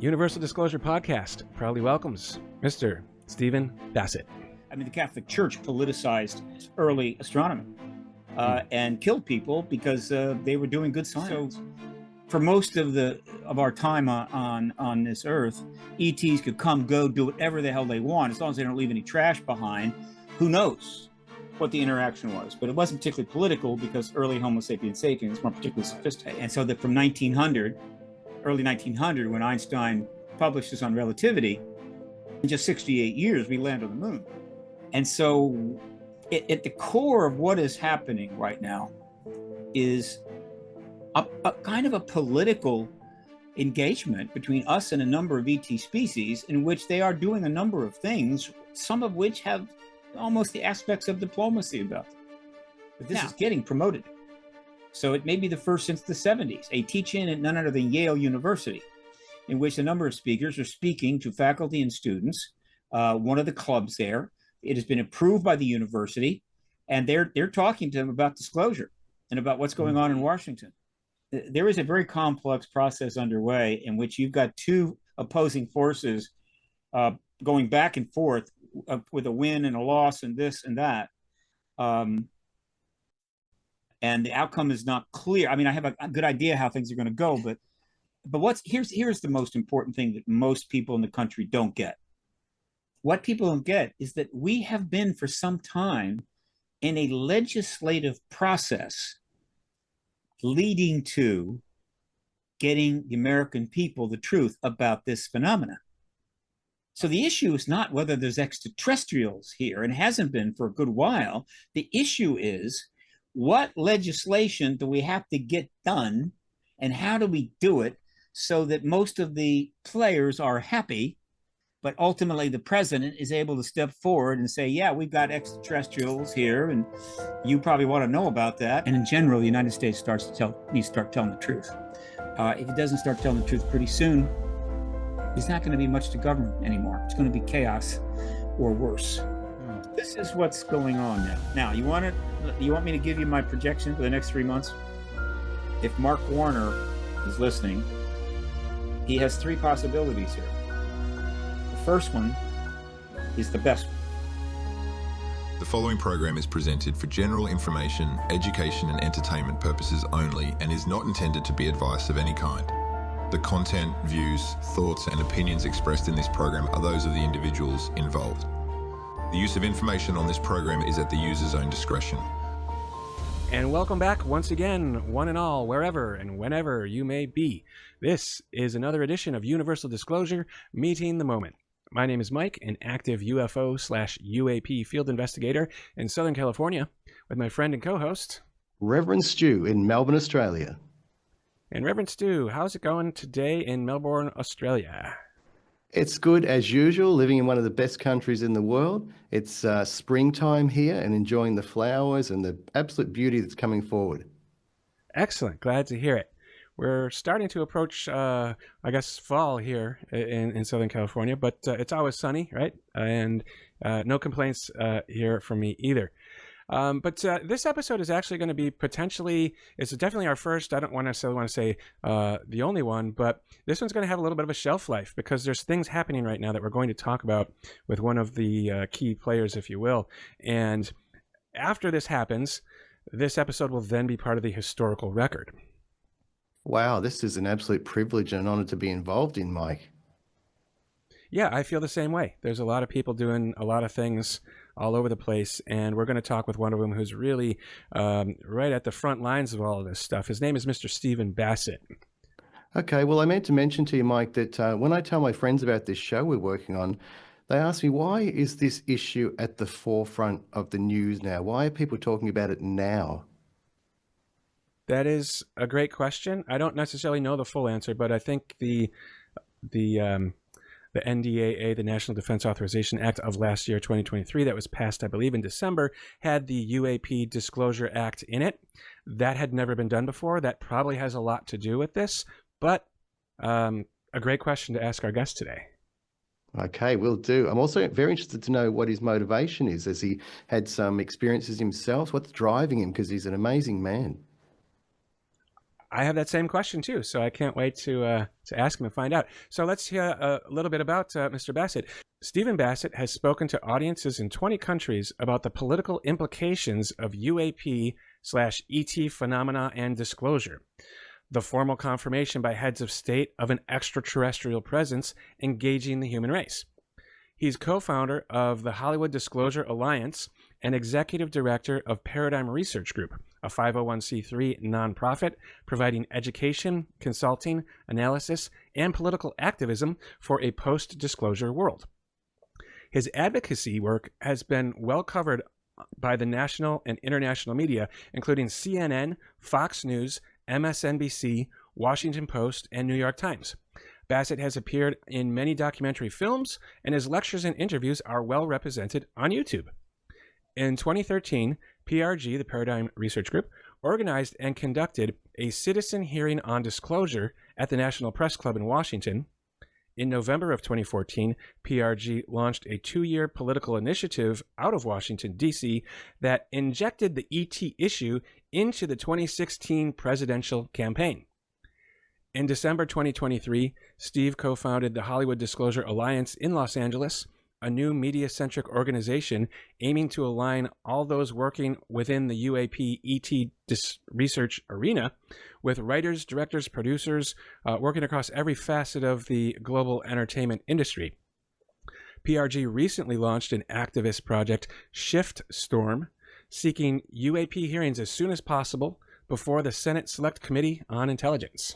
Universal Disclosure Podcast proudly welcomes Mr. Stephen Bassett. I mean, the Catholic Church politicized early astronomy and killed people because they were doing good science. So, for most of our time on this earth, ETs could come, go, do whatever the hell they want, as long as they don't leave any trash behind. Who knows what the interaction was? But it wasn't particularly political because early Homo sapiens sapiens weren't particularly sophisticated. And so that from early 1900, when Einstein published this on relativity, in just 68 years, we land on the moon. And so at the core of what is happening right now is a kind of a political engagement between us and a number of ET species in which they are doing a number of things, some of which have almost the aspects of diplomacy about them. But this is getting promoted. So it may be the first since the 70s, a teach-in at none other than Yale University, in which a number of speakers are speaking to faculty and students, one of the clubs there. It has been approved by the university, and they're talking to them about disclosure and about what's going on in Washington. There is a very complex process underway in which you've got two opposing forces going back and forth with a win and a loss and this and that. And the outcome is not clear. I mean, I have a good idea how things are going to go, but here's the most important thing that most people in the country don't get. What people don't get is that we have been for some time in a legislative process leading to getting the American people the truth about this phenomenon. So the issue is not whether there's extraterrestrials here, and hasn't been for a good while. The issue is, what legislation do we have to get done, and how do we do it so that most of the players are happy, but ultimately the president is able to step forward and say, yeah, we've got extraterrestrials here, and you probably want to know about that. And in general, the United States needs to start telling the truth. If it doesn't start telling the truth pretty soon, there's not going to be much to govern anymore. It's going to be chaos or worse. This is what's going on now. Now, you want me to give you my projection for the next 3 months? If Mark Warner is listening, he has three possibilities here. The first one is the best one. The following program is presented for general information, education and entertainment purposes only and is not intended to be advice of any kind. The content, views, thoughts and opinions expressed in this program are those of the individuals involved. The use of information on this program is at the user's own discretion. And welcome back once again, one and all, wherever and whenever you may be. This is another edition of Universal Disclosure, Meeting the Moment. My name is Mike, an active UFO/UAP field investigator in Southern California, with my friend and co-host, Reverend Stu in Melbourne, Australia. And Reverend Stu, how's it going today in Melbourne, Australia? It's good as usual, living in one of the best countries in the world. It's springtime here and enjoying the flowers and the absolute beauty that's coming forward. Excellent. Glad to hear it. We're starting to approach, fall here in Southern California, but it's always sunny, right? And no complaints here from me either. But this episode is actually going to be it's definitely our first. I don't necessarily want to say the only one, but this one's going to have a little bit of a shelf life because there's things happening right now that we're going to talk about with one of the key players, if you will. And after this happens, this episode will then be part of the historical record. Wow, this is an absolute privilege and an honor to be involved in, Mike. Yeah, I feel the same way. There's a lot of people doing a lot of things all over the place, and we're going to talk with one of them who's really right at the front lines of all of this stuff. His name is Mr. Stephen Bassett. Okay, well, I meant to mention to you, Mike, that when I tell my friends about this show we're working on, they ask me, why is this issue at the forefront of the news now? Why are people talking about it now? That is a great question. I don't necessarily know the full answer, but I think the NDAA, the National Defense Authorization Act of last year, 2023, that was passed, I believe, in December, had the UAP Disclosure Act in it. That had never been done before. That probably has a lot to do with this, but a great question to ask our guest today. Okay, will do. I'm also very interested to know what his motivation is. Has he had some experiences himself? What's driving him? Because he's an amazing man. I have that same question too, so I can't wait to ask him and find out. So let's hear a little bit about Mr. Bassett. Stephen Bassett has spoken to audiences in 20 countries about the political implications of UAP/ET phenomena and disclosure, the formal confirmation by heads of state of an extraterrestrial presence engaging the human race. He's co-founder of the Hollywood Disclosure Alliance and executive director of Paradigm Research Group, a 501c3 nonprofit providing education, consulting, analysis, and political activism for a post-disclosure world. His advocacy work has been well covered by the national and international media, including CNN, Fox News, MSNBC, Washington Post, and New York Times. Bassett has appeared in many documentary films, and his lectures and interviews are well represented on YouTube. In 2013, PRG, the Paradigm Research Group, organized and conducted a citizen hearing on disclosure at the National Press Club in Washington. In November of 2014, PRG launched a 2-year political initiative out of Washington, D.C. that injected the ET issue into the 2016 presidential campaign. In December 2023, Steve co-founded the Hollywood Disclosure Alliance in Los Angeles, a new media-centric organization aiming to align all those working within the UAP ET research arena with writers, directors, producers, working across every facet of the global entertainment industry. PRG recently launched an activist project, Shift Storm, seeking UAP hearings as soon as possible before the Senate Select Committee on Intelligence.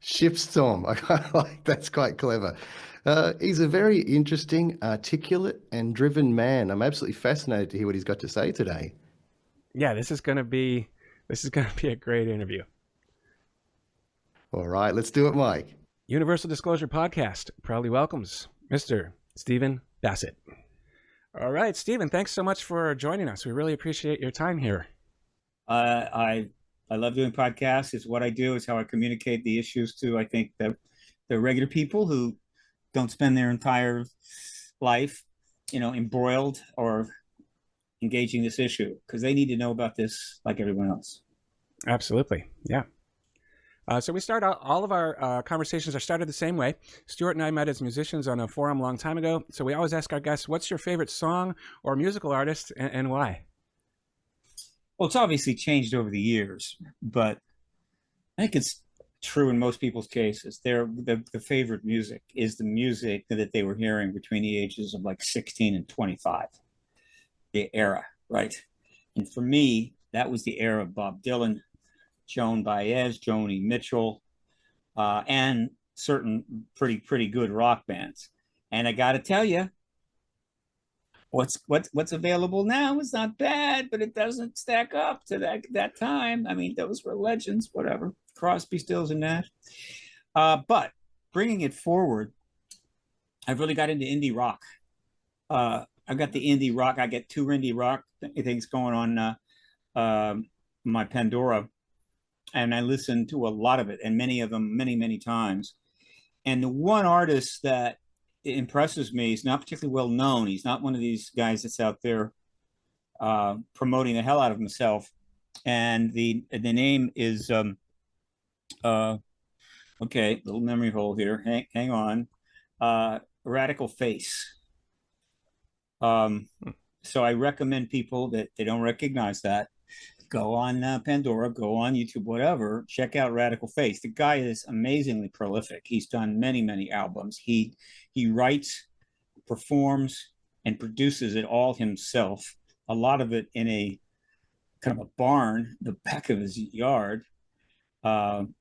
Shipstorm. I like that's quite clever. He's a very interesting, articulate, and driven man. I'm absolutely fascinated to hear what he's got to say today. Yeah, this is going to be a great interview. All right, let's do it, Mike. Universal Disclosure Podcast proudly welcomes Mr. Stephen Bassett. All right, Stephen, thanks so much for joining us. We really appreciate your time here. I love doing podcasts. It's what I do. It's how I communicate the issues to, I think, the regular people who don't spend their entire life, embroiled or engaging this issue, because they need to know about this like everyone else. Absolutely. Yeah. So we start out, all of our conversations are started the same way. Stuart and I met as musicians on a forum a long time ago. So we always ask our guests, what's your favorite song or musical artist and why? Well, it's obviously changed over the years, but I think it's true in most people's cases. The favorite music is the music that they were hearing between the ages of like 16 and 25, the era, right? And for me, that was the era of Bob Dylan, Joan Baez, Joni Mitchell, and certain pretty good rock bands. And I got to tell you, what's available now is not bad, but it doesn't stack up to that time. I mean, those were legends, whatever. Crosby, Stills, and Nash. But bringing it forward, I've really got into indie rock. I've got the indie rock. I get 2 indie rock things going on my Pandora, and I listen to a lot of it, and many of them many times. And the one artist that impresses me, he's not particularly well known. He's not one of these guys that's out there promoting the hell out of himself. And the name is okay, little memory hole here. Hang on. Radical Face. So I recommend people that they don't recognize that, go on Pandora, go on YouTube, whatever, check out Radical Face. The guy is amazingly prolific. He's done many albums. He writes, performs, and produces it all himself. A lot of it in a kind of a barn, the back of his yard. And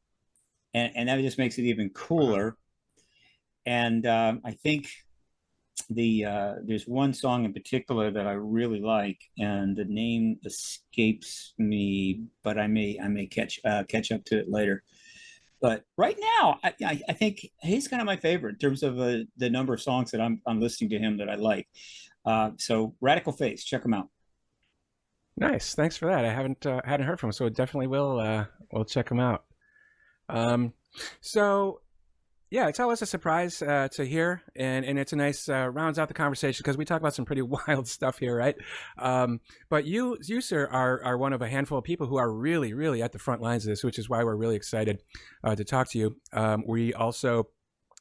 that just makes it even cooler. And I think there's one song in particular that I really like, and the name escapes me, but I may catch up to it later. But right now, I think he's kind of my favorite in terms of the number of songs that I'm listening to him that I like. So Radical Face, check him out. Nice, thanks for that. I hadn't heard from him, so definitely we'll check him out. So Yeah, it's always a surprise to hear, and it's a nice rounds out the conversation because we talk about some pretty wild stuff here, right? But you, sir, are one of a handful of people who are really, really at the front lines of this, which is why we're really excited to talk to you. We also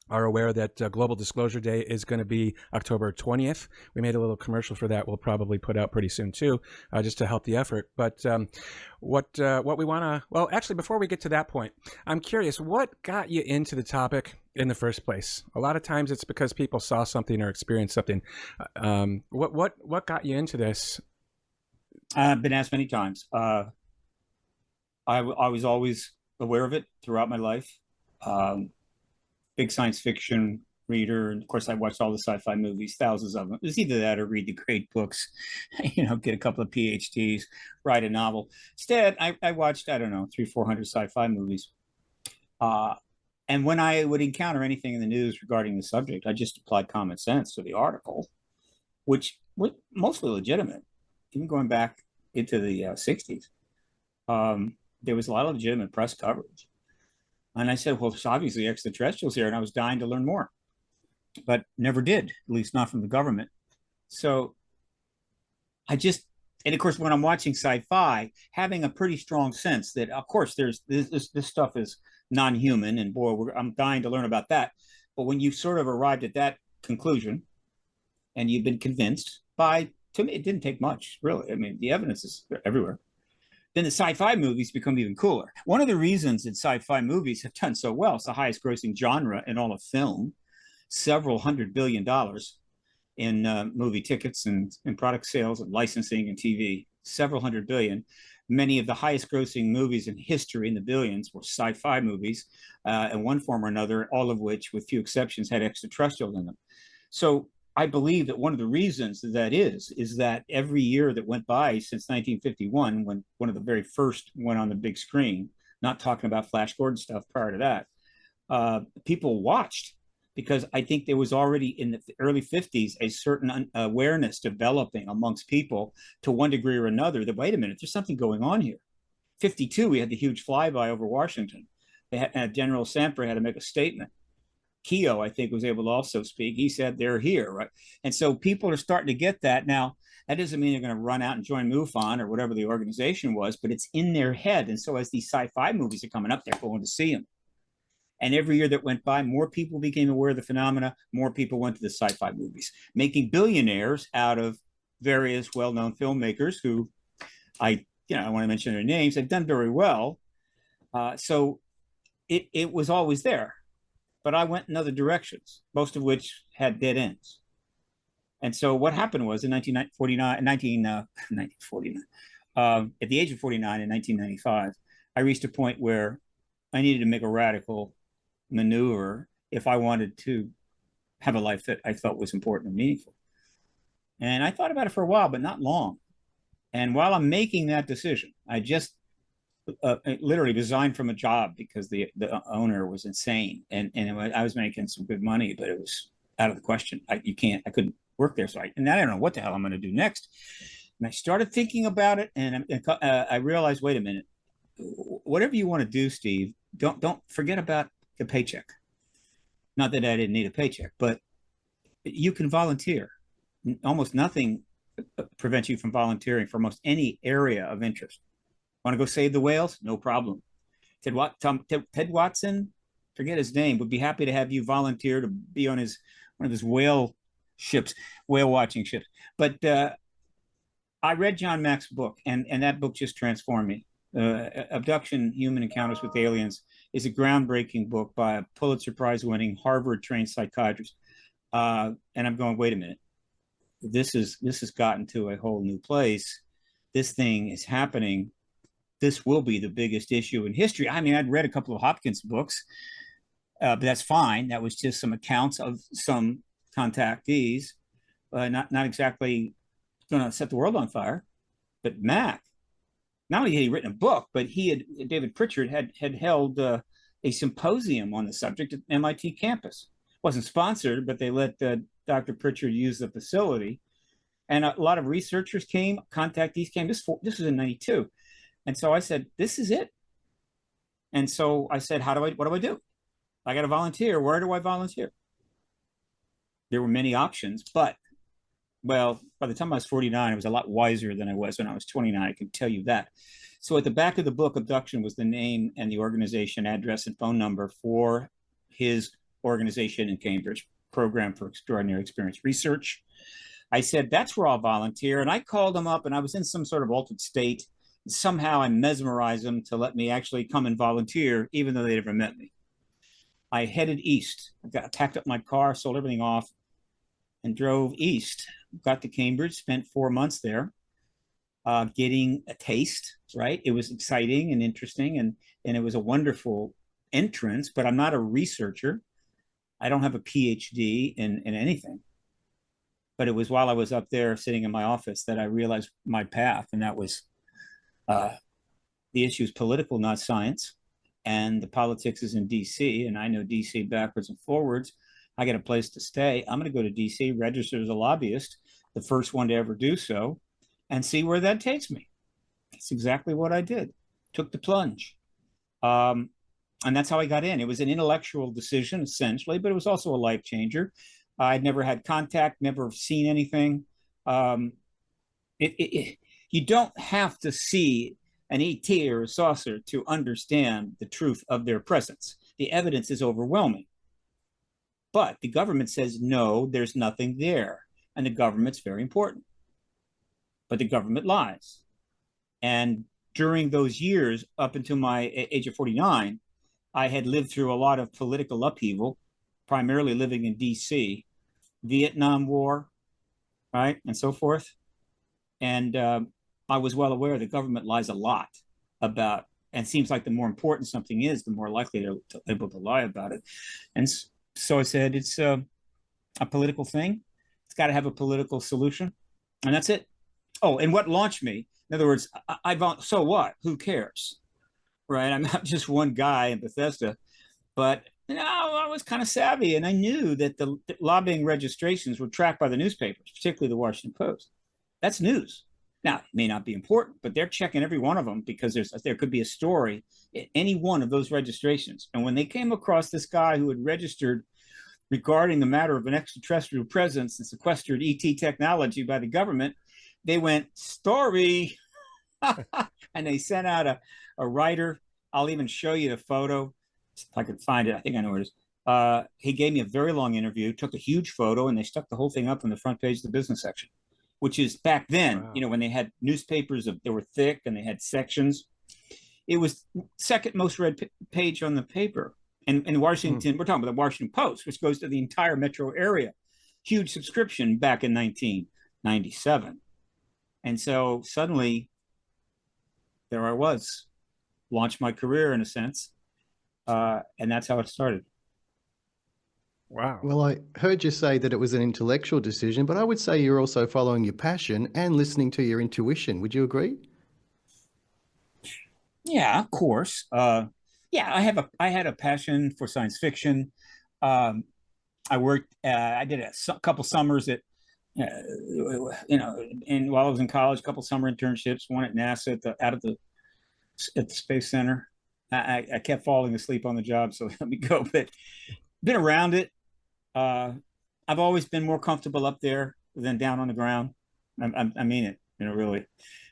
are aware that Global Disclosure Day is going to be October 20th. We made a little commercial for that. We'll probably put out pretty soon too, just to help the effort. But what we want to, well, actually, before we get to that point, I'm curious, what got you into the topic in the first place? A lot of times it's because people saw something or experienced something. What got you into this? I've been asked many times. I was always aware of it throughout my life. Big science fiction reader, and of course I watched all the sci-fi movies, thousands of them. It was either that or read the great books, get a couple of PhDs, write a novel. Instead, I watched, I don't know, 300-400 sci-fi movies. And when I would encounter anything in the news regarding the subject, I just applied common sense to the article, which was mostly legitimate, even going back into the 60s. There was a lot of legitimate press coverage. And I said, well, it's obviously extraterrestrials here, and I was dying to learn more, but never did, at least not from the government. So and of course, when I'm watching sci-fi, having a pretty strong sense that, of course, there's this stuff is non-human, and boy, I'm dying to learn about that. But when you sort of arrived at that conclusion, and you've been convinced to me, it didn't take much, really. I mean, the evidence is everywhere. Then the sci-fi movies become even cooler. One of the reasons that sci-fi movies have done so well, it's the highest grossing genre in all of film, several $100 billion in movie tickets and product sales and licensing and TV, several $100 billion. Many of the highest grossing movies in history in the billions were sci-fi movies in one form or another, all of which, with few exceptions, had extraterrestrial in them. So I believe that one of the reasons that is that every year that went by since 1951, when one of the very first went on the big screen, not talking about Flash Gordon stuff prior to that, people watched, because I think there was already in the early 50s a certain awareness developing amongst people to one degree or another that, wait a minute, there's something going on here. 52, we had the huge flyby over Washington. General Samper had to make a statement. Keogh, I think, was able to also speak. He said they're here, right? And so people are starting to get that. Now, that doesn't mean they're going to run out and join MUFON or whatever the organization was, but it's in their head. And so as these sci-fi movies are coming up, they're going to see them. And every year that went by, more people became aware of the phenomena, more people went to the sci-fi movies, making billionaires out of various well-known filmmakers who I want to mention their names. They've done very well. So it was always there. But I went in other directions, most of which had dead ends. And so what happened was in 1949, at the age of 49 in 1995, I reached a point where I needed to make a radical maneuver if I wanted to have a life that I felt was important and meaningful. And I thought about it for a while, but not long. And while I'm making that decision, I just literally resigned from a job because the owner was insane, and I was making some good money, but it was out of the question. I couldn't work there, and I don't know what the hell I'm going to do next. And I started thinking about it, and I realized, wait a minute, whatever you want to do, Steve, don't forget about the paycheck. Not that I didn't need a paycheck, but you can volunteer. Almost nothing prevents you from volunteering for almost any area of interest. Want to go save the whales? No problem. Ted Watson, forget his name, would be happy to have you volunteer to be on one of his whale watching ships. But I read John Mack's book, and that book just transformed me. Abduction, Human Encounters with Aliens is a groundbreaking book by a Pulitzer Prize-winning Harvard-trained psychiatrist. And I'm going, wait a minute, this has gotten to a whole new place. This thing is happening. This will be the biggest issue in history. I mean, I'd read a couple of Hopkins books, but that's fine. That was just some accounts of some contactees, not exactly going to set the world on fire. But Mack, not only had he written a book, but David Pritchard had held a symposium on the subject at MIT campus. It wasn't sponsored, but they let Dr. Pritchard use the facility. And a lot of researchers came, contactees came. This was in 92. And so I said, this is it. And so I said, what do I do? I got to volunteer. Where do I volunteer? There were many options, but, well, by the time I was 49, I was a lot wiser than I was when I was 29. I can tell you that. So at the back of the book, Abduction was the name and the organization address and phone number for his organization in Cambridge, Program for Extraordinary Experience Research. I said, that's where I'll volunteer. And I called him up, and I was in some sort of altered state. Somehow I mesmerized them to let me actually come and volunteer, even though they never met me. I headed east. Packed up my car, sold everything off, and drove east. Got to Cambridge, spent 4 months there, getting a taste, right? It was exciting and interesting, and it was a wonderful entrance, but I'm not a researcher. I don't have a PhD in anything. But it was while I was up there sitting in my office that I realized my path, and that was the issue is political, not science. And the politics is in D.C., and I know D.C. backwards and forwards. I got a place to stay. I'm going to go to D.C., register as a lobbyist, the first one to ever do so, and see where that takes me. That's exactly what I did. Took the plunge. And that's how I got in. It was an intellectual decision, essentially, but it was also a life changer. I'd never had contact, never seen anything. You don't have to see an ET or a saucer to understand the truth of their presence. The evidence is overwhelming. But the government says, no, there's nothing there. And the government's very important. But the government lies. And during those years, up until my age of 49, I had lived through a lot of political upheaval, primarily living in D.C., Vietnam War, right, and so forth. And I was well aware the government lies a lot about, and seems like the more important something is, the more likely they're able to lie about it. And so I said, it's a political thing. It's got to have a political solution. And that's it. Oh, and what launched me, in other words, so what? Who cares? Right? I'm not just one guy in Bethesda, but I was kind of savvy, and I knew that the lobbying registrations were tracked by the newspapers, particularly the Washington Post. That's news. Now, it may not be important, but they're checking every one of them because there could be a story in any one of those registrations. And when they came across this guy who had registered regarding the matter of an extraterrestrial presence and sequestered ET technology by the government, they went, story. And they sent out a writer. I'll even show you the photo if I could find it. I think I know where it is. He gave me a very long interview, took a huge photo, and they stuck the whole thing up on the front page of the business section, which is back then, wow. When they had newspapers, they were thick and they had sections. It was second most read page on the paper. And in Washington, we're talking about the Washington Post, which goes to the entire metro area. Huge subscription back in 1997. And so suddenly, there I was, launched my career in a sense. And that's how it started. Wow. Well, I heard you say that it was an intellectual decision, but I would say you're also following your passion and listening to your intuition. Would you agree? Yeah, of course. Yeah, I had a passion for science fiction. I did a couple summers at, and while I was in college, a couple summer internships, one at NASA at the Space Center. I kept falling asleep on the job, so let me go. But been around it. I've always been more comfortable up there than down on the ground. I mean it, really.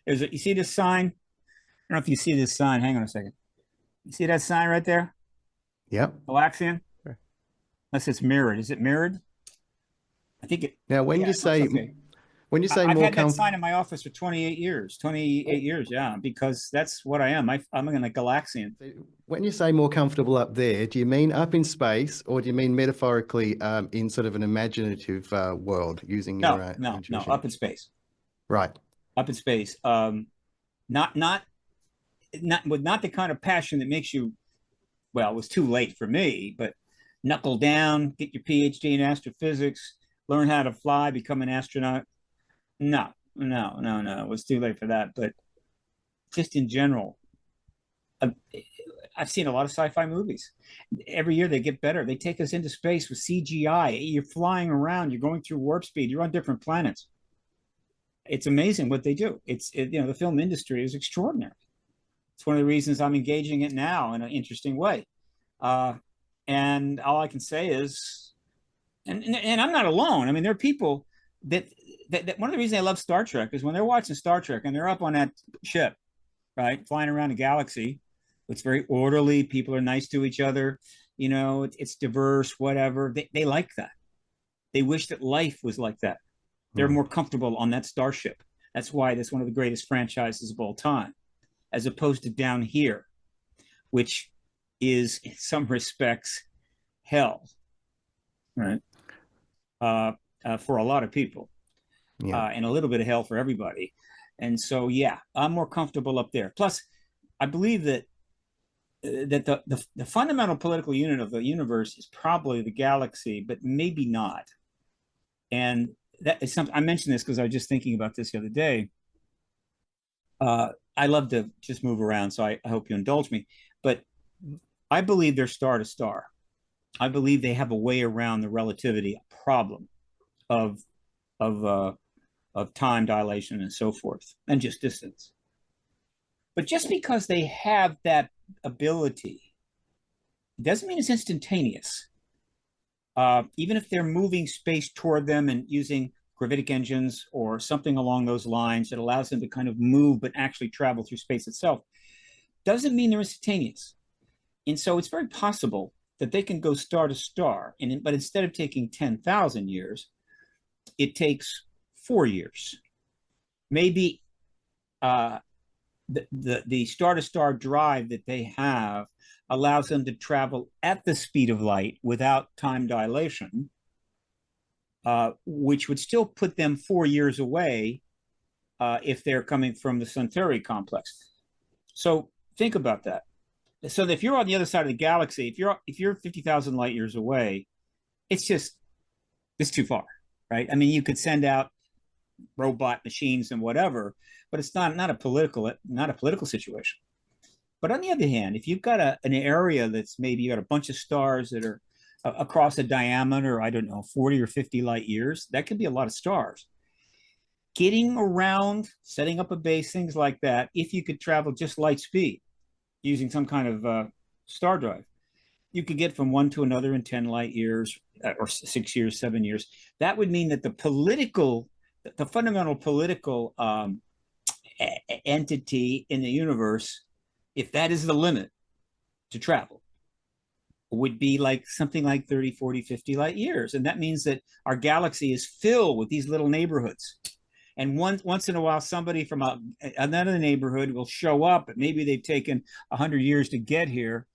You see this sign? I don't know if you see this sign. Hang on a second. You see that sign right there? Yep. Galaxian? Sure. Unless it's mirrored. Is it mirrored? I think it. Now, when you say okay. I've had that sign in my office for 28 years, yeah, because that's what I am. I'm in a Galaxian. When you say more comfortable up there, do you mean up in space, or do you mean metaphorically in sort of an imaginative world using your intuition? No, up in space. Right. Up in space. Not the kind of passion that makes you, well, it was too late for me, but knuckle down, get your PhD in astrophysics, learn how to fly, become an astronaut. No. It was too late for that. But just in general, I've seen a lot of sci-fi movies. Every year they get better. They take us into space with CGI. You're flying around. You're going through warp speed. You're on different planets. It's amazing what they do. The film industry is extraordinary. It's one of the reasons I'm engaging it now in an interesting way. And all I can say is, and I'm not alone. I mean, there are people that one of the reasons I love Star Trek is when they're watching Star Trek and they're up on that ship, right, flying around the galaxy. It's very orderly. People are nice to each other. You know, it's diverse, whatever. They like that. They wish that life was like that. They're more comfortable on that starship. That's why that's one of the greatest franchises of all time, as opposed to down here, which is in some respects hell, right? For a lot of people, and a little bit of hell for everybody. And so, yeah, I'm more comfortable up there. Plus, I believe that the fundamental political unit of the universe is probably the galaxy, but maybe not. And that is something I mentioned this because I was just thinking about this the other day. I love to just move around, so I hope you indulge me. But I believe they're star to star. I believe they have a way around the relativity problem of time dilation and so forth, and just distance. But just because they have that ability doesn't mean it's instantaneous. Even if they're moving space toward them and using gravitic engines or something along those lines that allows them to kind of move but actually travel through space itself, doesn't mean they're instantaneous. And so it's very possible that they can go star to star, but instead of taking 10,000 years, it takes 4 years. Maybe the star to star drive that they have allows them to travel at the speed of light without time dilation, which would still put them 4 years away if they're coming from the Centauri complex. So think about that. So if you're on the other side of the galaxy, if you're 50,000 light years away, it's too far, right? I mean, you could send out robot machines and whatever, but it's not a political situation. But on the other hand, if you've got an area that's maybe you got a bunch of stars that are across a diameter, I don't know, 40 or 50 light years, that could be a lot of stars. Getting around, setting up a base, things like that, if you could travel just light speed using some kind of star drive, you could get from one to another in 10 light years or 6 years, 7 years. That would mean that the fundamental political entity in the universe, if that is the limit to travel, would be like something like 30, 40, 50 light years. And that means that our galaxy is filled with these little neighborhoods. And once in a while, somebody from another neighborhood will show up, and maybe they've taken 100 years to get here.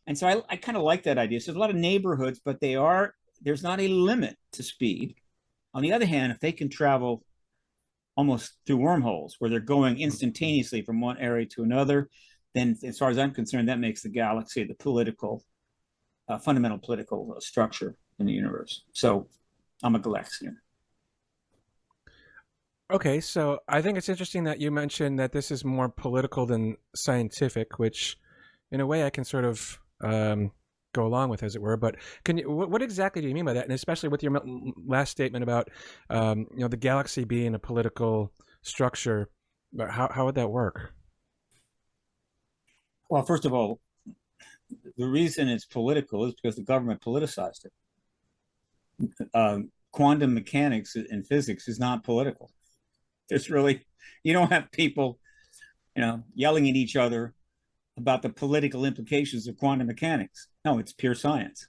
And so I kind of like that idea. So there's a lot of neighborhoods, but there's not a limit to speed. On the other hand, if they can travel almost through wormholes where they're going instantaneously from one area to another, then as far as I'm concerned, that makes the galaxy the fundamental political structure in the universe. So I'm a Galaxian. Okay, so I think it's interesting that you mentioned that this is more political than scientific, which in a way I can sort of go along with, as it were. But what exactly do you mean by that? And especially with your last statement about the galaxy being a political structure, how would that work? Well, first of all, the reason it's political is because the government politicized it. Quantum mechanics and physics is not political. You don't have people, yelling at each other about the political implications of quantum mechanics. No, it's pure science.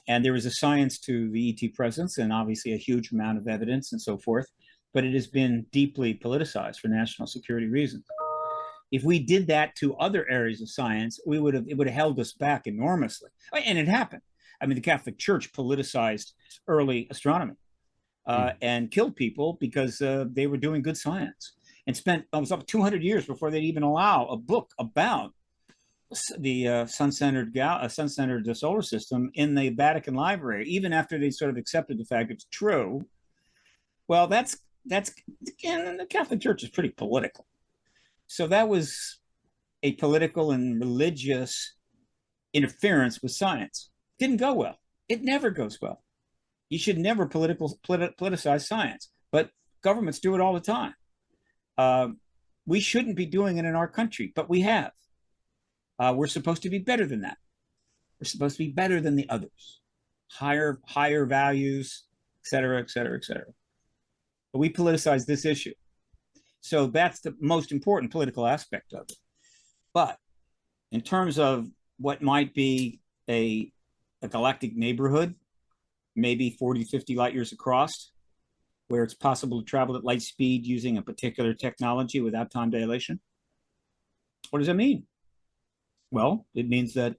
And there is a science to the ET presence and obviously a huge amount of evidence and so forth, but it has been deeply politicized for national security reasons. If we did that to other areas of science, it would have held us back enormously. And it happened. I mean, the Catholic Church politicized early astronomy and killed people because they were doing good science, and spent almost up 200 years before they'd even allow a book about the sun-centered solar system in the Vatican library, even after they sort of accepted the fact it's true. Well, that's again, the Catholic Church is pretty political. So that was a political and religious interference with science. Didn't go well. It never goes well. You should never politicize science, but governments do it all the time. We shouldn't be doing it in our country, but we have. We're supposed to be better than that. are supposed to be better than the others, higher values, et cetera, et cetera, et cetera. But we politicize this issue. So that's the most important political aspect of it. But in terms of what might be a galactic neighborhood, maybe 40, 50 light years across, where it's possible to travel at light speed using a particular technology without time dilation. What does that mean? Well, it means that,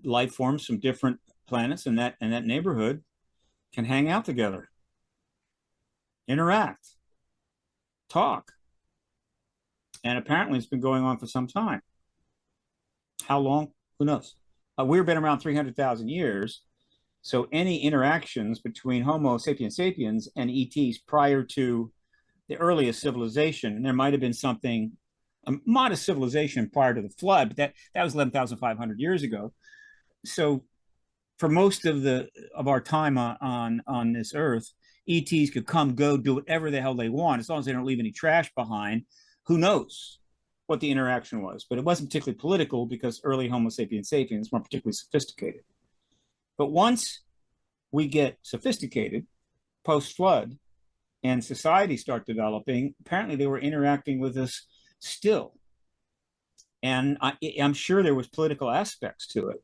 life forms from different planets in that neighborhood can hang out together, interact, talk. And apparently it's been going on for some time. How long? Who knows? We've been around 300,000 years. So any interactions between Homo sapiens sapiens and ETs prior to the earliest civilization, and there might have been something, a modest civilization prior to the flood, but that was 11,500 years ago. So for most of our time on this earth, ETs could come, go, do whatever the hell they want, as long as they don't leave any trash behind. Who knows what the interaction was? But it wasn't particularly political because early Homo sapiens sapiens weren't particularly sophisticated. But once we get sophisticated, post-flood, and society start developing, apparently they were interacting with us still. And I'm sure there was political aspects to it.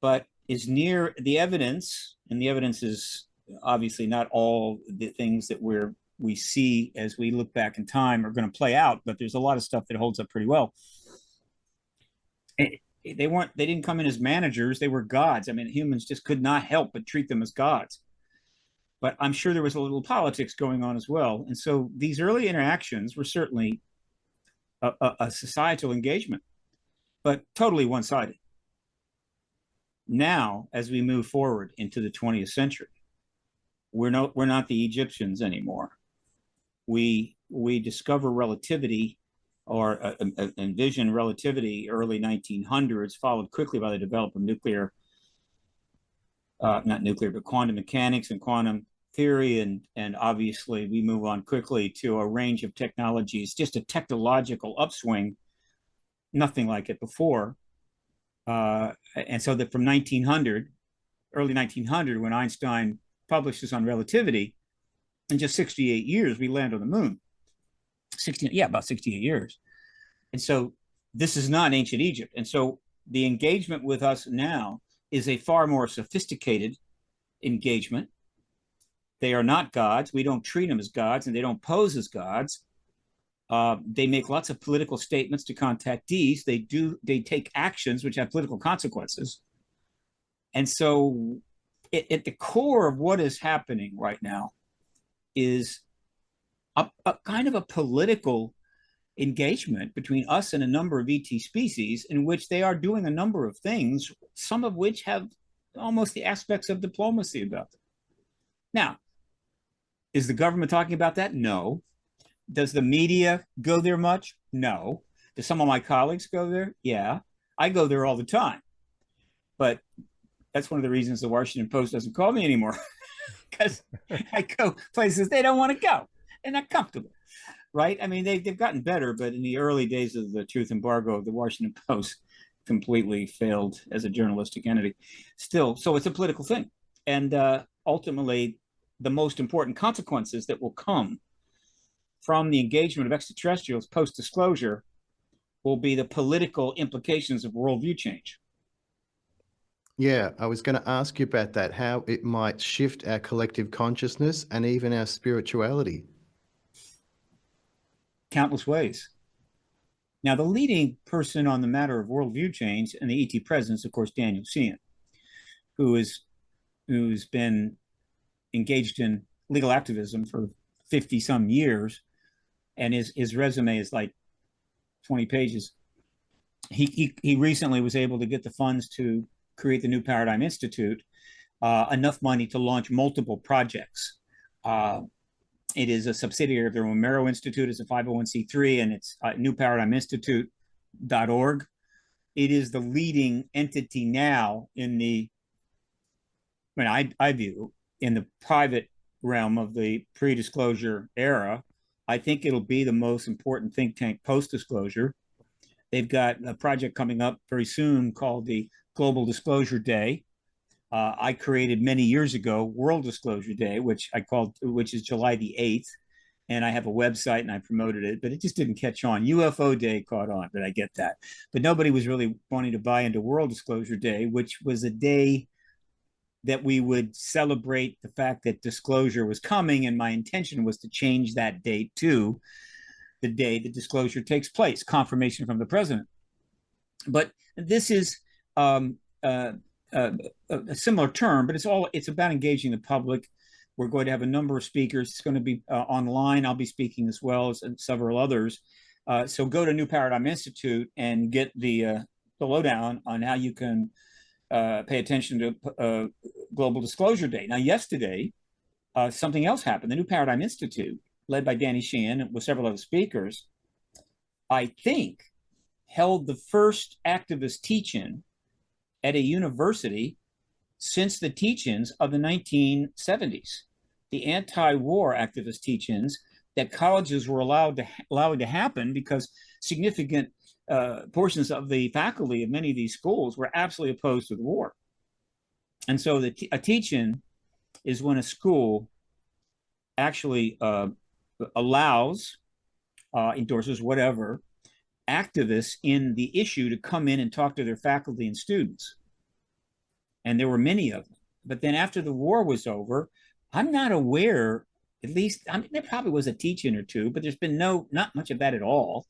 But is near the evidence, and the evidence is obviously not all the things that we see as we look back in time are going to play out, but there's a lot of stuff that holds up pretty well. They didn't come in as managers, they were gods. I mean, humans just could not help but treat them as gods. But I'm sure there was a little politics going on as well. And so these early interactions were certainly a societal engagement, but totally one-sided. Now, as we move forward into the 20th century, we're not the Egyptians anymore. We discover relativity, or envision relativity, early 1900s, followed quickly by the development of quantum mechanics and quantum theory, and obviously we move on quickly to a range of technologies, just a technological upswing, nothing like it before. And so that from early 1900, when Einstein publishes on relativity, in just 68 years, we land on the moon. About 68 years. And so this is not ancient Egypt. And so the engagement with us now is a far more sophisticated engagement. They are not gods. We don't treat them as gods, and they don't pose as gods. They make lots of political statements to contactees. They take actions which have political consequences. And so at the core of what is happening right now is a kind of a political engagement between us and a number of ET species, in which they are doing a number of things, some of which have almost the aspects of diplomacy about them. Now, is the government talking about that? No. Does the media go there much? No. Do some of my colleagues go there? Yeah. I go there all the time. But that's one of the reasons the Washington Post doesn't call me anymore, because I go places they don't want to go. They're not comfortable, right? I mean, they've gotten better, but in the early days of the truth embargo, the Washington Post completely failed as a journalistic entity. Still, so it's a political thing. And ultimately, the most important consequences that will come from the engagement of extraterrestrials post-disclosure will be the political implications of worldview change. Yeah, I was going to ask you about that, how it might shift our collective consciousness and even our spirituality. Countless ways. Now, the leading person on the matter of worldview change and the ET presence, of course, Daniel Sheehan, who's been engaged in legal activism for 50 some years, and his resume is like 20 pages. He recently was able to get the funds to create the New Paradigm Institute, enough money to launch multiple projects. It is a subsidiary of the Romero Institute. It's a 501c3, and it's newparadigminstitute.org. It is the leading entity now I view, in the private realm of the pre-disclosure era. I think it'll be the most important think tank post-disclosure. They've got a project coming up very soon called the Global Disclosure Day. I created many years ago World Disclosure Day, which is July the 8th. And I have a website and I promoted it, but it just didn't catch on. UFO Day caught on, but I get that. But nobody was really wanting to buy into World Disclosure Day, which was a day that we would celebrate the fact that disclosure was coming. And my intention was to change that date to the day the disclosure takes place, confirmation from the president. But this is a similar term, but it's about engaging the public. We're going to have a number of speakers. It's going to be online. I'll be speaking as well as several others. So go to New Paradigm Institute and get the lowdown on how you can pay attention to Global Disclosure Day. Now, yesterday, something else happened. The New Paradigm Institute, led by Danny Sheehan with several other speakers, I think held the first activist teach-in at a university since the teach-ins of the 1970s, the anti-war activist teach-ins that colleges were allowing to happen because significant portions of the faculty of many of these schools were absolutely opposed to the war. And so a teach-in is when a school actually allows, endorses, whatever, activists in the issue to come in and talk to their faculty and students. And there were many of them. But then after the war was over, I'm not aware, at least, there probably was a teach-in or two, but there's been not much of that at all.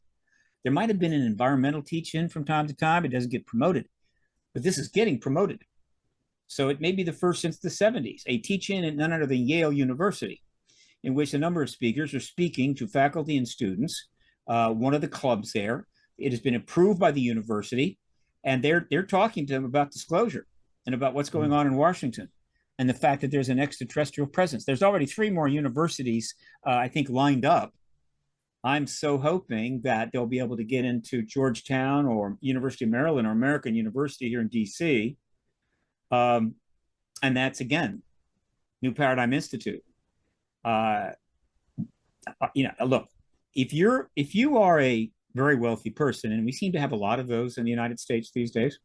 There might have been an environmental teach-in from time to time. It doesn't get promoted, but this is getting promoted. So it may be the first since the 70s, a teach-in at none other than Yale University, in which a number of speakers are speaking to faculty and students, one of the clubs there. It has been approved by the university, and they're talking to them about disclosure and about what's going on in Washington and the fact that there's an extraterrestrial presence. There's already 3 more universities, I think, lined up. I'm so hoping that they'll be able to get into Georgetown or University of Maryland or American University here in D.C. And that's, again, New Paradigm Institute. Look, if you are a very wealthy person, and we seem to have a lot of those in the United States these days,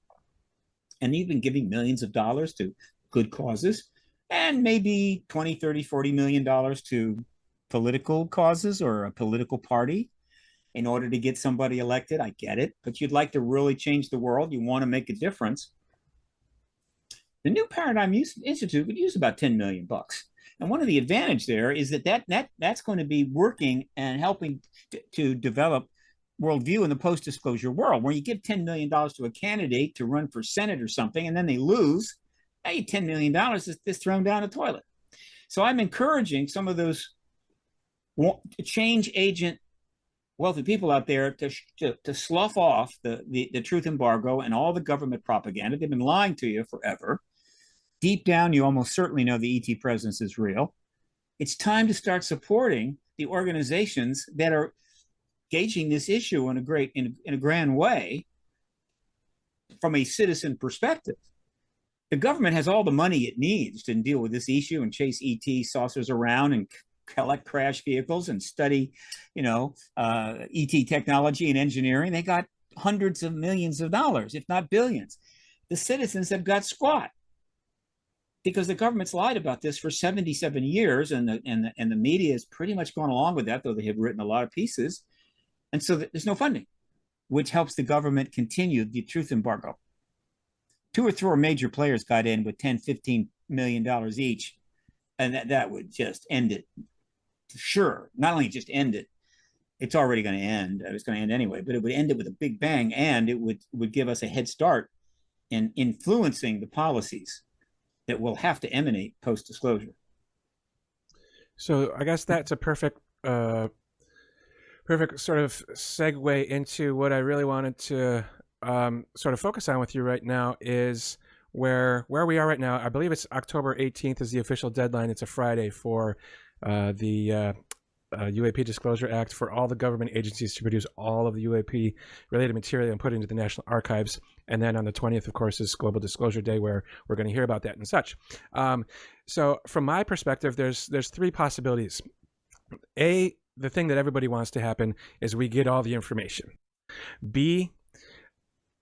and you've been giving millions of dollars to good causes, and maybe 20, 30, 40 million dollars to political causes or a political party in order to get somebody elected. I get it, but you'd like to really change the world. You want to make a difference. The New Paradigm Institute would use about 10 million bucks. And one of the advantage there is that's going to be working and helping to develop worldview in the post-disclosure world, where you give $10 million to a candidate to run for Senate or something, and then they lose. Hey, $10 million is thrown down the toilet. So I'm encouraging some of those change agent wealthy people out there to slough off the truth embargo and all the government propaganda. They've been lying to you forever. Deep down, you almost certainly know the ET presence is real. It's time to start supporting the organizations that are gauging this issue in a grand way from a citizen perspective. The government has all the money it needs to deal with this issue and chase ET saucers around and collect crash vehicles and study, ET technology and engineering. They got hundreds of millions of dollars, if not billions. The citizens have got squat because the government's lied about this for 77 years, and the media has pretty much gone along with that, though they have written a lot of pieces. And so there's no funding, which helps the government continue the truth embargo. 2 or 3 major players got in with $10, $15 million each, and that would just end it. Sure, not only just end it, it's already going to end. It's going to end anyway, but it would end it with a big bang, and it would give us a head start in influencing the policies that will have to emanate post-disclosure. So I guess that's a perfect sort of segue into what I really wanted to sort of focus on with you right now is where we are right now. I believe it's October 18th is the official deadline. It's a Friday for the UAP Disclosure Act for all the government agencies to produce all of the UAP related material and put it into the National Archives. And then on the 20th, of course, is Global Disclosure Day, where we're going to hear about that and such. So from my perspective, there's 3 possibilities. A, the thing that everybody wants to happen is we get all the information. B,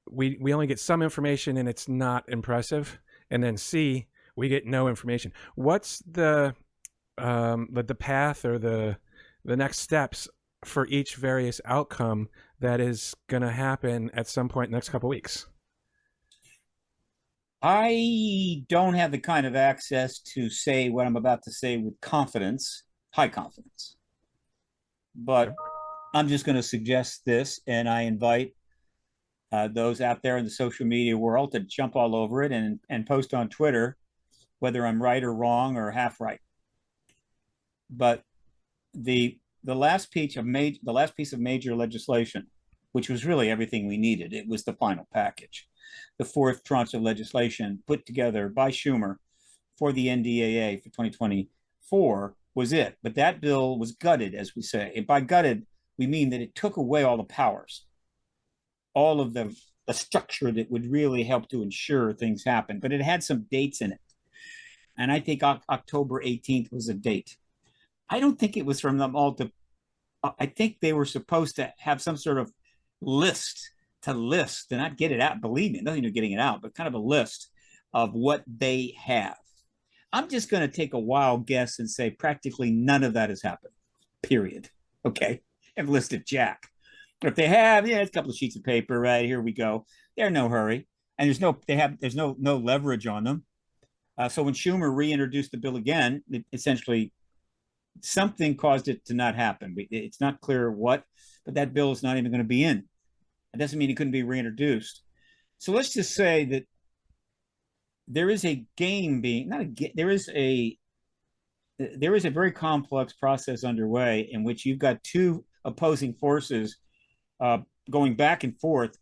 we only get some information and it's not impressive, and then C, we get no information. What's the path or the next steps for each various outcome that is going to happen at some point in the next couple of weeks? I don't have the kind of access to say what I'm about to say with confidence, high confidence. But I'm just going to suggest this, and I invite those out there in the social media world to jump all over it and post on Twitter whether I'm right or wrong or half right. But the last piece of major legislation, which was really everything we needed, it was the final package. The fourth tranche of legislation put together by Schumer for the NDAA for 2024 was it. But that bill was gutted, as we say. And by gutted, we mean that it took away all the powers, all of the structure that would really help to ensure things happen. But it had some dates in it. And I think October 18th was a date. I don't think it was from them all to, I think they were supposed to have some sort of list to not get it out. Believe me, nothing to getting it out, but kind of a list of what they have. I'm just going to take a wild guess and say practically none of that has happened, period. Okay. I've listed Jack. But if they have, it's a couple of sheets of paper, right? Here we go. They're in no hurry. And there's no leverage on them. So when Schumer reintroduced the bill again, essentially something caused it to not happen. It's not clear what, but that bill is not even going to be in. It doesn't mean it couldn't be reintroduced. So let's just say that there is a game being, there is a very complex process underway in which you've got two opposing forces going back and forth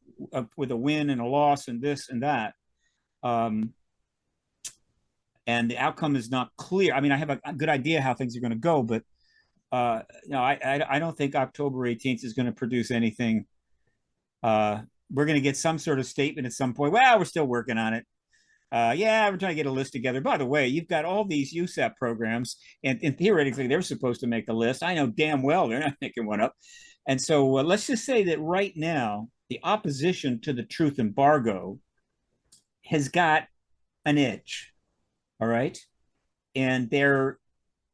with a win and a loss and this and that. And the outcome is not clear. I mean, I have a good idea how things are going to go, but no, I don't think October 18th is going to produce anything. We're going to get some sort of statement at some point. Well, we're still working on it. We're trying to get a list together. By the way, you've got all these USAF programs, and theoretically, they're supposed to make a list. I know damn well they're not making one up. And so let's just say that right now, the opposition to the truth embargo has got an edge. All right. And they're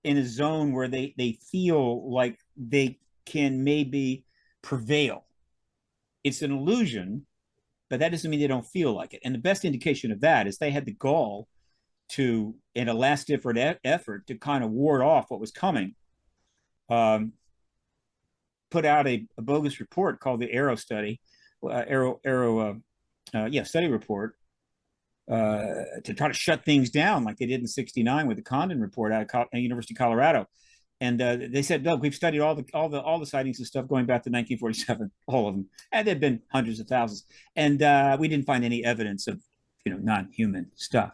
in a zone where they feel like they can maybe prevail. It's an illusion, but that doesn't mean they don't feel like it. And the best indication of that is they had the gall to, in a last effort to kind of ward off what was coming, put out a bogus report called the AARO study, study report, to try to shut things down like they did in '69 with the Condon report out of University of Colorado. And they said, look, we've studied all the sightings and stuff going back to 1947, all of them, and there've been hundreds of thousands, and we didn't find any evidence of non-human stuff.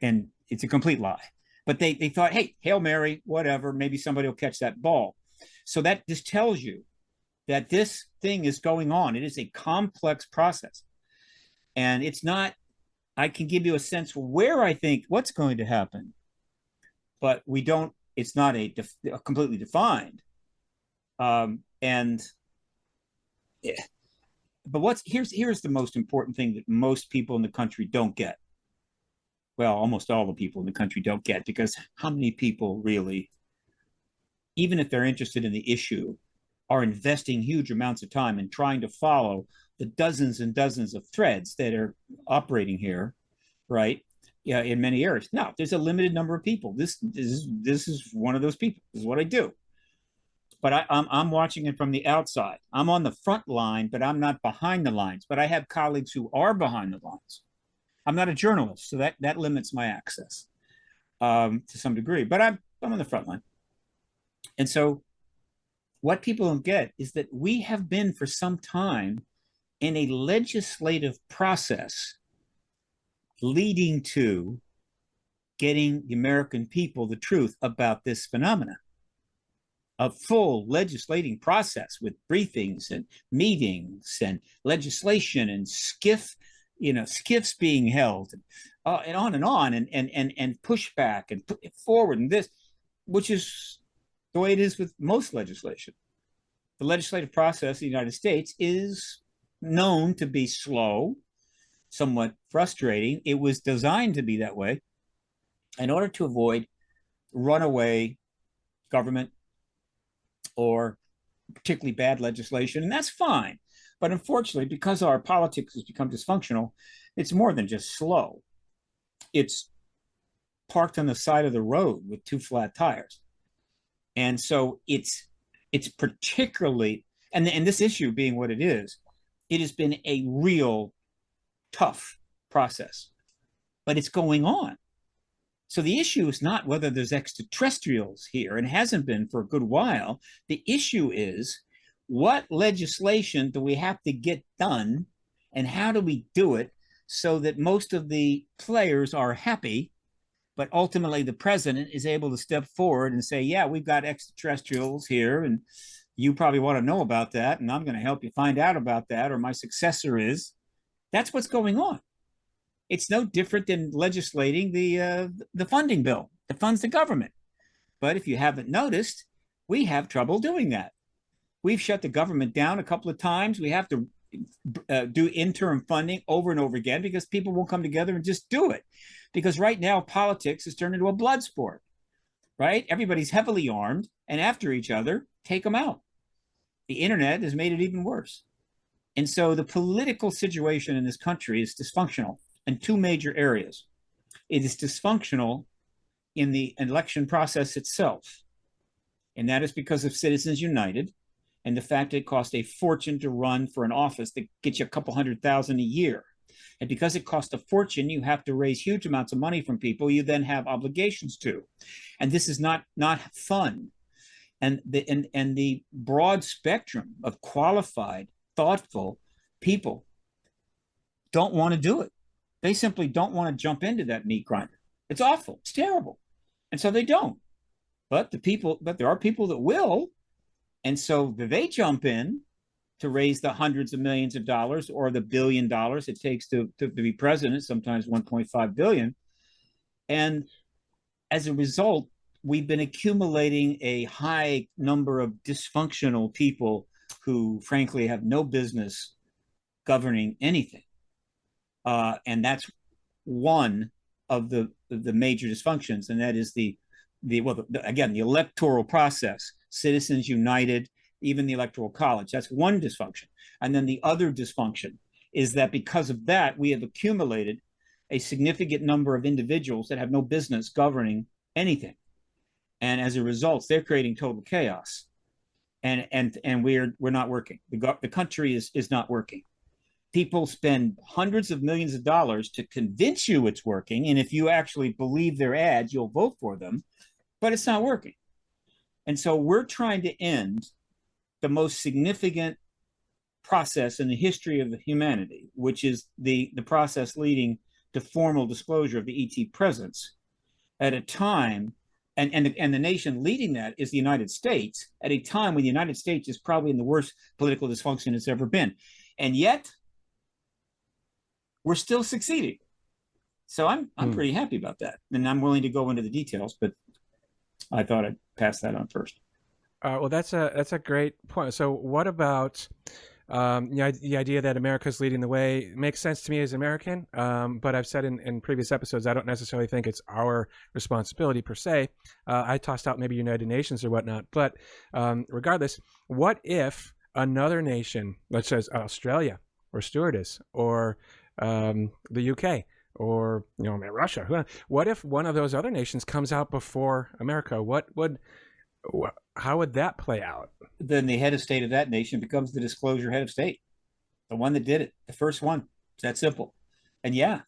And it's a complete lie. But they thought, hey, Hail Mary, whatever, maybe somebody will catch that ball. So that just tells you that this thing is going on. It is a complex process, and it's not. I can give you a sense where I think what's going to happen, but we don't. It's not a completely defined. But here's the most important thing that most people in the country don't get. Well, almost all the people in the country don't get, because how many people really, even if they're interested in the issue, are investing huge amounts of time in trying to follow the dozens and dozens of threads that are operating here, right? Yeah, in many areas. Now, there's a limited number of people. This is one of those people. This is what I do. But I'm watching it from the outside. I'm on the front line, but I'm not behind the lines. But I have colleagues who are behind the lines. I'm not a journalist, so that limits my access to some degree. But I'm on the front line. And so what people don't get is that we have been for some time in a legislative process leading to getting the American people the truth about this phenomenon. A full legislating process with briefings and meetings and legislation and skiffs being held, and on and pushback and put it forward, and this, which is the way it is with most legislation. The legislative process in the United States is known to be slow, somewhat frustrating. It was designed to be that way in order to avoid runaway government or particularly bad legislation, and that's fine. But unfortunately, because our politics has become dysfunctional, it's more than just slow. It's parked on the side of the road with two flat tires. And so it's particularly, and this issue being what it has been a real tough process, but it's going on. So the issue is not whether there's extraterrestrials here, and it hasn't been for a good while. The issue is, what legislation do we have to get done, and how do we do it so that most of the players are happy, but ultimately the president is able to step forward and say, yeah, we've got extraterrestrials here, and you probably want to know about that, and I'm going to help you find out about that, or my successor is. That's what's going on. It's no different than legislating the funding bill that funds the government. But if you haven't noticed, we have trouble doing that. We've shut the government down a couple of times. We have to do interim funding over and over again because people won't come together and just do it. Because right now, politics has turned into a blood sport, right? Everybody's heavily armed and after each other, take them out. The internet has made it even worse. And so the political situation in this country is dysfunctional in two major areas. It is dysfunctional in the election process itself, and that is because of Citizens United and the fact it cost a fortune to run for an office that gets you a couple $100,000 a year. And because it costs a fortune, you have to raise huge amounts of money from people you then have obligations to. And this is not fun. And the broad spectrum of qualified, thoughtful people don't want to do it. They simply don't want to jump into that meat grinder. It's awful. It's terrible. And so they don't. But there are people that will. And so they jump in to raise the hundreds of millions of dollars or the $1 billion it takes to be president, sometimes 1.5 billion. And as a result, we've been accumulating a high number of dysfunctional people who, frankly, have no business governing anything. And that's one of the major dysfunctions, and that is the electoral process, Citizens United, even the Electoral College. That's one dysfunction. And then the other dysfunction is that because of that, we have accumulated a significant number of individuals that have no business governing anything. And as a result, they're creating total chaos. And we're not working. The country is not working. People spend hundreds of millions of dollars to convince you it's working. And if you actually believe their ads, you'll vote for them, but it's not working. And so we're trying to end the most significant process in the history of humanity, which is the process leading to formal disclosure of the ET presence at a time, and the nation leading that is the United States, at a time when the United States is probably in the worst political dysfunction it's ever been. And yet, we're still succeeding. So I'm pretty happy about that. And I'm willing to go into the details, but I thought I'd pass that on first. Well, that's a great point. So what about the idea that America's leading the way? It makes sense to me as an American, but I've said in previous episodes, I don't necessarily think it's our responsibility per se. I tossed out maybe United Nations or whatnot, but regardless, what if another nation, let's say Australia or Stewardess or the UK or Russia, what if one of those other nations comes out before America? How would that play out? Then the head of state of that nation becomes the disclosure head of state, the one that did it, the first one. It's that simple. And yeah,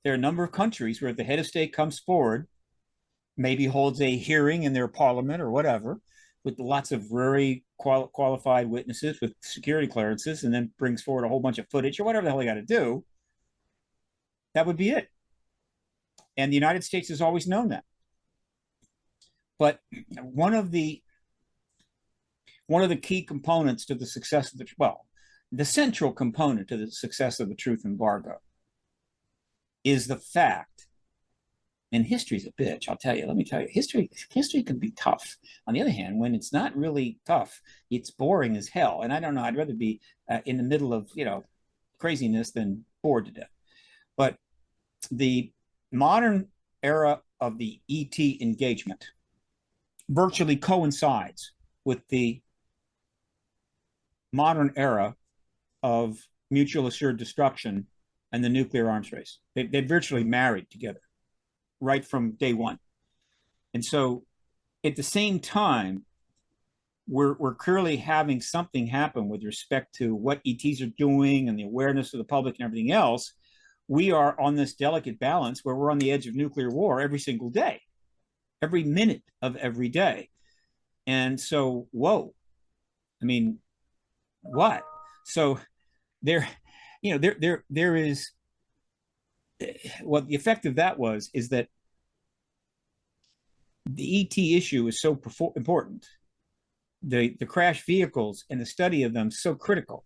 there are a number of countries where the head of state comes forward, maybe holds a hearing in their parliament or whatever, with lots of very qualified witnesses with security clearances, and then brings forward a whole bunch of footage or whatever the hell they got to do. That would be it. And the United States has always known that. But one of the key components to the success of the central component to the success of the truth embargo is the fact And history's a bitch, I'll tell you. Let me tell you, history can be tough. On the other hand, when it's not really tough, it's boring as hell. And I don't know, I'd rather be in the middle of, craziness than bored to death. But the modern era of the ET engagement virtually coincides with the modern era of mutual assured destruction and the nuclear arms race. They virtually married together right from day one. And so at the same time, we're clearly having something happen with respect to what ETs are doing and the awareness of the public and everything else. We are on this delicate balance where we're on the edge of nuclear war every single day, every minute of every day. And so, whoa, I mean, what? So there is, what the effect of that is that the ET issue is so important. The crash vehicles and the study of them so critical.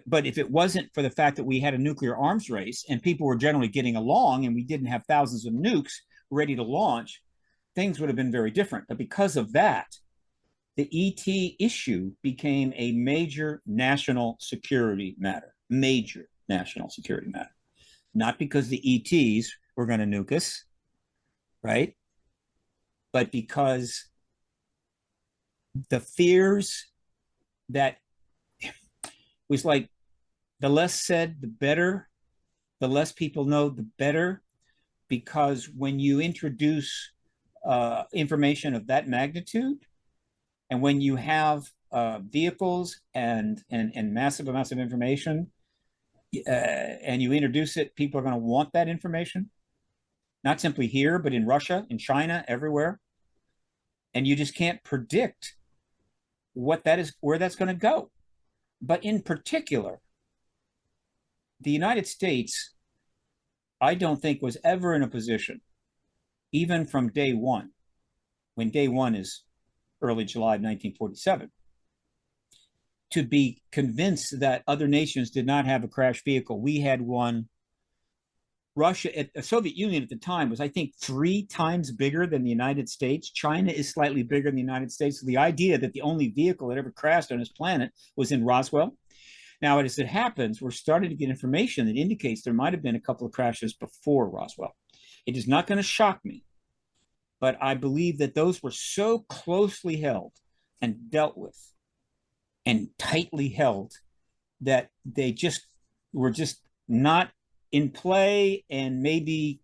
But if it wasn't for the fact that we had a nuclear arms race and people were generally getting along and we didn't have thousands of nukes ready to launch, things would have been very different. But because of that, the ET issue became a major national security matter. Major national security matter. Not because the ETs were going to nuke us, right? But because the fears that was like, the less said, the better. The less people know, the better. Because when you introduce information of that magnitude, and when you have vehicles and massive amounts of information, and you introduce it, people are going to want that information. Not simply here, but in Russia, in China, everywhere. And you just can't predict what that is, where that's going to go. But in particular, the United States, I don't think was ever in a position, even from day one, when day one is early July of 1947, to be convinced that other nations did not have a crash vehicle. We had one. Russia, the Soviet Union at the time was, I think, 3 times bigger than the United States. China is slightly bigger than the United States. So the idea that the only vehicle that ever crashed on this planet was in Roswell. Now, as it happens, we're starting to get information that indicates there might have been a couple of crashes before Roswell. It is not going to shock me, but I believe that those were so closely held and dealt with and tightly held that they were just not in play, and maybe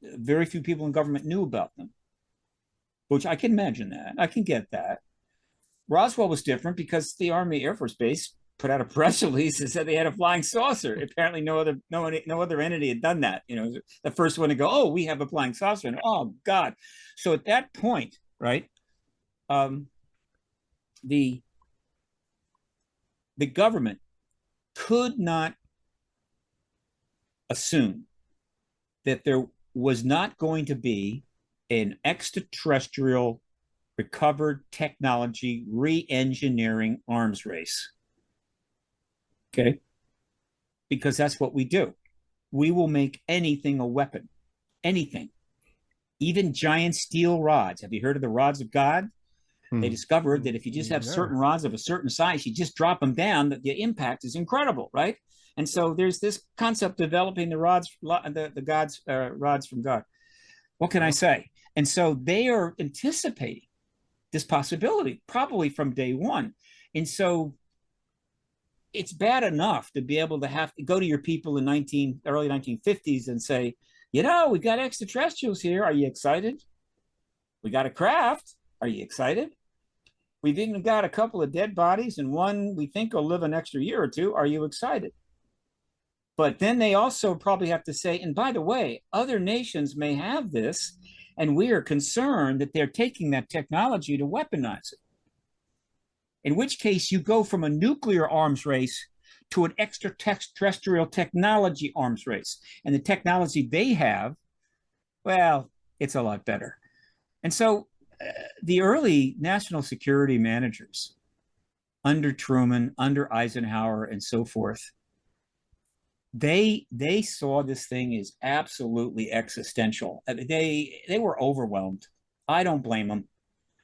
very few people in government knew about them, which I can imagine that. I can get that. Roswell was different because the Army Air Force Base put out a press release that said they had a flying saucer. Apparently no other entity had done that. The first one to go, oh, we have a flying saucer. And oh, God. So at that point, right, the government could not assume that there was not going to be an extraterrestrial recovered technology re-engineering arms race. Okay? Because that's what we do. We will make anything a weapon. Anything. Even giant steel rods. Have you heard of the rods of God? They discovered that if you just have certain rods of a certain size, you just drop them down, the impact is incredible, right? And so there's this concept developing the rods from God. What can I say? And so they are anticipating this possibility, probably from day one. And so it's bad enough to be able to have to go to your people in early 1950s and say, we got extraterrestrials here. Are you excited? We got a craft. Are you excited? We've even got a couple of dead bodies, and one we think will live an extra year or two. Are you excited? But then they also probably have to say, and by the way, other nations may have this, and we are concerned that they're taking that technology to weaponize it. In which case, you go from a nuclear arms race to an extraterrestrial technology arms race. And the technology they have, well, it's a lot better. And so the early national security managers under Truman, under Eisenhower, and so forth, they saw this thing as absolutely existential. They were overwhelmed. I don't blame them.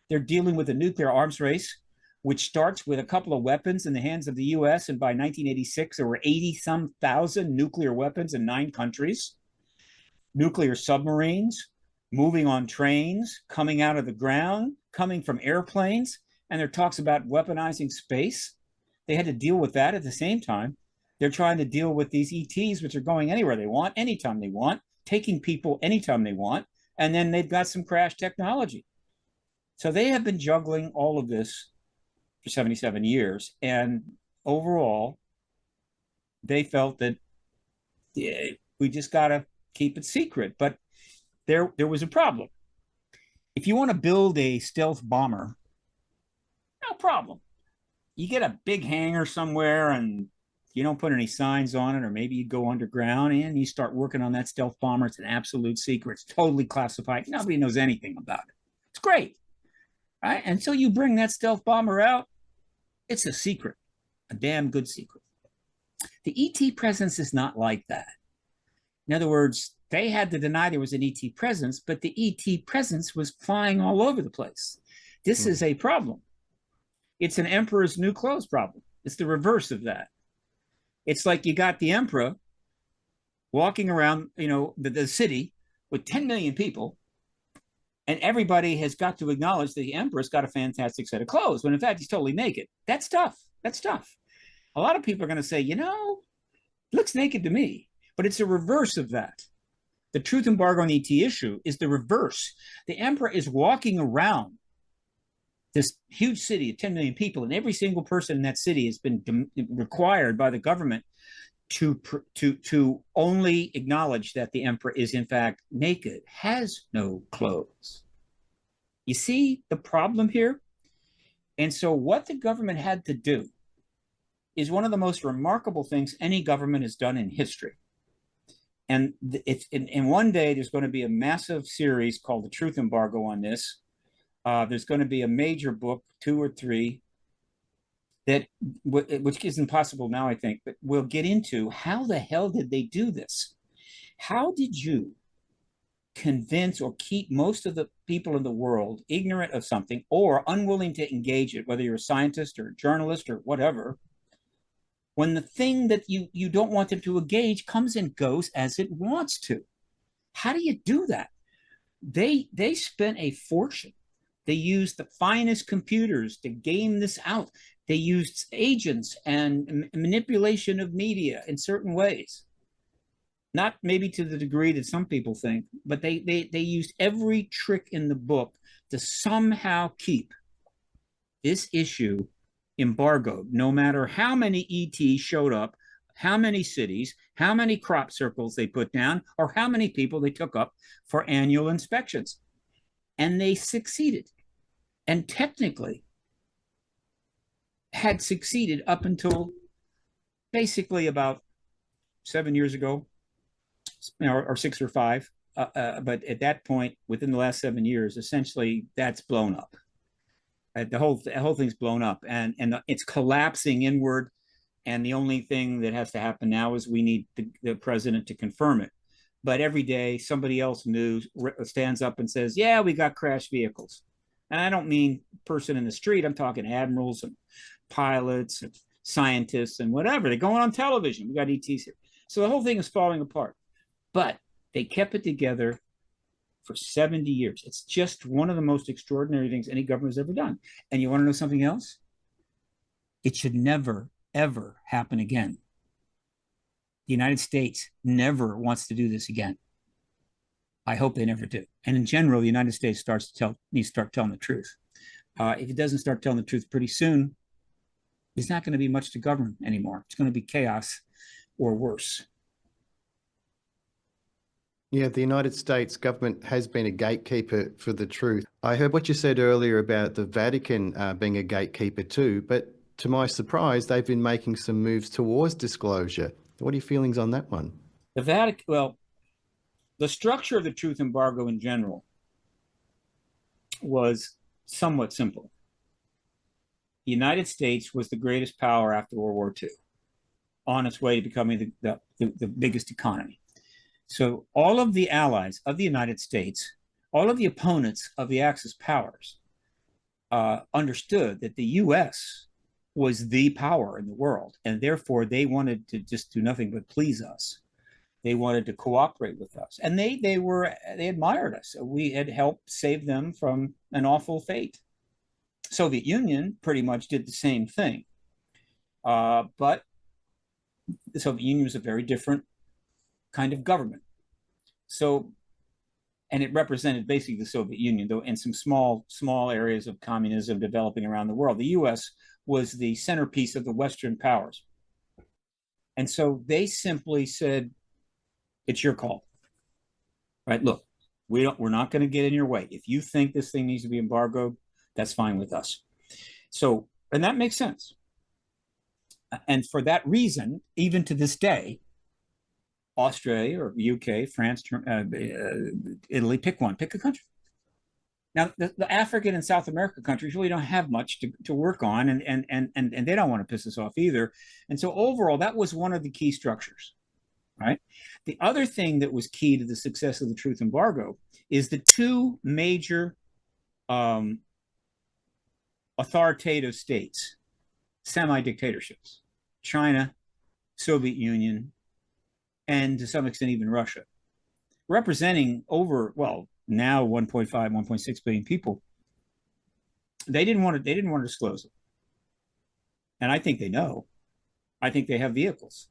They're dealing with a nuclear arms race, which starts with a couple of weapons in the hands of the U.S. And by 1986, there were 80-some thousand nuclear weapons in 9 countries, nuclear submarines, moving on trains, coming out of the ground, coming from airplanes. And there are talks about weaponizing space. They had to deal with that at the same time. They're trying to deal with these ETs, which are going anywhere they want, anytime they want, taking people anytime they want. And then they've got some crash technology. So they have been juggling all of this for 77 years. And overall, they felt that we just got to keep it secret. But there was a problem. If you want to build a stealth bomber, no problem. You get a big hangar somewhere and you don't put any signs on it, or maybe you go underground and you start working on that stealth bomber. It's an absolute secret. It's totally classified. Nobody knows anything about it. It's great. Right? Until you bring that stealth bomber out, it's a secret, a damn good secret. The ET presence is not like that. In other words, they had to deny there was an ET presence, but the ET presence was flying all over the place. This is a problem. It's an emperor's new clothes problem. It's the reverse of that. It's like you got the emperor walking around, the city with 10 million people, and everybody has got to acknowledge that the emperor's got a fantastic set of clothes, when in fact he's totally naked. That's tough. That's tough. A lot of people are going to say, it looks naked to me, but it's a reverse of that. The truth embargo on the ET issue is the reverse. The emperor is walking around this huge city of 10 million people, and every single person in that city has been required by the government to only acknowledge that the emperor is in fact naked, has no clothes. You see the problem here? And so what the government had to do is one of the most remarkable things any government has done in history. And it's in one day, there's going to be a massive series called The Truth Embargo on this. There's going to be a major book, 2 or 3, which isn't possible now, I think, but we'll get into how the hell did they do this? How did you convince or keep most of the people in the world ignorant of something or unwilling to engage it, whether you're a scientist or a journalist or whatever, when the thing that you don't want them to engage comes and goes as it wants to? How do you do that? They spent a fortune. They used the finest computers to game this out. They used agents and manipulation of media in certain ways. Not maybe to the degree that some people think, but they used every trick in the book to somehow keep this issue embargoed, no matter how many ETs showed up, how many cities, how many crop circles they put down, or how many people they took up for annual inspections. And they succeeded. And technically had succeeded up until basically about 7 years ago, or 6 or 5. But at that point, within the last 7 years, essentially that's blown up. The whole thing's blown up, and it's collapsing inward. And the only thing that has to happen now is we need the president to confirm it. But every day, somebody else stands up and says, "Yeah, we got crash vehicles." And I don't mean person in the street. I'm talking admirals and pilots and scientists and whatever. They're going on television. We got ETs here. So the whole thing is falling apart. But they kept it together for 70 years. It's just one of the most extraordinary things any government has ever done. And you want to know something else? It should never, ever happen again. The United States never wants to do this again. I hope they never do. And in general, the United States needs to start telling the truth. If it doesn't start telling the truth pretty soon, there's not going to be much to govern anymore. It's going to be chaos or worse. Yeah, the United States government has been a gatekeeper for the truth. I heard what you said earlier about the Vatican being a gatekeeper too, but to my surprise, they've been making some moves towards disclosure. What are your feelings on that one? The Vatican, well, the structure of the truth embargo in general was somewhat simple. The United States was the greatest power after World War II. on its way to becoming the biggest economy. So all of the allies of the United States, all of the opponents of the Axis powers, understood that the U.S. was the power in the world, and therefore they wanted to just do nothing but please us. They wanted to cooperate with us, and they admired us. We had helped save them from an awful fate. Soviet Union pretty much did the same thing, but the Soviet Union was a very different kind of government. So, and it represented basically the Soviet Union, though, in some small areas of communism developing around the world. The U.S. was the centerpiece of the Western powers, and so they simply said, "It's your call, right? Look, we're not going to get in your way. If you think this thing needs to be embargoed, that's fine with us." So, and that makes sense. And for that reason, even to this day, Australia or UK, France, Italy, pick one, pick a country. Now, the African and South America countries really don't have much to work on, and they don't want to piss us off either. And so overall, that was one of the key structures, right? The other thing that was key to the success of the truth embargo is the two major authoritative states, semi-dictatorships, China, Soviet Union, and to some extent even Russia, representing over, well, now 1.5, 1.6 billion people. They didn't want to disclose it. And I think they know. I think they have vehicles.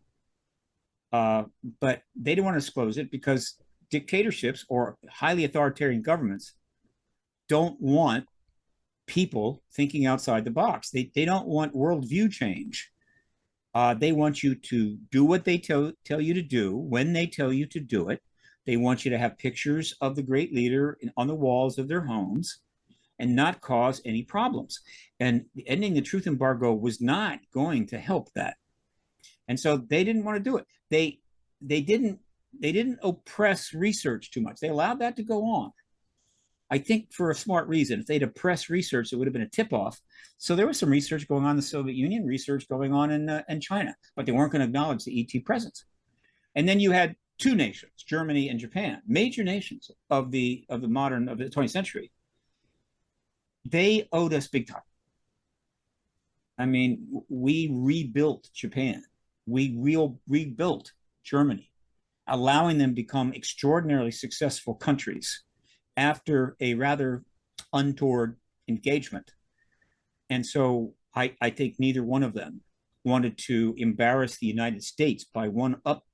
But they didn't want to disclose it because dictatorships or highly authoritarian governments don't want people thinking outside the box. They don't want worldview change. They want you to do what they tell you to do when they tell you to do it. They want you to have pictures of the great leader on the walls of their homes and not cause any problems. And ending the truth embargo was not going to help that. And so they didn't want to do it. They didn't oppress research too much. They allowed that to go on. I think for a smart reason. If they'd oppressed research, it would have been a tip-off. So there was some research going on in the Soviet Union, research going on in China, but they weren't going to acknowledge the ET presence. And then you had two nations, Germany and Japan, major nations of the 20th century. They owed us big time. I mean, we rebuilt Japan. We rebuilt Germany, allowing them to become extraordinarily successful countries after a rather untoward engagement. And so I think neither one of them wanted to embarrass the United States by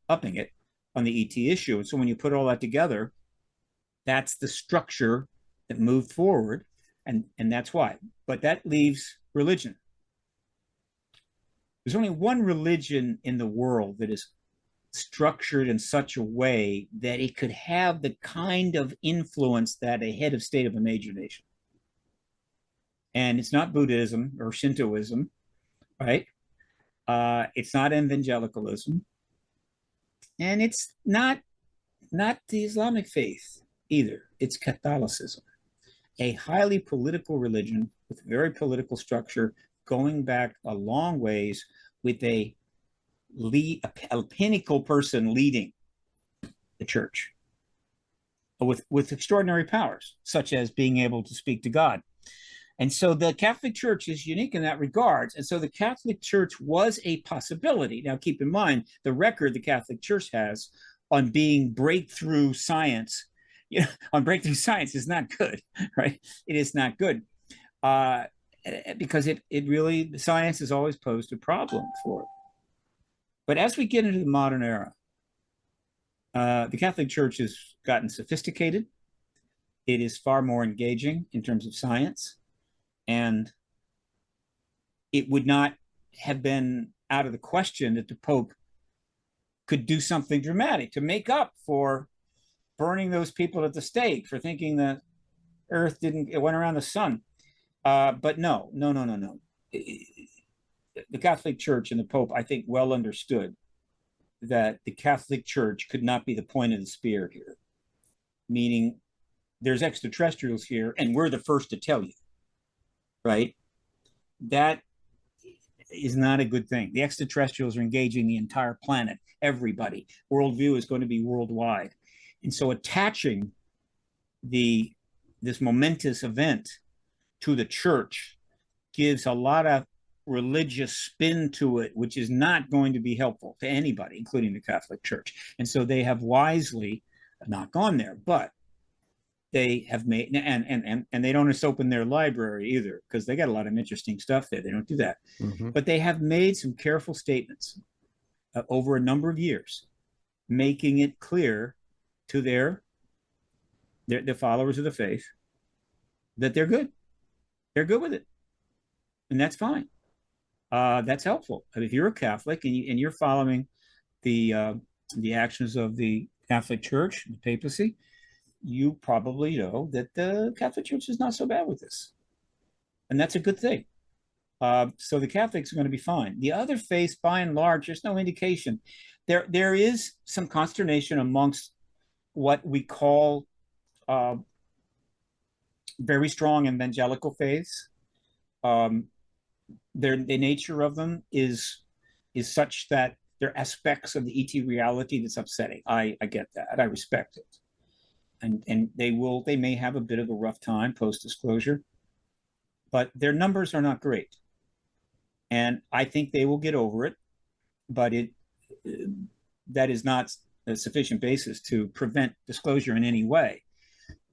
upping it on the ET issue. And so when you put all that together, that's the structure that moved forward. And that's why. But that leaves religion. There's only one religion in the world that is structured in such a way that it could have the kind of influence that a head of state of a major nation. And it's not Buddhism or Shintoism, right? It's not evangelicalism. And it's not the Islamic faith either. It's Catholicism, a highly political religion with very political structure going back a long ways with a pinnacle person leading the church with extraordinary powers, such as being able to speak to God. And so the Catholic Church is unique in that regard. And so the Catholic Church was a possibility. Now, keep in mind, the record the Catholic Church has on being breakthrough science, on breakthrough science is not good, right? It is not good because it really, science has always posed a problem for it. But as we get into the modern era, the Catholic Church has gotten sophisticated. It is far more engaging in terms of science. And it would not have been out of the question that the Pope could do something dramatic to make up for burning those people at the stake, for thinking the Earth it went around the sun. But no. The Catholic Church and the Pope, I think, well understood that the Catholic Church could not be the point of the spear here, meaning there's extraterrestrials here and we're the first to tell you, right? That is not a good thing. The extraterrestrials are engaging the entire planet, everybody. Worldview is going to be worldwide. And so attaching this momentous event to the church gives a lot of religious spin to it, which is not going to be helpful to anybody, including the Catholic Church. And so they have wisely not gone there, but they have made, and they don't just open their library either, because they got a lot of interesting stuff there. They don't do that. Mm-hmm. But they have made some careful statements over a number of years, making it clear to their followers of the faith that they're good. They're good with it. And that's fine. That's helpful. I mean, if you're a Catholic and you're following the actions of the Catholic Church, the papacy, you probably know that the Catholic Church is not so bad with this. And that's a good thing. So the Catholics are going to be fine. The other faiths, by and large, there's no indication. There is some consternation amongst what we call very strong evangelical faiths. The nature of them is such that there are aspects of the ET reality that's upsetting. I get that. I respect it. And they may have a bit of a rough time post-disclosure, but their numbers are not great. And I think they will get over it, but that is not a sufficient basis to prevent disclosure in any way.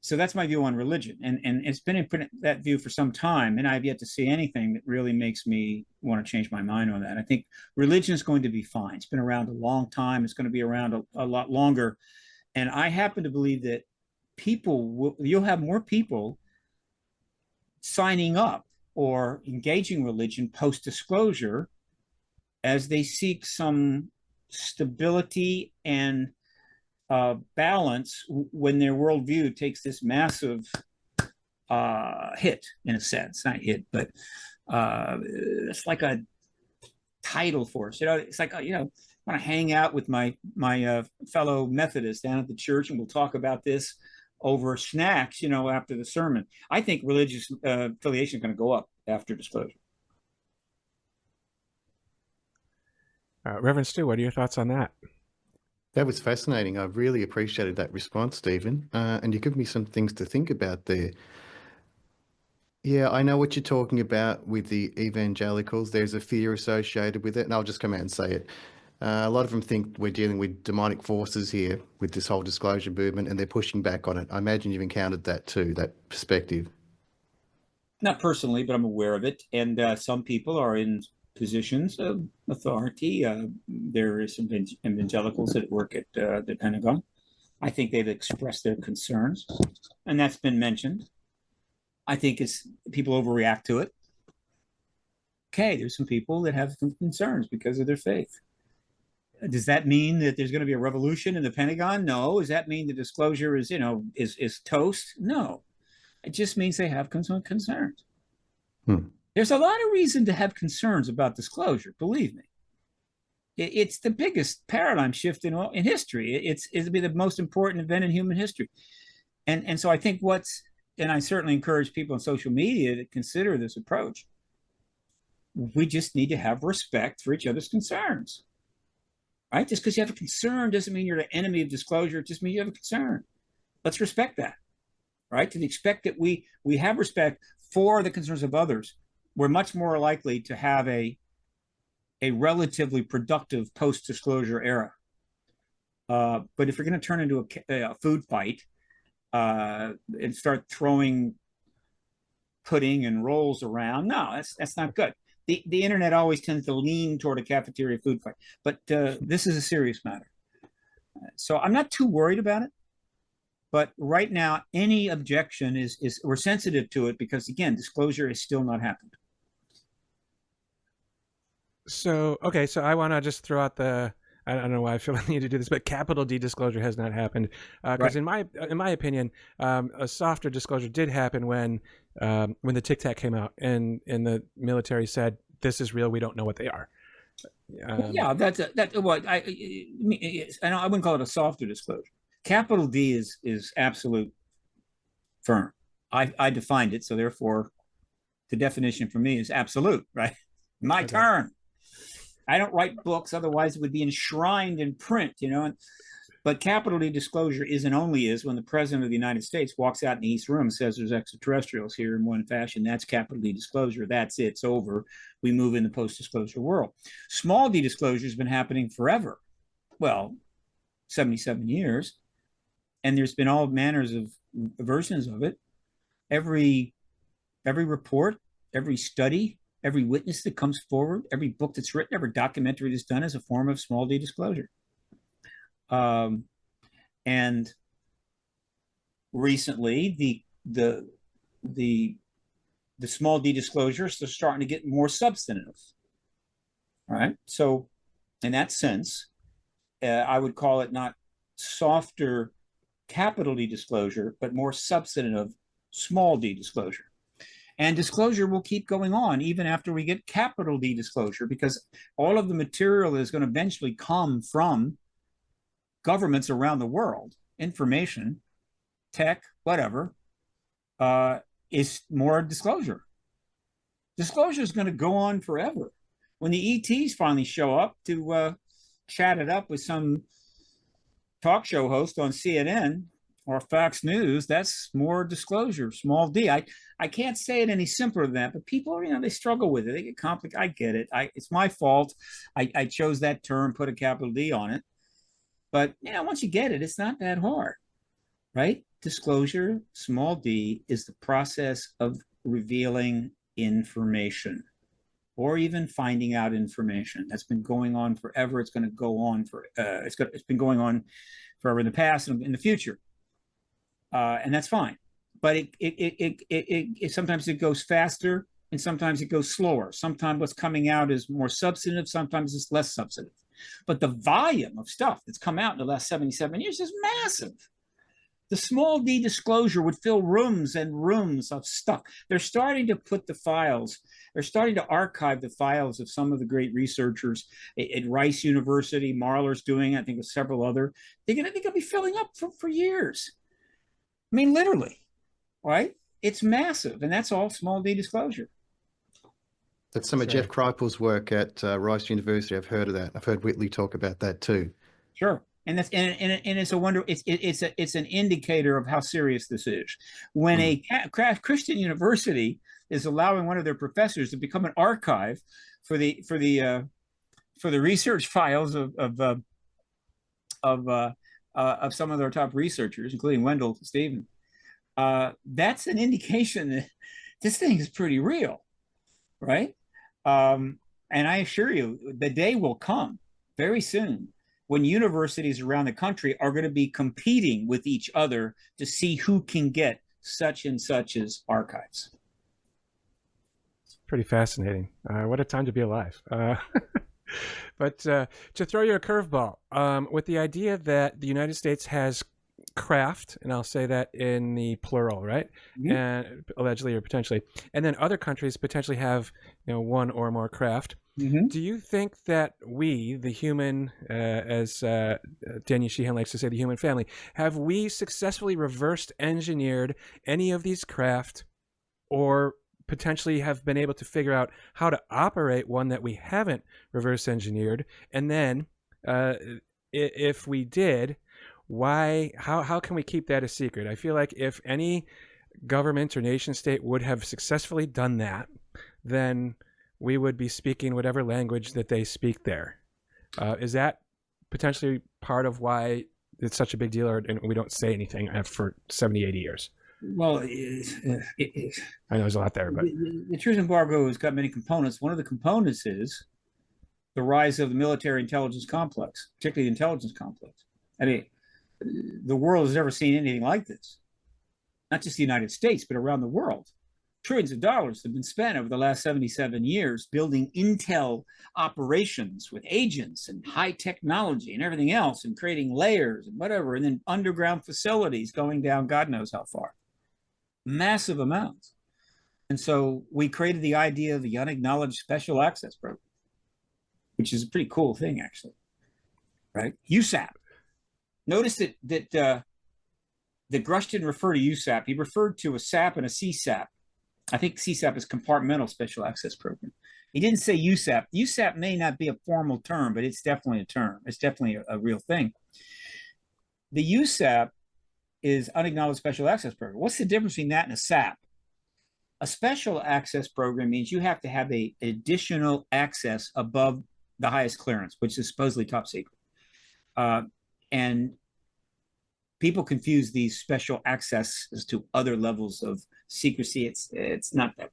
So that's my view on religion. And it's been in that view for some time, and I've yet to see anything that really makes me want to change my mind on that. I think religion is going to be fine. It's been around a long time. It's going to be around a lot longer. And I happen to believe that you'll have more people signing up or engaging religion post-disclosure as they seek some stability and balance when their worldview takes this massive hit, in a sense. Not hit, but it's like a tidal force. It's like, I want to hang out with my fellow Methodists down at the church, and we'll talk about this over snacks, after the sermon. I think religious affiliation is going to go up after disclosure. Reverend Stu, what are your thoughts on that? That was fascinating. I really appreciated that response, Stephen. And you give me some things to think about there. Yeah, I know what you're talking about with the evangelicals. There's a fear associated with it, and I'll just come out and say it. A lot of them think we're dealing with demonic forces here with this whole disclosure movement, and they're pushing back on it. I imagine you've encountered that too, that perspective. Not personally, but I'm aware of it. And some people are in positions of authority. There are some evangelicals that work at the Pentagon. I think they've expressed their concerns, and that's been mentioned. I think it's people overreact to it. Okay, there's some people that have some concerns because of their faith. Does that mean that there's going to be a revolution in the Pentagon? No. Does that mean the disclosure is toast? No. It just means they have some concerns. There's a lot of reason to have concerns about disclosure, believe me. It's the biggest paradigm shift in history. It'll be the most important event in human history. And so I think and I certainly encourage people on social media to consider this approach. We just need to have respect for each other's concerns. Right? Just because you have a concern doesn't mean you're the enemy of disclosure. It just means you have a concern. Let's respect that. Right? To the extent that we have respect for the concerns of others, we're much more likely to have a relatively productive post-disclosure era. But if you're going to turn into a food fight and start throwing pudding and rolls around, no, that's not good. The internet always tends to lean toward a cafeteria food fight, but this is a serious matter. So I'm not too worried about it. But right now, any objection is we're sensitive to it because, again, disclosure has still not happened. So I want to just throw out I don't know why I feel I need to do this, but capital D disclosure has not happened because Right. in my opinion, a softer disclosure did happen when the Tic Tac came out and the military said this is real. We don't know what they are. Yeah, that's what I wouldn't call it a softer disclosure. Capital D is absolute firm. I defined it, so therefore, the definition for me is absolute, right? My Okay. turn. I don't write books, otherwise it would be enshrined in print, But capital D disclosure is and only is when the president of the United States walks out in the East Room and says there's extraterrestrials here in one fashion. That's capital D disclosure. That's it. It's over. We move in the post-disclosure world. Small D disclosure has been happening forever. Well, 77 years. And there's been all manners of versions of it. Every report, every study, every witness that comes forward, every book that's written, every documentary that's done is a form of small D disclosure. And recently, the small D disclosures are starting to get more substantive. All right. So, in that sense, I would call it not softer capital D disclosure, but more substantive small D disclosure. And disclosure will keep going on even after we get capital D disclosure, because all of the material is going to eventually come from governments around the world. Information, tech, whatever, is more disclosure. Disclosure is going to go on forever. When the ETs finally show up to chat it up with some talk show host on CNN or Fox News, that's more disclosure, small D. I can't say it any simpler than that, but people, they struggle with it. They get complicated. I get it. It's my fault. I chose that term, put a capital D on it. But, once you get it, it's not that hard, right? Disclosure, small d, is the process of revealing information or even finding out information. That's been going on forever. It's going to go on it's been going on forever in the past and in the future. And that's fine. But it sometimes it goes faster and sometimes it goes slower. Sometimes what's coming out is more substantive. Sometimes it's less substantive. But the volume of stuff that's come out in the last 77 years is massive. The small d disclosure would fill rooms and rooms of stuff. They're starting to put the files, they're starting to archive the files of some of the great researchers at Rice University. Marler's doing it, I think with several other. They're going to be filling up for years. I mean, literally, right? It's massive, and that's all small d disclosure. That's some of Jeff Kripal's work at Rice University. I've heard of that. I've heard Whitley talk about that too. Sure, and that's and it's a wonder. It's an indicator of how serious this is. When a Christian university is allowing one of their professors to become an archive for the research files of some of their top researchers, including Wendell Stephen, that's an indication that this thing is pretty real, right? And I assure you, the day will come very soon when universities around the country are going to be competing with each other to see who can get such and such as archives. It's pretty fascinating. What a time to be alive. But to throw you a curveball, with the idea that the United States has craft, and I'll say that in the plural, right? Mm-hmm. And allegedly or potentially, and then other countries potentially have, one or more craft. Mm-hmm. Do you think that we, the human, as Daniel Sheehan likes to say, the human family, have we successfully reversed engineered any of these craft, or potentially have been able to figure out how to operate one that we haven't reverse engineered? And then if we did, why, how can we keep that a secret? I feel like if any government or nation state would have successfully done that, then we would be speaking whatever language that they speak there. Is that potentially part of why it's such a big deal, and we don't say anything for 70, 80 years? Well, I know there's a lot there, but the truth embargo has got many components. One of the components is the rise of the military intelligence complex, particularly the intelligence complex. I mean, the world has never seen anything like this. Not just the United States, but around the world. Trillions of dollars have been spent over the last 77 years building intel operations with agents and high technology and everything else, and creating layers and whatever, and then underground facilities going down God knows how far. Massive amounts. And so we created the idea of the Unacknowledged Special Access Program, which is a pretty cool thing, actually, right? USAP. Notice that Grush didn't refer to USAP. He referred to a SAP and a CSAP. I think CSAP is Compartmental Special Access Program. He didn't say USAP. USAP may not be a formal term, but it's definitely a term. It's definitely a real thing. The USAP is Unacknowledged Special Access Program. What's the difference between that and a SAP? A special access program means you have to have an additional access above the highest clearance, which is supposedly top secret. And people confuse these special accesses to other levels of secrecy. It's not that,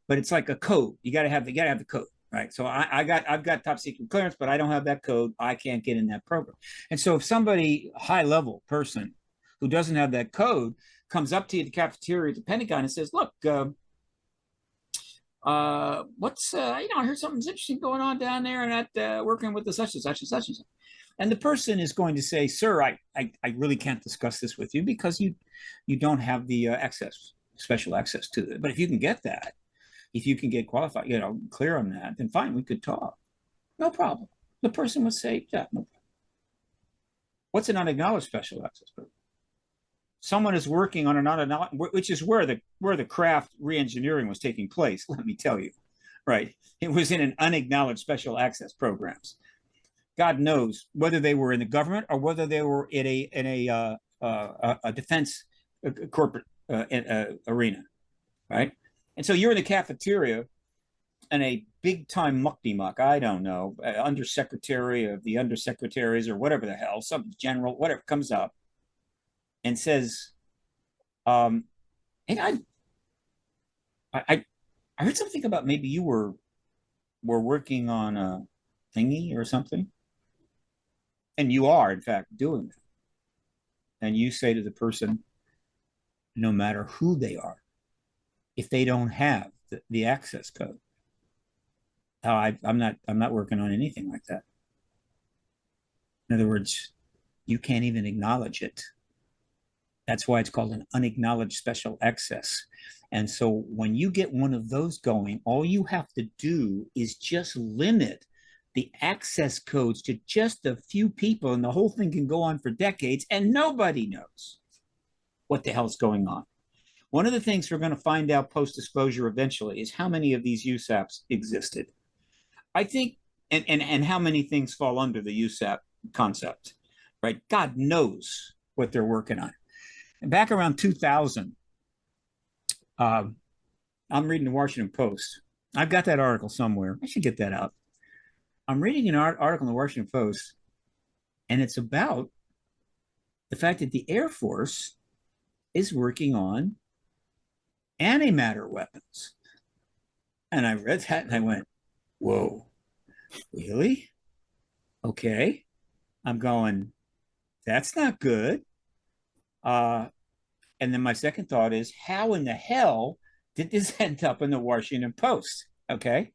but it's like a code. You got to have the code, right? So I've got top secret clearance, but I don't have that code. I can't get in that program. And so if somebody, high level person who doesn't have that code, comes up to you at the cafeteria at the Pentagon and says, "Look, what's I heard something's interesting going on down there, and at working with the such and such and such and such." And the person is going to say, "Sir, I really can't discuss this with you because you don't have the special access to it. But if you can get that, if you can get qualified, clear on that, then fine, we could talk. No problem." The person would say, "Yeah, no problem." What's an unacknowledged special access program? Someone is working on an unacknowledged, which is where the craft re-engineering was taking place. Let me tell you, right? It was in an unacknowledged special access programs. God knows whether they were in the government or whether they were in a defense corporate arena, right? And so you're in the cafeteria, and a big time muck-de-muck, I don't know, undersecretary of the undersecretaries or whatever the hell, some general, whatever comes up and says, "Hey, I heard something about maybe you were working on a thingy or something." And you are, in fact, doing that. And you say to the person, no matter who they are, if they don't have the access code, I'm not working on anything like that. In other words, you can't even acknowledge it. That's why it's called an unacknowledged special access. And so when you get one of those going, all you have to do is just limit the access codes to just a few people, and the whole thing can go on for decades, and nobody knows what the hell's going on. One of the things we're going to find out post-disclosure eventually is how many of these USAPs existed. I think, and how many things fall under the USAP concept, right? God knows what they're working on. And back around 2000, I'm reading the Washington Post. I've got that article somewhere. I should get that out. I'm reading an article in the Washington Post, and it's about the fact that the Air Force is working on antimatter weapons. And I read that and I went, whoa, really? Okay. I'm going, that's not good. And then my second thought is, how in the hell did this end up in the Washington Post? Okay.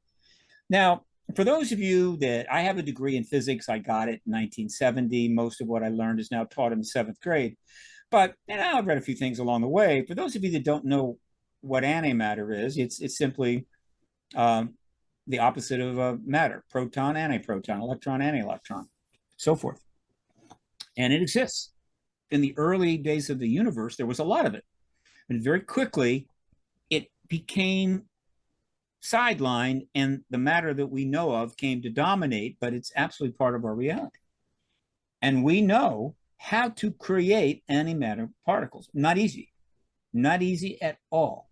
Now, for those of you that I have a degree in physics, I got it in 1970. Most of what I learned is now taught in the 7th grade. But I've read a few things along the way. For those of you that don't know what antimatter is, it's simply the opposite of matter: proton, antiproton, electron, antielectron, so forth. And it exists. In the early days of the universe, there was a lot of it. And very quickly, it became sidelined, and the matter that we know of came to dominate, but it's absolutely part of our reality. And we know how to create antimatter particles. Not easy at all,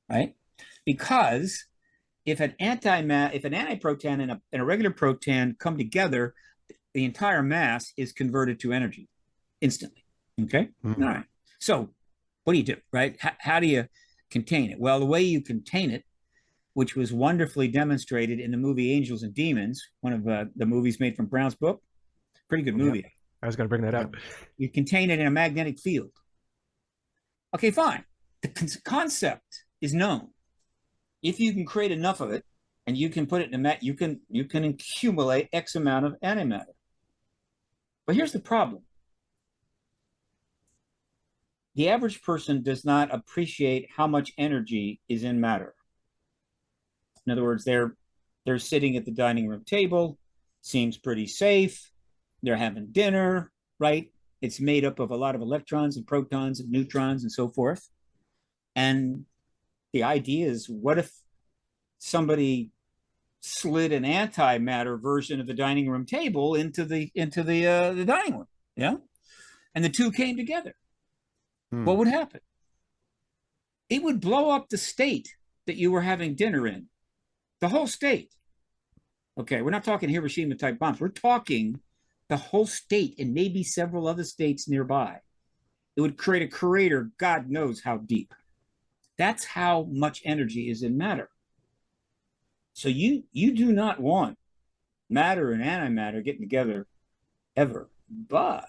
right? Because if an antiproton and a regular proton come together, the entire mass is converted to energy instantly. Okay. Mm-hmm. All right. So what do you do, right? How do you contain it? Well, the way you contain it, which was wonderfully demonstrated in the movie Angels and Demons, one of the movies made from Brown's book. Pretty good movie. Yep. I was going to bring that up. You contain it in a magnetic field. Okay, fine. The concept is known. If you can create enough of it, and you can put it in you can accumulate X amount of antimatter. But here's the problem. The average person does not appreciate how much energy is in matter. In other words, they're sitting at the dining room table, seems pretty safe. They're having dinner, right? It's made up of a lot of electrons and protons and neutrons and so forth. And the idea is, what if somebody slid an antimatter version of the dining room table into the dining room. Yeah, and the two came together. What would happen? It would blow up the state that you were having dinner in, the whole state. Okay, we're not talking Hiroshima type bombs. We're talking the whole state and maybe several other states nearby. It would create a crater, God knows how deep. That's how much energy is in matter. So you do not want matter and antimatter getting together ever. But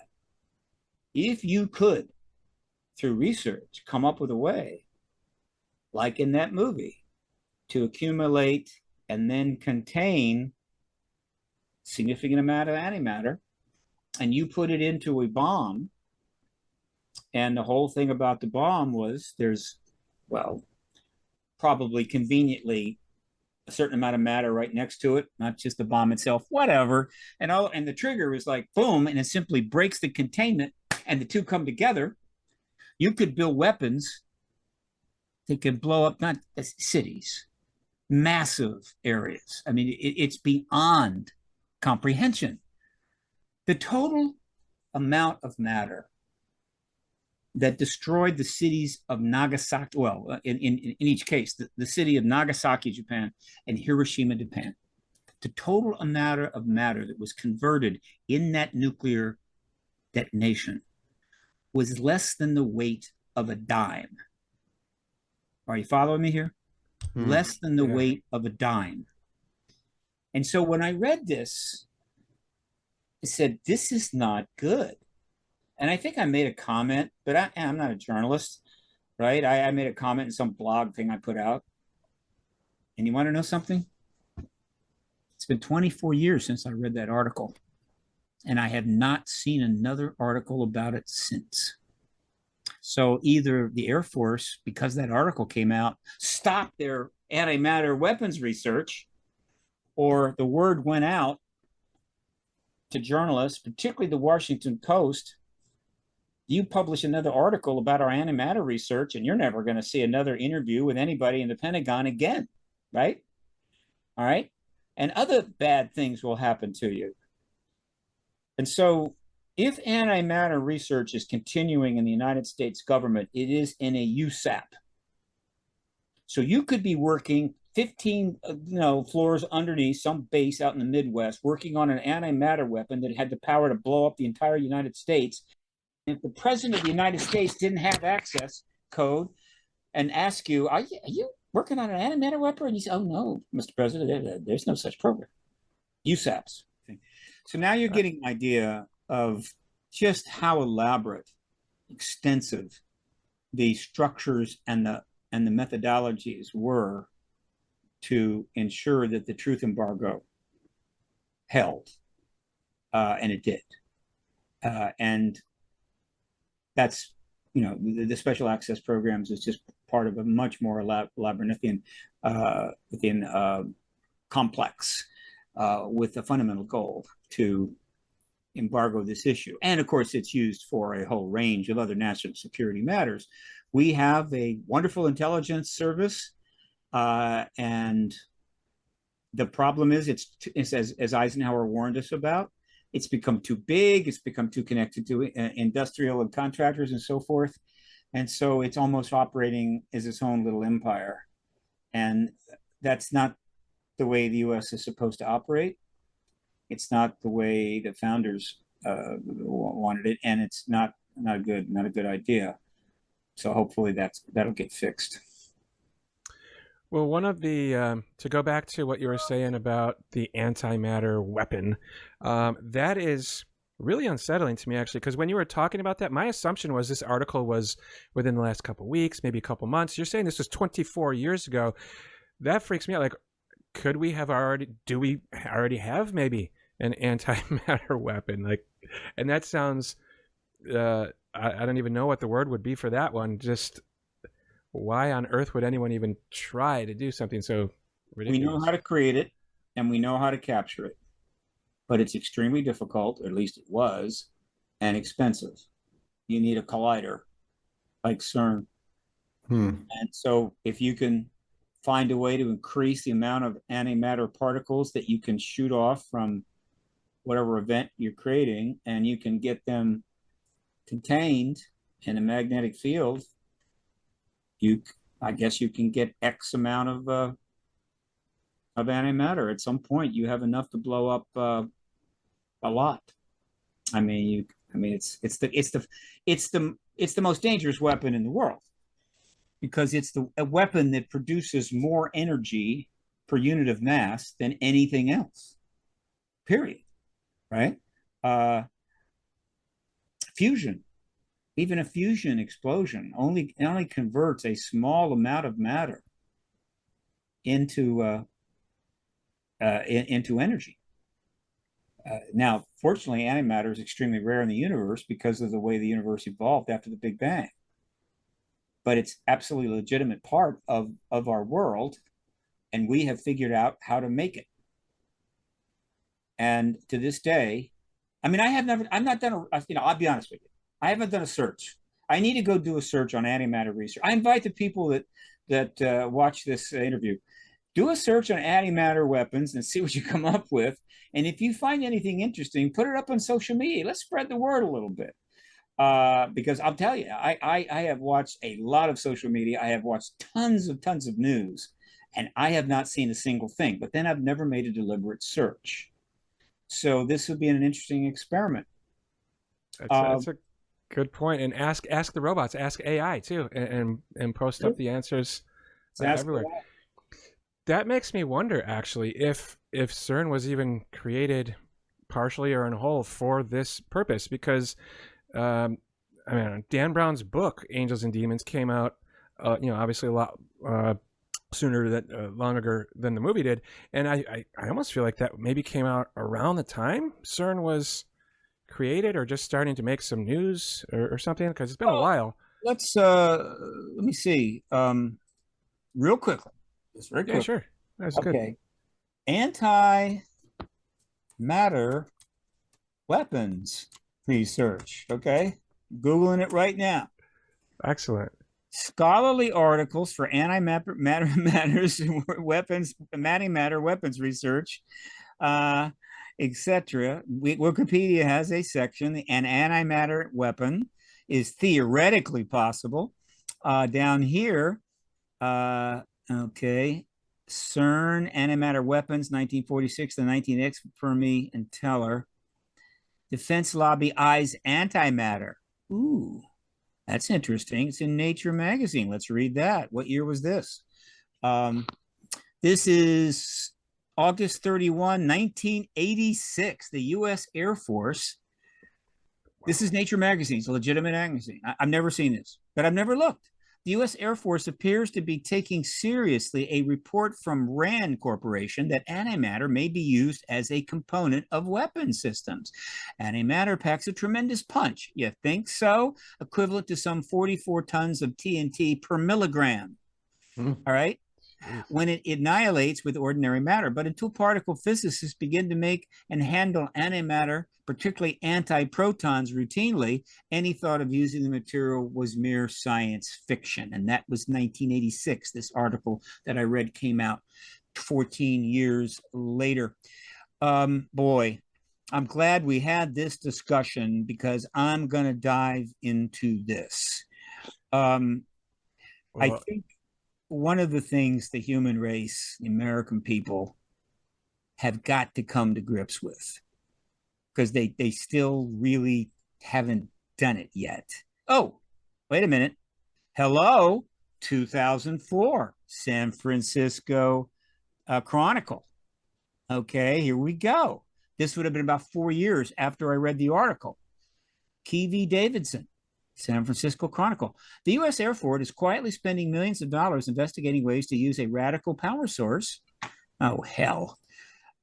if you could, through research, come up with a way, like in that movie, to accumulate and then contain significant amount of antimatter, and you put it into a bomb, and the whole thing about the bomb was there's, well, probably conveniently a certain amount of matter right next to it, not just the bomb itself, whatever. And the trigger is like boom, and it simply breaks the containment, and the two come together. You could build weapons that can blow up not cities, massive areas. I mean, it's beyond comprehension. The total amount of matter that destroyed the cities of Nagasaki, well, in each case, the city of Nagasaki, Japan, and Hiroshima, Japan, the total amount of matter that was converted in that nuclear detonation was less than the weight of a dime. Are you following me here? Less than the weight of a dime. And so when I read this, I said, this is not good. And I think I made a comment, but I'm not a journalist, right? I made a comment in some blog thing I put out. And you want to know something? It's been 24 years since I read that article. And I have not seen another article about it since. So either the Air Force, because that article came out, stopped their antimatter weapons research, or the word went out to journalists, particularly the Washington Post. You publish another article about our antimatter research, and you're never going to see another interview with anybody in the Pentagon again, right? All right. And other bad things will happen to you. And so if antimatter research is continuing in the United States government, it is in a USAF. So you could be working 15 floors underneath some base out in the Midwest, working on an antimatter weapon that had the power to blow up the entire United States. If the president of the United States didn't have access code and ask you, are you working on an antimatter weapon? And you say, oh, no, Mr. President, there's no such program. USAPs. So now you're getting an idea of just how elaborate, extensive the structures and the methodologies were to ensure that the truth embargo held, and it did. And that's, the special access programs is just part of a much more labyrinthian complex with the fundamental goal to embargo this issue. And of course, it's used for a whole range of other national security matters. We have a wonderful intelligence service, and the problem is, it's as Eisenhower warned us about, it's become too big, it's become too connected to industrial and contractors and so forth. And so it's almost operating as its own little empire. And that's not the way the US is supposed to operate. It's not the way the founders wanted it, and it's not a good idea. So hopefully that'll get fixed. Well, one of the to go back to what you were saying about the antimatter weapon, that is really unsettling to me, actually, because when you were talking about that, my assumption was this article was within the last couple of weeks, maybe a couple months. You're saying this was 24 years ago. That freaks me out. Like, do we already have maybe an antimatter weapon? Like, and that sounds, I don't even know what the word would be for that one. Just why on earth would anyone even try to do something so ridiculous? We know how to create it, and we know how to capture it, but it's extremely difficult, or at least it was, and expensive. You need a collider like CERN. And so if you can find a way to increase the amount of antimatter particles that you can shoot off from whatever event you're creating, and you can get them contained in a magnetic field, I guess you can get X amount of antimatter. At some point, you have enough to blow up a lot. I mean, it's the most dangerous weapon in the world, because it's a weapon that produces more energy per unit of mass than anything else. Period. Right? Fusion, even a fusion explosion, only converts a small amount of matter into energy. Now, fortunately, antimatter is extremely rare in the universe because of the way the universe evolved after the Big Bang. But it's absolutely a legitimate part of our world, and we have figured out how to make it. And to this day, I mean, I've not done I'll be honest with you, I haven't done a search. I need to go do a search on antimatter research. I invite the people that watch this interview, do a search on antimatter weapons and see what you come up with. And if you find anything interesting, put it up on social media. Let's spread the word a little bit. Because I'll tell you, I have watched a lot of social media. I have watched tons of news, and I have not seen a single thing. But then I've never made a deliberate search. So this would be an interesting experiment. That's a good point. And ask the robots, ask AI too, and post up the answers everywhere. That makes me wonder, actually, if CERN was even created partially or in whole for this purpose, because I mean, Dan Brown's book Angels and Demons came out, obviously a lot longer than the movie did, and I almost feel like that maybe came out around the time CERN was created, or just starting to make some news or something, because it's been a while. Let me see, real quickly. Just very quick. Yeah, sure. That's okay. Good. Antimatter weapons research. Okay, Googling it right now. Excellent. Scholarly articles for antimatter weapons, antimatter weapons research, etc. Wikipedia has a section. An antimatter weapon is theoretically possible. Down here, okay, CERN antimatter weapons, 1946 to 19X, Fermi and Teller. Defense lobby eyes antimatter. Ooh. That's interesting. It's in Nature magazine. Let's read that. What year was this? This is August 31, 1986. The U.S. Air Force. This is Nature magazine. It's a legitimate magazine. I've never seen this, but I've never looked. The U.S. Air Force appears to be taking seriously a report from RAND Corporation that antimatter may be used as a component of weapon systems. Antimatter packs a tremendous punch. You think so? Equivalent to some 44 tons of TNT per milligram. All right? When it annihilates with ordinary matter. But until particle physicists begin to make and handle antimatter, particularly antiprotons, routinely, any thought of using the material was mere science fiction. And that was 1986. This article that I read came out 14 years later. Boy, I'm glad we had this discussion, because I'm going to dive into this. I think one of the things the human race, the American people, have got to come to grips with, because they still really haven't done it yet. Oh, wait a minute. Hello, 2004, San Francisco Chronicle. Okay, here we go. This would have been about 4 years after I read the article. Key V. Davidson, San Francisco Chronicle. The U.S. Air Force is quietly spending millions of dollars investigating ways to use a radical power source. Oh, hell.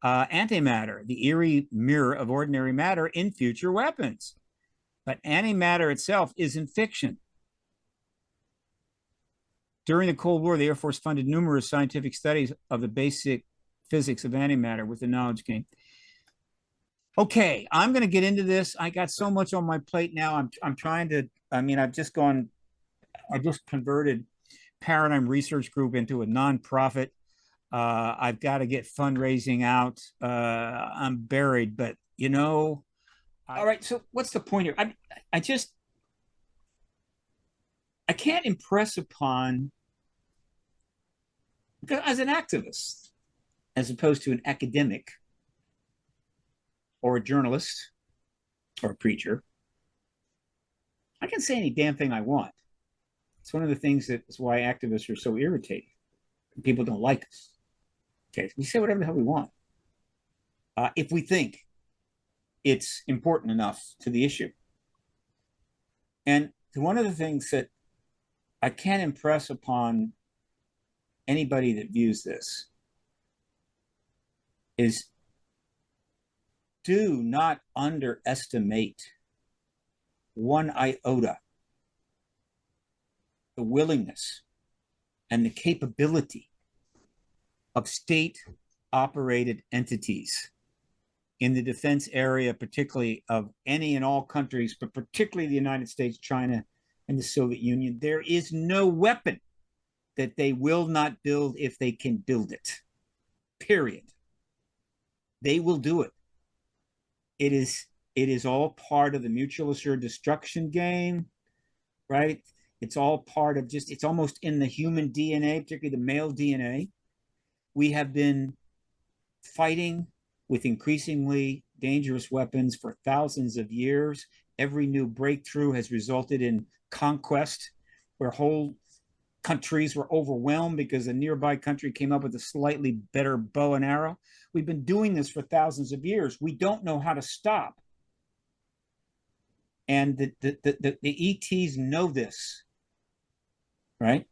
Antimatter, the eerie mirror of ordinary matter in future weapons. But antimatter itself isn't fiction. During the Cold War, the Air Force funded numerous scientific studies of the basic physics of antimatter with the knowledge gained. Okay, I'm going to get into this. I got so much on my plate now. I'm trying to, I just converted paradigm research group into a nonprofit. I've got to get fundraising out. I'm buried, but all right. So what's the point here? I can't impress upon, because as an activist, as opposed to an academic or a journalist or a preacher, I can say any damn thing I want. It's one of the things that's why activists are so irritating. People don't like us. Okay, we say whatever the hell we want. If we think it's important enough to the issue. And one of the things that I can't impress upon anybody that views this is, do not underestimate one iota the willingness and the capability of state-operated entities in the defense area, particularly of any and all countries, but particularly the United States, China, and the Soviet Union. There is no weapon that they will not build if they can build it. Period. They will do it. It is all part of the mutual assured destruction game, right? It's all part of it's almost in the human DNA, particularly the male DNA. We have been fighting with increasingly dangerous weapons for thousands of years. Every new breakthrough has resulted in conquest, where whole countries were overwhelmed because a nearby country came up with a slightly better bow and arrow. We've been doing this for thousands of years. We don't know how to stop. And the ETs know this, right?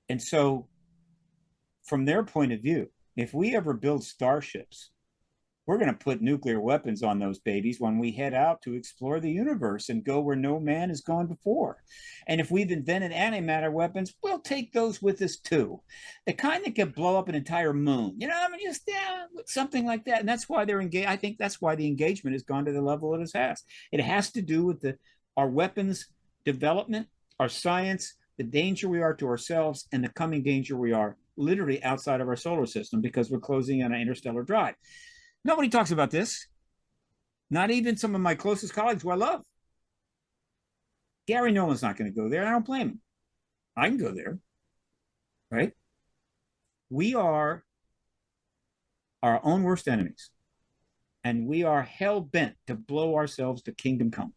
And so from their point of view, if we ever build starships, we're going to put nuclear weapons on those babies when we head out to explore the universe and go where no man has gone before. And if we've invented antimatter weapons, we'll take those with us too. The kind that can blow up an entire moon, just something like that. And that's why they're engaged. I think that's why the engagement has gone to the level it has. It has to do with our weapons development, our science, the danger we are to ourselves, and the coming danger we are literally outside of our solar system because we're closing on an interstellar drive. Nobody talks about this. Not even some of my closest colleagues who I love. Gary Nolan's not going to go there. I don't blame him. I can go there, right? We are our own worst enemies, and we are hell-bent to blow ourselves to kingdom come,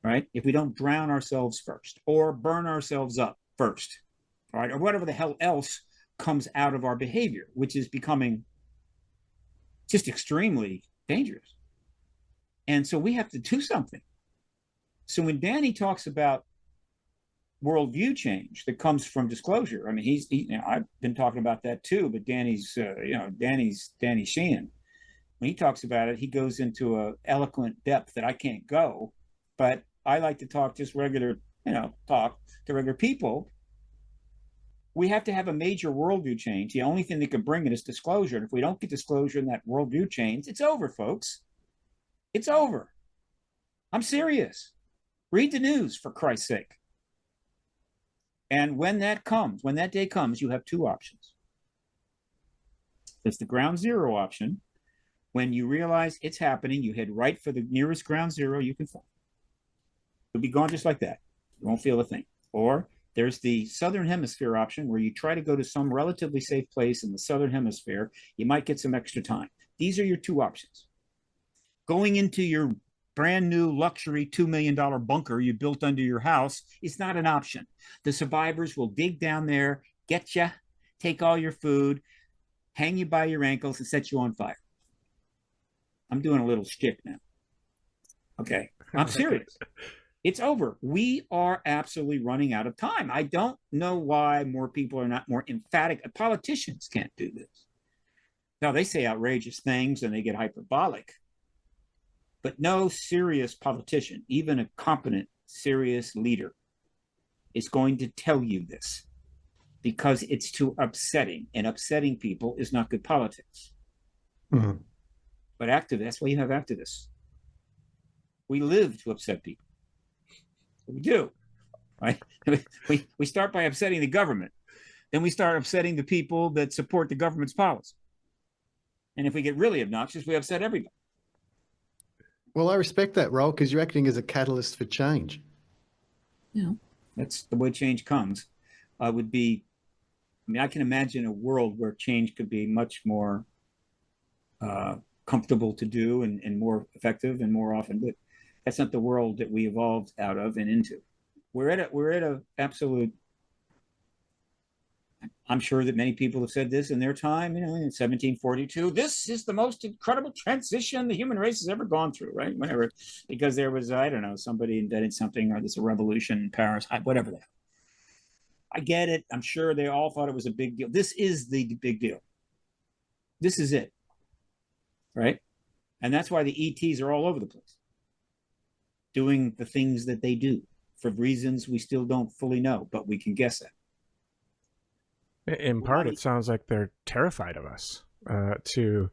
right? If we don't drown ourselves first or burn ourselves up first, right? Or whatever the hell else comes out of our behavior, which is becoming just extremely dangerous. And so we have to do something. So when Danny talks about worldview change that comes from disclosure, I mean, I've been talking about that too, but Danny's Sheehan. When he talks about it, he goes into an eloquent depth that I can't go, but I like to talk just regular, talk to regular people. We have to have a major worldview change. The only thing that can bring it is disclosure. And if we don't get disclosure in that worldview change, it's over, folks. It's over. I'm serious. Read the news, for Christ's sake. And when that day comes, you have two options. There's the ground zero option. When you realize it's happening, you head right for the nearest ground zero you can find. You'll be gone just like that. You won't feel a thing. Or there's the southern hemisphere option, where you try to go to some relatively safe place in the southern hemisphere. You might get some extra time. These are your two options. Going into your brand new luxury $2 million bunker you built under your house is not an option. The survivors will dig down there, get you, take all your food, hang you by your ankles, and set you on fire. I'm doing a little shtick now. Okay, I'm serious. It's over. We are absolutely running out of time. I don't know why more people are not more emphatic. Politicians can't do this. Now, they say outrageous things and they get hyperbolic. But no serious politician, even a competent, serious leader, is going to tell you this, because it's too upsetting. And upsetting people is not good politics. Mm-hmm. But activists, that's why you have activists. We live to upset people. We do. right? We start by upsetting the government. Then we start upsetting the people that support the government's policy. And if we get really obnoxious, we upset everybody. Well, I respect that role because you're acting as a catalyst for change. Yeah, that's the way change comes. I can imagine a world where change could be much more comfortable to do and more effective and more often, but that's not the world that we evolved out of and into. We're at a absolute. I'm sure that many people have said this in their time, in 1742. This is the most incredible transition the human race has ever gone through, right? Whenever, because there was, I don't know, somebody invented something, or there's a revolution in Paris, whatever that. I get it. I'm sure they all thought it was a big deal. This is the big deal. This is it, right? And that's why the ETs are all over the place, doing the things that they do for reasons we still don't fully know, but we can guess at. In part, it sounds like they're terrified of us to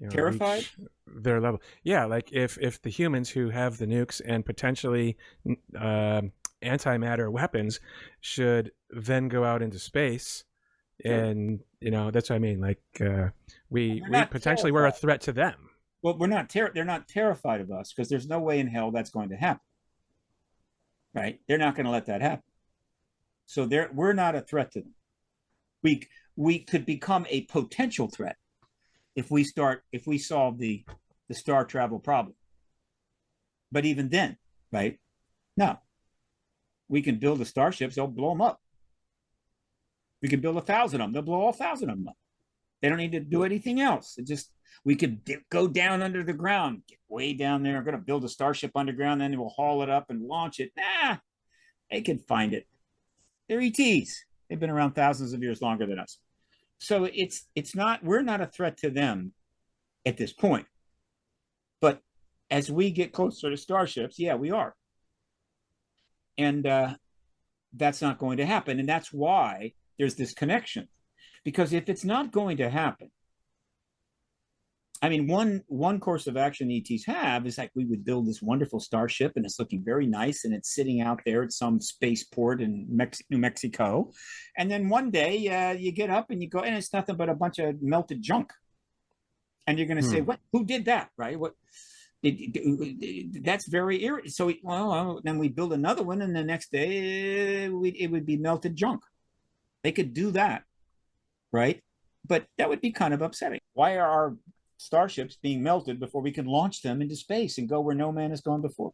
terrified reach their level. Yeah, like if the humans who have the nukes and potentially antimatter weapons should then go out into space, and that's what I mean. Like we potentially were a threat to them. Well, they're not terrified of us because there's no way in hell that's going to happen. Right? They're not going to let that happen. So we're not a threat to them. We could become a potential threat if we solve the star travel problem. But even then, right? No. We can build the starships, they'll blow them up. We can build 1,000 of them, they'll blow all 1,000 of them up. They don't need to do anything else. We could go down under the ground, get way down there. We're going to build a starship underground, then we'll haul it up and launch it. They can find it. They're ETs. They've been around thousands of years longer than us. So we're not a threat to them at this point. But as we get closer to starships, yeah, we are. And that's not going to happen. And that's why there's this connection. Because if it's not going to happen, I mean, one course of action ETs have is like we would build this wonderful starship and it's looking very nice and it's sitting out there at some spaceport in New Mexico. And then one day you get up and you go, and it's nothing but a bunch of melted junk. And you're going to say, "What? Who did that?" Right? What? That's very irritating. So then we build another one, and the next day it would be melted junk. They could do that, right? But that would be kind of upsetting. Why are our starships being melted before we can launch them into space and go where no man has gone before?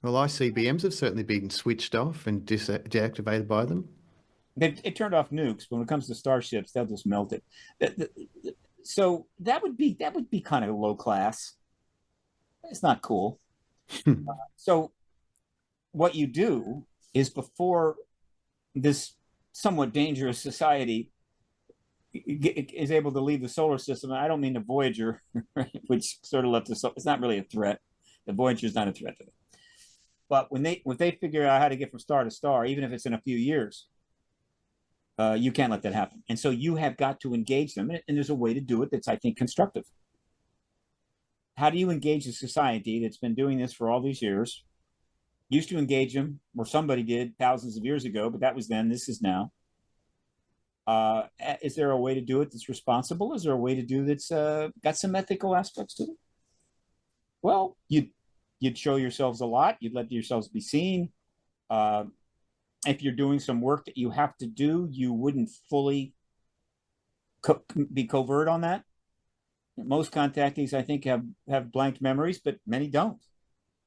Well, ICBMs have certainly been switched off and deactivated by them. It turned off nukes, but when it comes to starships, they'll just melt it. So that would be kind of low class. It's not cool. So what you do is, before this somewhat dangerous society is able to leave the solar system, and I don't mean the Voyager, right, which sort of left us. It's not really a threat. The Voyager is not a threat to them. But when they figure out how to get from star to star, even if it's in a few years, you can't let that happen. And so you have got to engage them, and there's a way to do it that's, I think, constructive. How do you engage a society that's been doing this for all these years? Used to engage them, or somebody did thousands of years ago, but that was then. This is now. Is there a way to do it that's responsible? Is there a way to do that's got some ethical aspects to it? Well, you'd show yourselves a lot. You'd let yourselves be seen. If you're doing some work that you have to do, you wouldn't fully be covert on that. Most contactees, I think, have blank memories, but many don't.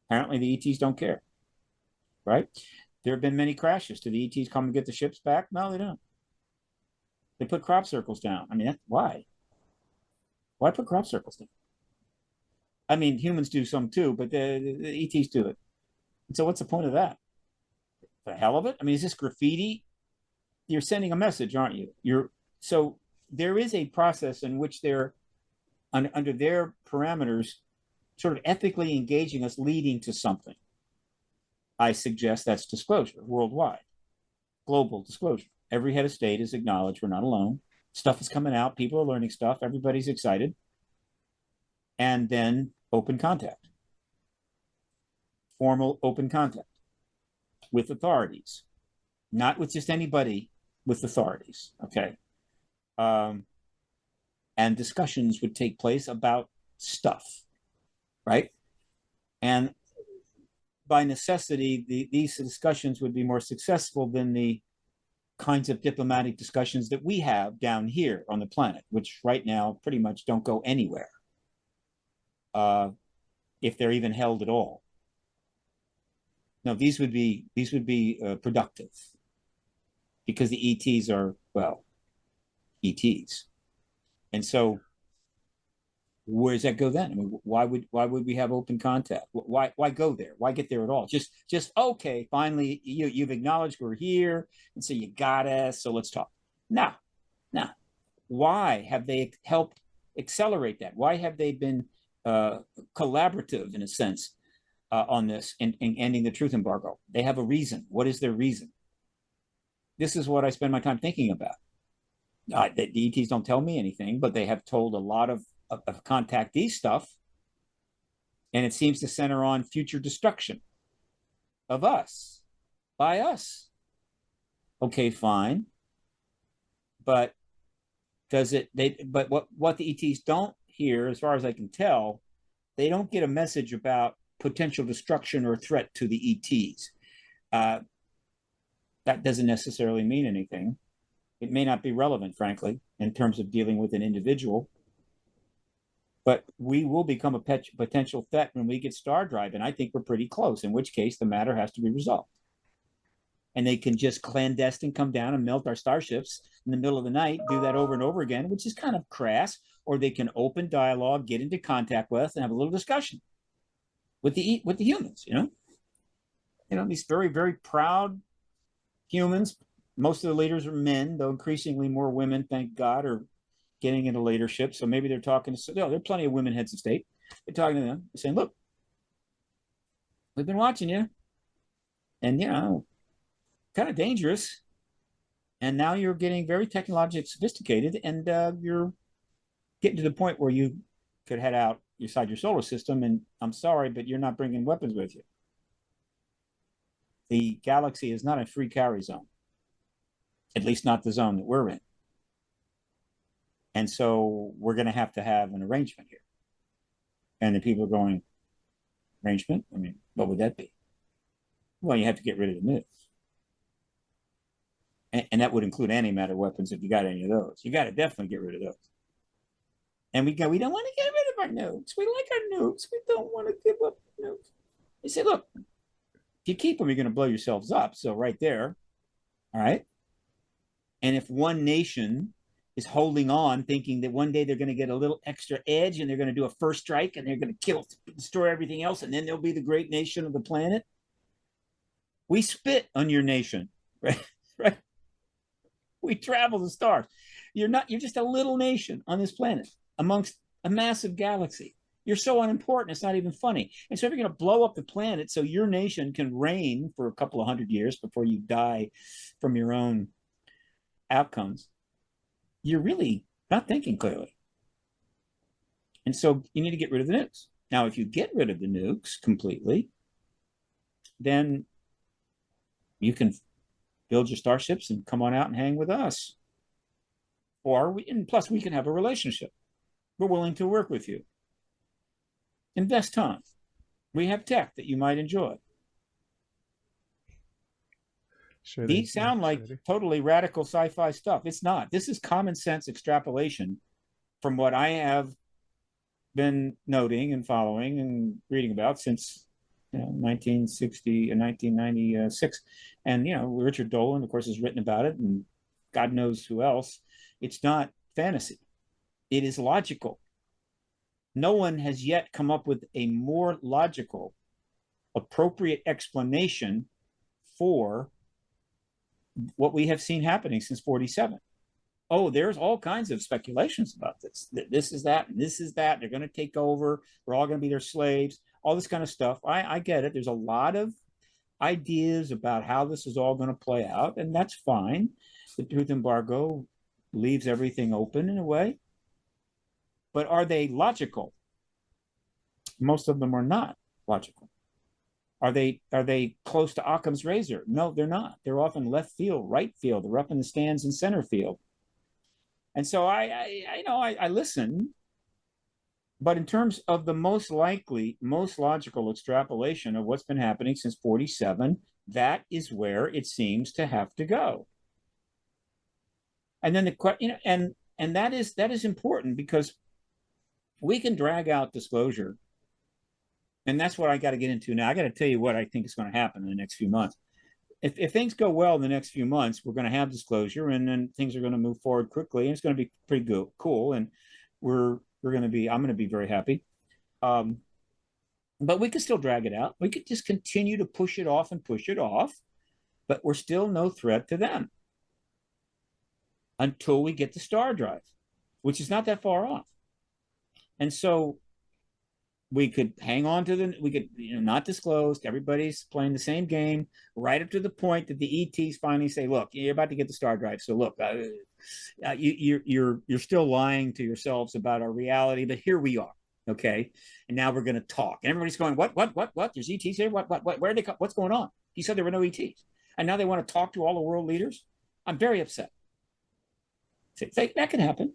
Apparently, the ETs don't care, right? There have been many crashes. Do the ETs come and get the ships back? No, they don't. They put crop circles down. I mean, why? Why put crop circles down? I mean, humans do some too, but the ETs do it. And so what's the point of that? For the hell of it? I mean, is this graffiti? You're sending a message, aren't you? So there is a process in which they're, under their parameters, sort of ethically engaging us, leading to something. I suggest that's disclosure, worldwide, global disclosure. Every head of state is acknowledged we're not alone. Stuff is coming out. People are learning stuff. Everybody's excited. And then open contact. Formal open contact. with authorities, not with just anybody, with authorities, okay? And discussions would take place about stuff, right? And by necessity, these discussions would be more successful than the kinds of diplomatic discussions that we have down here on the planet, which right now pretty much don't go anywhere, if they're even held at all. No, these would be productive, because the ETs are, well, ETs. And so where does that go then? I mean, why would we have open contact? Why go there? Why get there at all? Just okay, finally you've acknowledged we're here, and so you got us, so let's talk. Now, why have they helped accelerate that? Why have they been collaborative in a sense on this and ending the truth embargo? They have a reason. What is their reason? This is what I spend my time thinking about. The ETs don't tell me anything, but they have told a lot of contactee stuff, and it seems to center on future destruction of us by us. Okay, fine, but what the ETs don't hear, as far as I can tell, they don't get a message about potential destruction or threat to the ETs. That doesn't necessarily mean anything. It may not be relevant, frankly, in terms of dealing with an individual. But we will become a potential threat when we get star drive, and I think we're pretty close, in which case the matter has to be resolved. And they can just clandestine come down and melt our starships in the middle of the night, do that over and over again, which is kind of crass. Or they can open dialogue, get into contact with, and have a little discussion with the humans, you know, these very, very proud humans. Most of the leaders are men, though increasingly more women, thank God, are getting into leadership. So maybe they're talking to, there are plenty of women heads of state. They're talking to them, saying, look, we've been watching you, and, you know, kind of dangerous. And now you're getting very technologically sophisticated, and you're getting to the point where you could head out inside your solar system. And I'm sorry, but you're not bringing weapons with you. The galaxy is not a free carry zone, at least not the zone that we're in. And so we're going to have an arrangement here. And the people are going, arrangement? I mean, what would that be? Well, you have to get rid of the nukes. And that would include antimatter weapons if you got any of those. You got to definitely get rid of those. And we don't want to get rid of our nukes. We like our nukes. We don't want to give up nukes. They say, look, if you keep them, you're going to blow yourselves up. So right there, all right? And if one nation is holding on, thinking that one day they're going to get a little extra edge and they're going to do a first strike and they're going to destroy everything else, and then they'll be the great nation of the planet. We spit on your nation, right? Right? We travel the stars. You're just a little nation on this planet amongst a massive galaxy. You're so unimportant, it's not even funny. And so if you're going to blow up the planet so your nation can reign for a couple of 100 years before you die from your own outcomes, you're really not thinking clearly. And so you need to get rid of the nukes. Now, if you get rid of the nukes completely, then you can build your starships and come on out and hang with us. And plus we can have a relationship. We're willing to work with you. Invest time. We have tech that you might enjoy. Sure. These sound like totally radical sci-fi stuff. It's not. This is common sense extrapolation from what I have been noting and following and reading about since 1960 and 1996. And, Richard Dolan, of course, has written about it, and God knows who else. It's not fantasy. It is logical. No one has yet come up with a more logical, appropriate explanation for what we have seen happening since 47. Oh, there's all kinds of speculations about this. This is that, and this is that. They're going to take over. We're all going to be their slaves. All this kind of stuff. I get it. There's a lot of ideas about how this is all going to play out, and that's fine. The truth embargo leaves everything open in a way. But are they logical? Most of them are not logical. Are they close to Occam's razor? No, they're not. They're often left field, right field. They're up in the stands in center field. And so I listen, but in terms of the most likely, most logical extrapolation of what's been happening since 47, that is where it seems to have to go. And then and that is important, because we can drag out disclosure. And that's what I got to get into now. I got to tell you what I think is going to happen in the next few months. If things go well in the next few months, we're going to have disclosure, and then things are going to move forward quickly, and it's going to be pretty cool. And I'm going to be very happy. But we could still drag it out. We could just continue to push it off, but we're still no threat to them until we get the star drive, which is not that far off. And so we could hang on to we could, not disclose. Everybody's playing the same game right up to the point that the ETs finally say, look, you're about to get the star drive. So look, you're still lying to yourselves about our reality, but here we are. Okay. And now we're going to talk. And everybody's going, what? There's ETs here. What, where are they? What's going on? He said there were no ETs. And now they want to talk to all the world leaders. I'm very upset. That can happen.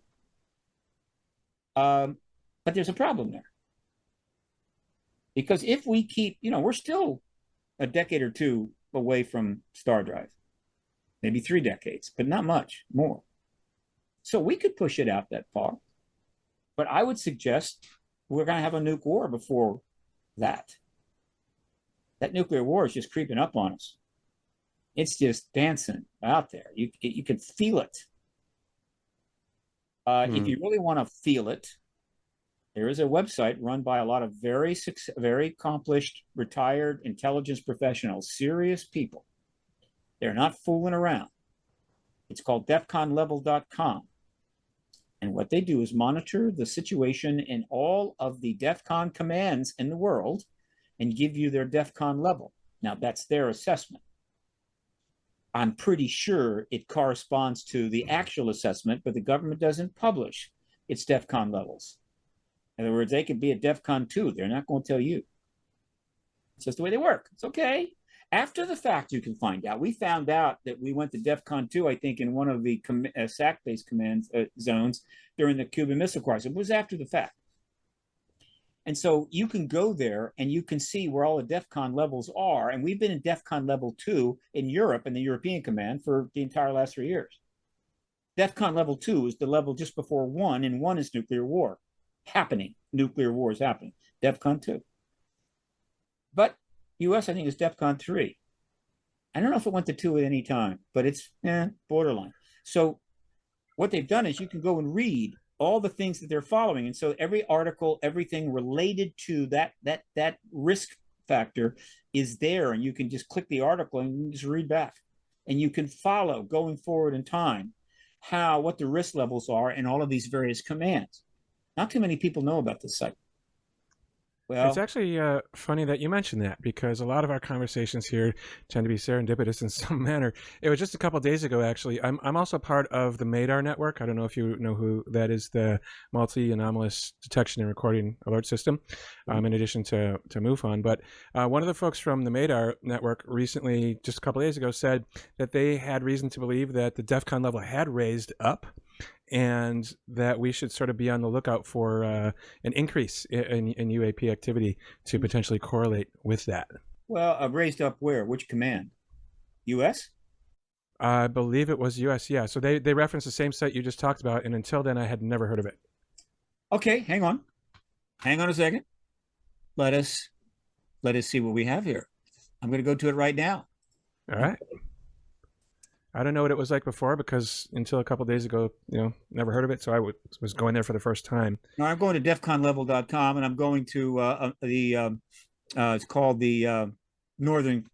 But there's a problem there. Because if we keep, we're still a decade or two away from star drive, maybe 3 decades, but not much more. So we could push it out that far. But I would suggest we're going to have a nuke war before that. That nuclear war is just creeping up on us. It's just dancing out there. You can feel it. If you really want to feel it, there is a website run by a lot of very accomplished, retired intelligence professionals, serious people. They're not fooling around. It's called DEFCONlevel.com. And what they do is monitor the situation in all of the DEFCON commands in the world and give you their DEFCON level. Now, that's their assessment. I'm pretty sure it corresponds to the actual assessment, but the government doesn't publish its DEFCON levels. In other words, they could be at DEFCON 2. They're not going to tell you. It's just the way they work. It's okay. After the fact, you can find out. We found out that we went to DEFCON 2, I think, in one of the SAC-based command zones during the Cuban Missile Crisis. It was after the fact. And so you can go there and you can see where all the DEFCON levels are. And we've been in DEFCON level 2 in Europe and the European Command for the entire last 3 years. DEFCON level 2 is the level just before 1, and 1 is nuclear war happening. Nuclear war is happening. DEFCON 2. But U.S., I think, is DEFCON 3. I don't know if it went to 2 at any time, but it's borderline. So what they've done is you can go and read all the things that they're following. And so every article, everything related to that risk factor is there. And you can just click the article and you can just read back. And you can follow going forward in time what the risk levels are in all of these various commands. Not too many people know about this site. Well, it's actually funny that you mentioned that, because a lot of our conversations here tend to be serendipitous in some manner. It was just a couple of days ago, actually. I'm also part of the MADAR network. I don't know if you know who that is, the Multi-Anomalous Detection and Recording Alert System, in addition to MUFON. But one of the folks from the MADAR network recently, just a couple of days ago, said that they had reason to believe that the DEFCON level had raised up, and that we should sort of be on the lookout for an increase in UAP activity to potentially correlate with that. Well, raised up where? Which command? U.S.? I believe it was U.S., yeah. So they referenced the same site you just talked about, and until then I had never heard of it. Okay, hang on. Hang on a second. Let us see what we have here. I'm going to go to it right now. All right. I don't know what it was like before, because until a couple of days ago, never heard of it. So I was going there for the first time. No, I'm going to DEFCONlevel.com, and I'm going to it's called the Northern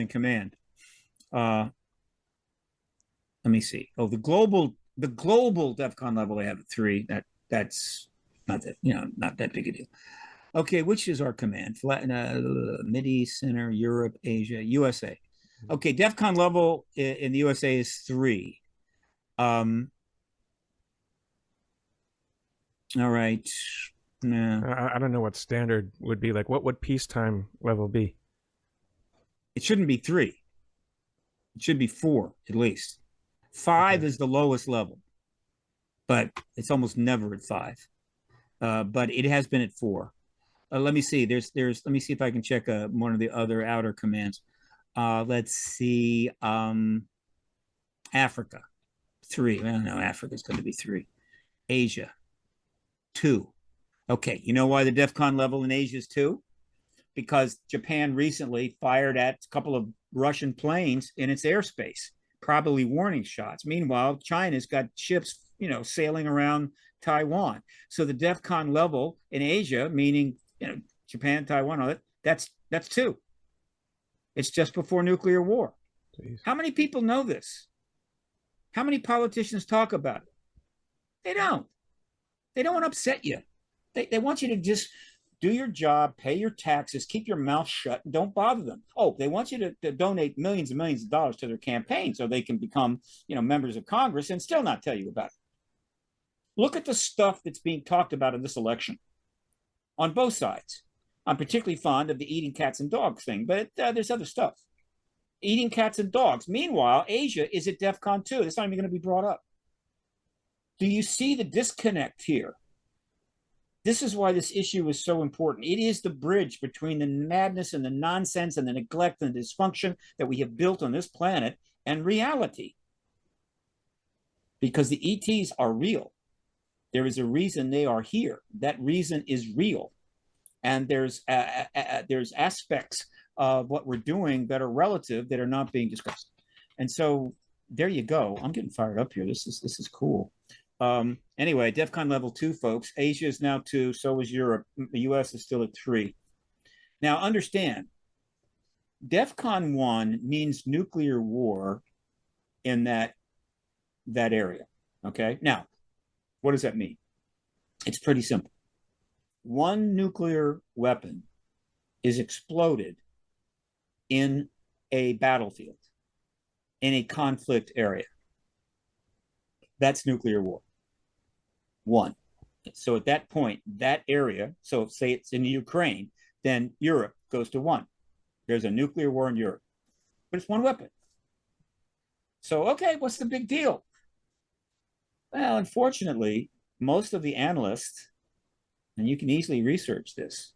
Command. Let me see. Oh, the global DEFCON level, they have 3. That's not that not that big a deal. Okay, which is our command? Mideast, Center, Europe, Asia, USA. Okay, DEFCON level in the USA is 3. All right. I don't know what standard would be. Like, what would peacetime level be? It shouldn't be 3. It should be 4 at least. 5 is the lowest level, but it's almost never at 5. But it has been at 4. Let me see. Let me see if I can check one of the other outer commands. Let's see. Africa, 3. Well, no, Africa's going to be 3. Asia, 2. Okay, you know why the DEFCON level in Asia is 2? Because Japan recently fired at a couple of Russian planes in its airspace, probably warning shots. Meanwhile, China's got ships, sailing around Taiwan. So the DEFCON level in Asia, meaning Japan, Taiwan, all that, that's 2. It's just before nuclear war. Jeez. How many people know this? How many politicians talk about it? They don't. They don't want to upset you. They want you to just do your job, pay your taxes, keep your mouth shut, and don't bother them. Oh, they want you to donate millions and millions of dollars to their campaign so they can become, members of Congress and still not tell you about it. Look at the stuff that's being talked about in this election on both sides. I'm particularly fond of the eating cats and dogs thing, but there's other stuff. Eating cats and dogs. Meanwhile, Asia is at DEFCON 2. That's not even going to be brought up. Do you see the disconnect here? This is why this issue is so important. It is the bridge between the madness and the nonsense and the neglect and the dysfunction that we have built on this planet and reality. Because the ETs are real. There is a reason they are here. That reason is real. And there's aspects of what we're doing that are relative that are not being discussed. And so there you go. I'm getting fired up here. This is cool. Anyway, DEFCON level 2, folks. Asia is now 2. So is Europe. The US is still at 3. Now understand, DEFCON 1 means nuclear war in that area. Okay. Now, what does that mean? It's pretty simple. One nuclear weapon is exploded in a battlefield, in a conflict area. That's nuclear war. 1. So at that point, that area, so say it's in Ukraine, then Europe goes to 1. There's a nuclear war in Europe, but it's one weapon. So, okay, what's the big deal? Well, unfortunately, most of the analysts, and you can easily research this,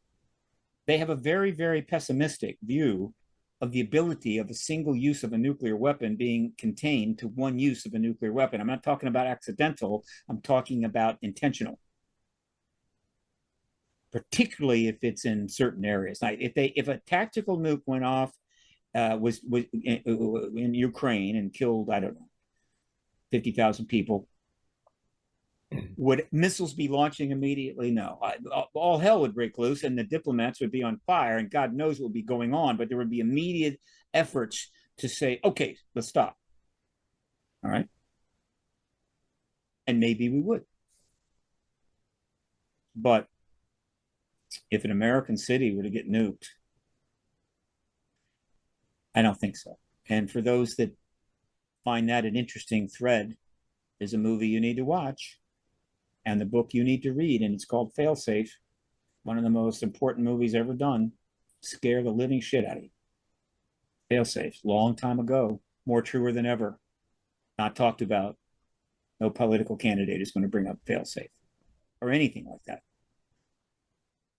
they have a very, very pessimistic view of the ability of a single use of a nuclear weapon being contained to one use of a nuclear weapon. I'm not talking about accidental, I'm talking about intentional. Particularly if it's in certain areas. Like if a tactical nuke went off, was in Ukraine and killed, I don't know, 50,000 people, would missiles be launching immediately? No. All hell would break loose and the diplomats would be on fire and God knows what would be going on, but there would be immediate efforts to say, okay, let's stop. All right. And maybe we would. But if an American city were to get nuked, I don't think so. And for those that find that an interesting thread, there's a movie you need to watch and the book you need to read, and it's called Failsafe, one of the most important movies ever done. Scare the living shit out of you. Failsafe, long time ago, more truer than ever, not talked about. No political candidate is going to bring up Failsafe or anything like that.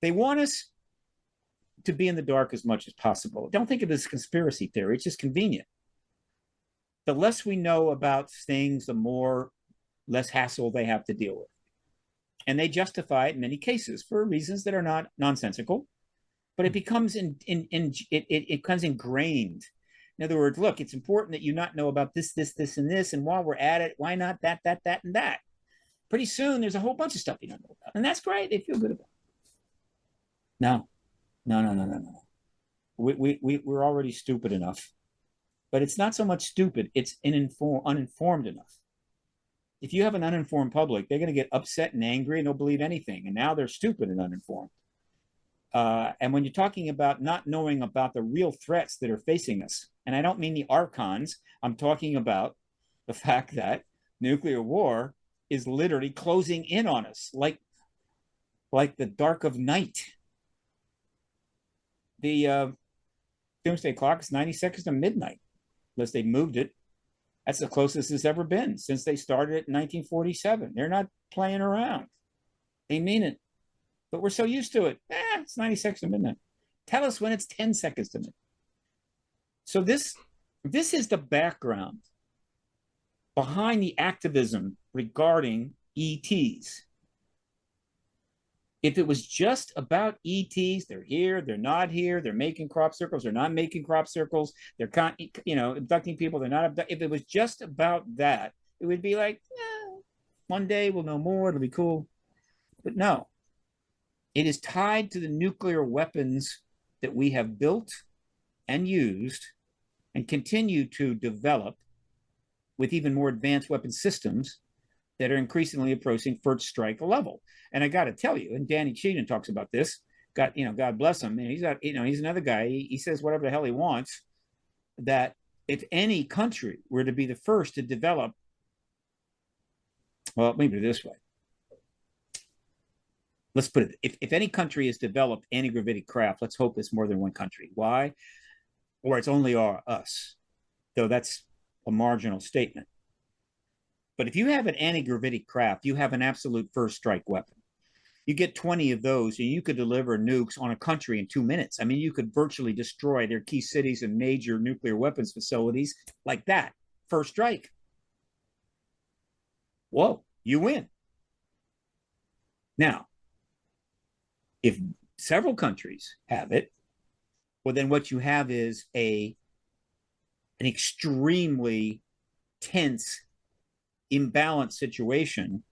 They want us to be in the dark as much as possible. Don't think of it as conspiracy theory. It's just convenient. The less we know about things, the less hassle they have to deal with. And they justify it in many cases for reasons that are not nonsensical, but it becomes it becomes ingrained. In other words, look, it's important that you not know about this, and this, and while we're at it, why not that, and that? Pretty soon, there's a whole bunch of stuff you don't know about, and that's great. They feel good about it. No. We're already stupid enough, but it's not so much stupid; it's uninformed enough. If you have an uninformed public, they're going to get upset and angry and they'll believe anything. And now they're stupid and uninformed. And when you're talking about not knowing about the real threats that are facing us, and I don't mean the archons, I'm talking about the fact that nuclear war is literally closing in on us like the dark of night. The doomsday clock is 90 seconds to midnight, unless they moved it. That's the closest it's ever been since they started it in 1947. They're not playing around. They mean it. But we're so used to it. It's 90 seconds to midnight. Tell us when it's 10 seconds to midnight. So this is the background behind the activism regarding ETs. If it was just about ETs, they're here, they're not here, they're making crop circles, they're not making crop circles, they're abducting people, they're not abducting. If it was just about that, it would be like, one day we'll know more, it'll be cool. But no, it is tied to the nuclear weapons that we have built and used and continue to develop with even more advanced weapon systems that are increasingly approaching first strike level. And I got to tell you, and Danny Sheehan talks about this. God bless him. And he's another guy. He says whatever the hell he wants. That if any country were to be the first to develop, well, maybe this way. Let's put it: if any country has developed anti-gravitic craft, let's hope it's more than one country. Why? Or it's only us, though that's a marginal statement. But if you have an anti-gravitic craft, you have an absolute first strike weapon. You get 20 of those, and you could deliver nukes on a country in 2 minutes. I mean, you could virtually destroy their key cities and major nuclear weapons facilities like that. First strike. Whoa, you win. Now, if several countries have it, well, then what you have is an extremely tense, imbalanced situation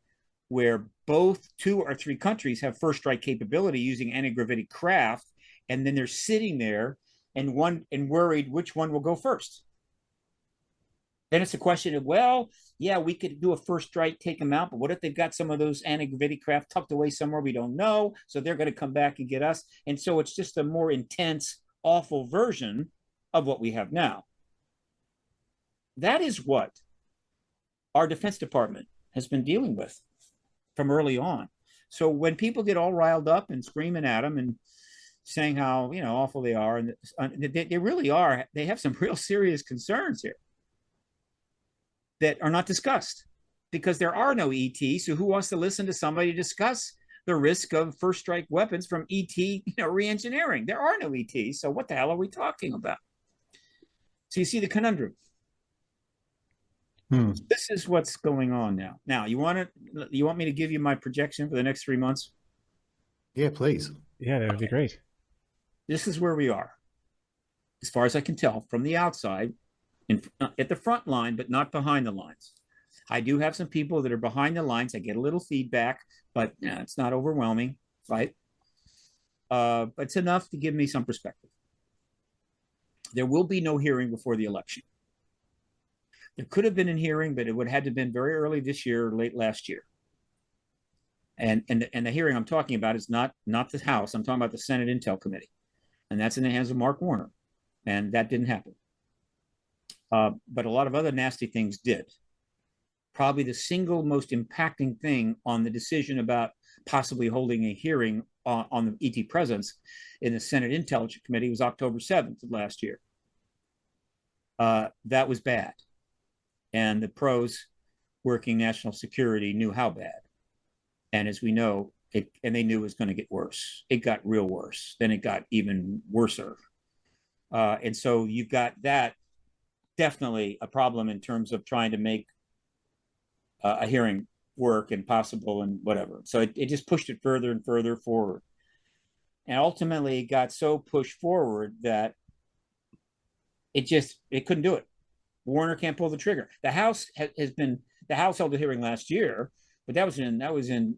where both 2 or 3 countries have first strike capability using anti-gravitic craft, and then they're sitting there and worried which one will go first. Then it's a question of, well, yeah, we could do a first strike, take them out, but what if they've got some of those anti-gravitic craft tucked away somewhere we don't know, so they're going to come back and get us. And so it's just a more intense, awful version of what we have now. That is what our Defense Department has been dealing with from early on. So when people get all riled up and screaming at them and saying how awful they are, and they really are, they have some real serious concerns here that are not discussed because there are no ETs. So who wants to listen to somebody discuss the risk of first strike weapons from ET re-engineering? There are no ETs. So what the hell are we talking about? So you see the conundrum. This is what's going on now. Now, you want me to give you my projection for the next 3 months? Yeah, please. Yeah, that would be great. This is where we are, as far as I can tell, from the outside, at the front line, but not behind the lines. I do have some people that are behind the lines. I get a little feedback, but it's not overwhelming, right? But it's enough to give me some perspective. There will be no hearing before the election. There could have been a hearing, but it would have had to have been very early this year or late last year. And the hearing I'm talking about is not the House. I'm talking about the Senate Intel Committee. And that's in the hands of Mark Warner. And that didn't happen. But a lot of other nasty things did. Probably the single most impacting thing on the decision about possibly holding a hearing on the ET presence in the Senate Intelligence Committee was October 7th of last year. That was bad. And the pros working national security knew how bad. And as we know, and they knew it was going to get worse. It got real worse. Then it got even worser. And so you've got that definitely a problem in terms of trying to make a hearing work and possible and whatever. So it just pushed it further and further forward. And ultimately it got so pushed forward that it couldn't do it. Warner can't pull the trigger. The House the House held a hearing last year, but that was in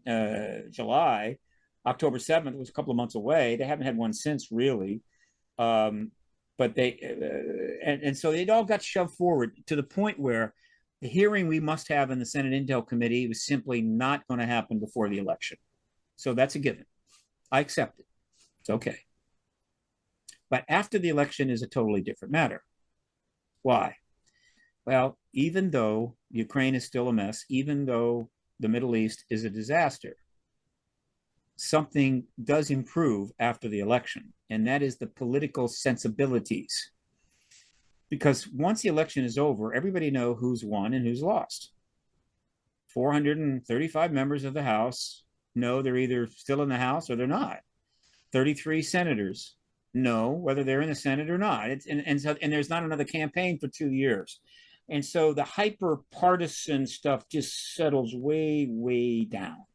July. October 7th was a couple of months away. They haven't had one since, really. But they and so it all got shoved forward to the point where the hearing we must have in the Senate Intel Committee was simply not going to happen before the election. So that's a given. I accept it. It's okay. But after the election is a totally different matter. Why? Well, even though Ukraine is still a mess, even though the Middle East is a disaster, something does improve after the election, and that is the political sensibilities. Because once the election is over, everybody knows who's won and who's lost. 435 members of the House know they're either still in the House or they're not. 33 senators know whether they're in the Senate or not. And there's not another campaign for 2 years. And so the hyper partisan stuff just settles way, way down.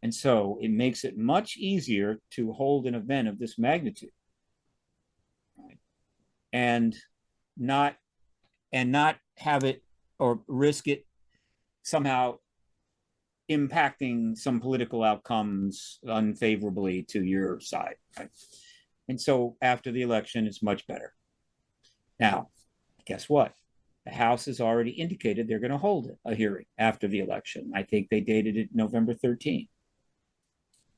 And so it makes it much easier to hold an event of this magnitude, right? and not have it or risk it somehow impacting some political outcomes unfavorably to your side, right? And so after the election, it's much better. Now, guess what? The House has already indicated they're going to hold a hearing after the election. I think they dated it November 13th.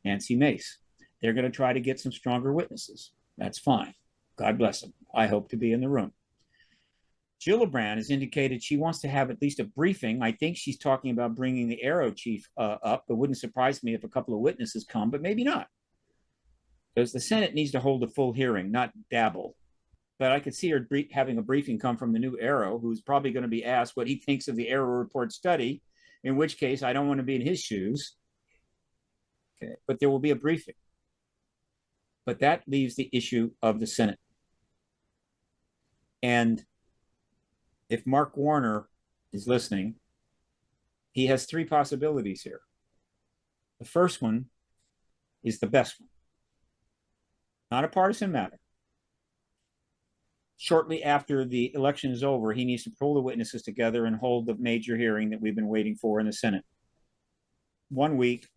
Nancy Mace. They're going to try to get some stronger witnesses. That's fine. God bless them. I hope to be in the room. Gillibrand has indicated she wants to have at least a briefing. I think she's talking about bringing the AARO chief up. It wouldn't surprise me if a couple of witnesses come, but maybe not. Because the Senate needs to hold a full hearing, not dabble. But I could see her having a briefing come from the new AARO, who's probably going to be asked what he thinks of the AARO report study, in which case I don't want to be in his shoes. Okay, but there will be a briefing. But that leaves the issue of the Senate. And if Mark Warner is listening, he has three possibilities here. The first one is the best one. Not a partisan matter. Shortly after the election is over, he needs to pull the witnesses together and hold the major hearing that we've been waiting for in the Senate. 1 week,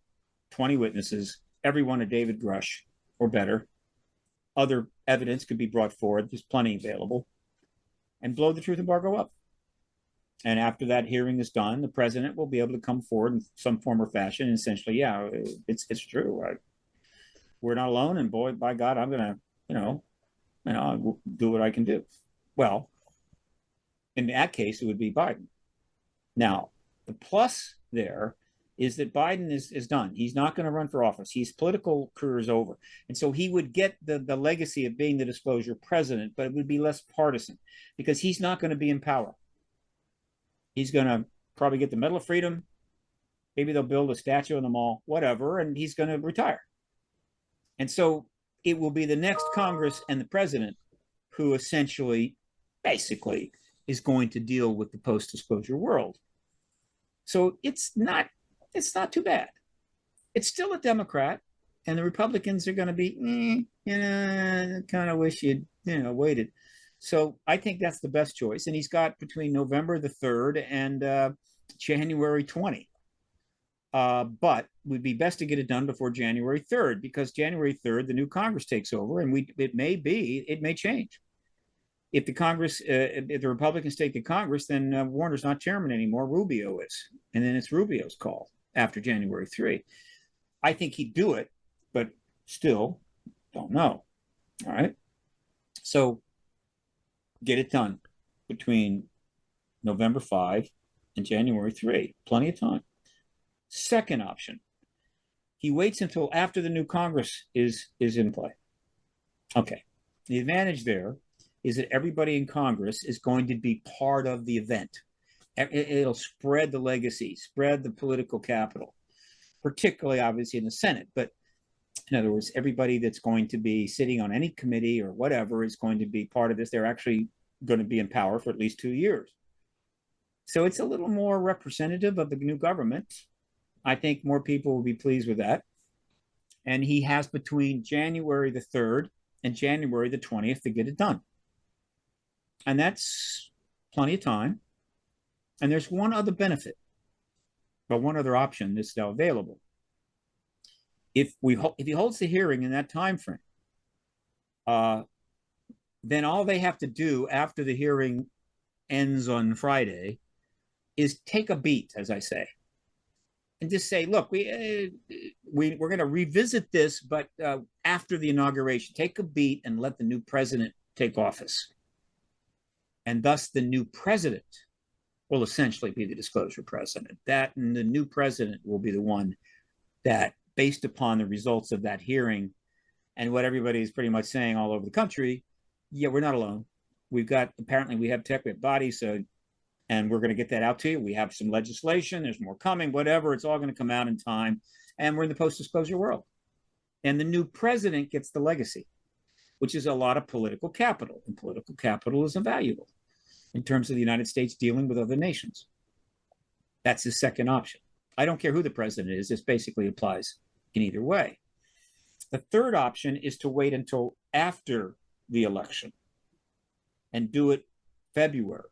20 witnesses, everyone a David Grush or better. Other evidence could be brought forward. There's plenty available. And blow the truth embargo up. And after that hearing is done, the president will be able to come forward in some form or fashion and essentially, yeah, it's true. We're not alone. And boy, by God, I'm going to, I'll do what I can do. Well, in that case, it would be Biden. Now, the plus there is that Biden is done. He's not going to run for office. His political career is over. And so he would get the legacy of being the disclosure president, but it would be less partisan because he's not going to be in power. He's going to probably get the Medal of Freedom. Maybe they'll build a statue in the mall, whatever, and he's going to retire. And so it will be the next Congress and the president who essentially, basically, is going to deal with the post-disclosure world. So it's not too bad. It's still a Democrat, and the Republicans are going to be, kind of wish you'd, waited. So I think that's the best choice. And he's got between November the 3rd and January 20. But it would be best to get it done before January 3rd, because January 3rd, the new Congress takes over, and it may change. If the Republicans take the Congress, then Warner's not chairman anymore. Rubio is. And then it's Rubio's call after January 3. I think he'd do it, but still don't know. All right. So get it done between November 5 and January 3. Plenty of time. Second option, he waits until after the new Congress is in play. Okay. The advantage there is that everybody in Congress is going to be part of the event. It'll spread the legacy, spread the political capital, particularly obviously in the Senate. But in other words, everybody that's going to be sitting on any committee or whatever is going to be part of this. They're actually going to be in power for at least 2 years. So it's a little more representative of the new government. I think more people will be pleased with that. And he has between January the 3rd and January the 20th to get it done. And that's plenty of time. And there's one other benefit, but one other option that's now available. If he holds the hearing in that time frame, then all they have to do after the hearing ends on Friday is take a beat, as I say, and just say, look, we're going to revisit this, but after the inauguration, take a beat and let the new president take office. And thus the new president will essentially be the disclosure president. That and the new president will be the one that based upon the results of that hearing and what everybody is pretty much saying all over the country, yeah, we're not alone. Apparently we have tech, we have bodies, and we're going to get that out to you. We have some legislation, there's more coming, whatever. It's all going to come out in time. And we're in the post-disclosure world. And the new president gets the legacy, which is a lot of political capital. And political capital is invaluable in terms of the United States dealing with other nations. That's his second option. I don't care who the president is. This basically applies in either way. The third option is to wait until after the election and do it February.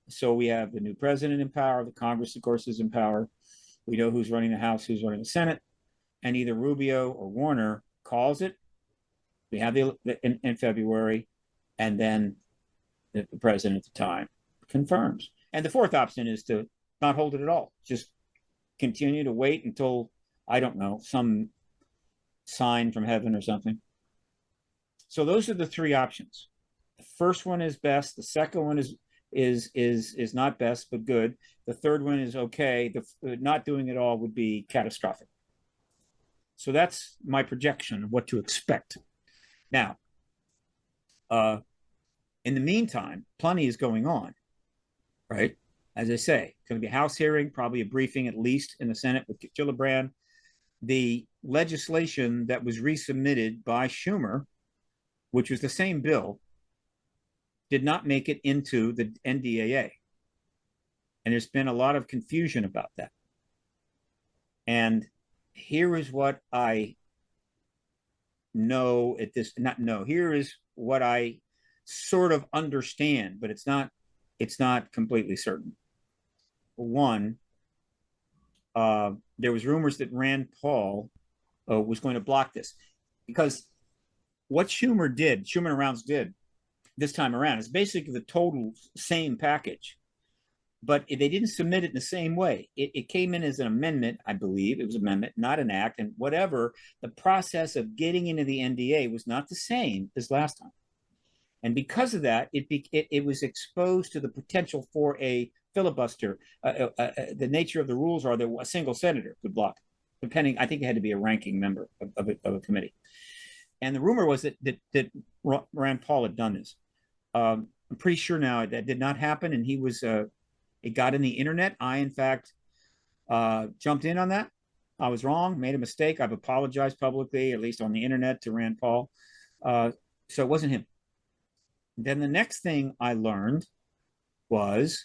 So we have the new president in power. The Congress, of course, is in power. We know who's running the House, who's running the Senate. And either Rubio or Warner calls it. We have in February, and then the president at the time confirms. And the fourth option is to not hold it at all. Just continue to wait until, I don't know, some sign from heaven or something. So those are the three options. The first one is best. The second one is not best, but good. The third one is okay. Not doing it all would be catastrophic. So that's my projection of what to expect. Now, in the meantime, plenty is going on, right? As I say, going to be a House hearing, probably a briefing at least in the Senate with Gillibrand. The legislation that was resubmitted by Schumer, which was the same bill, did not make it into the NDAA. And there's been a lot of confusion about that. And here is what I know at this, not know, here is what I sort of understand, but it's not completely certain. One, there was rumors that Rand Paul was going to block this, because what Schumer and Rounds did this time around is basically the total same package, but they didn't submit it in the same way. It came in as an amendment, I believe. It was an amendment, not an act, and whatever. The process of getting into the NDA was not the same as last time. And because of that, it was exposed to the potential for a filibuster. The nature of the rules are that a single senator could block, depending. I think it had to be a ranking member of a committee. And the rumor was that Rand Paul had done this. I'm pretty sure now that did not happen, and he was. It got in the internet. I, in fact, jumped in on that. I was wrong, made a mistake. I've apologized publicly, at least on the internet, to Rand Paul. So it wasn't him. Then the next thing I learned was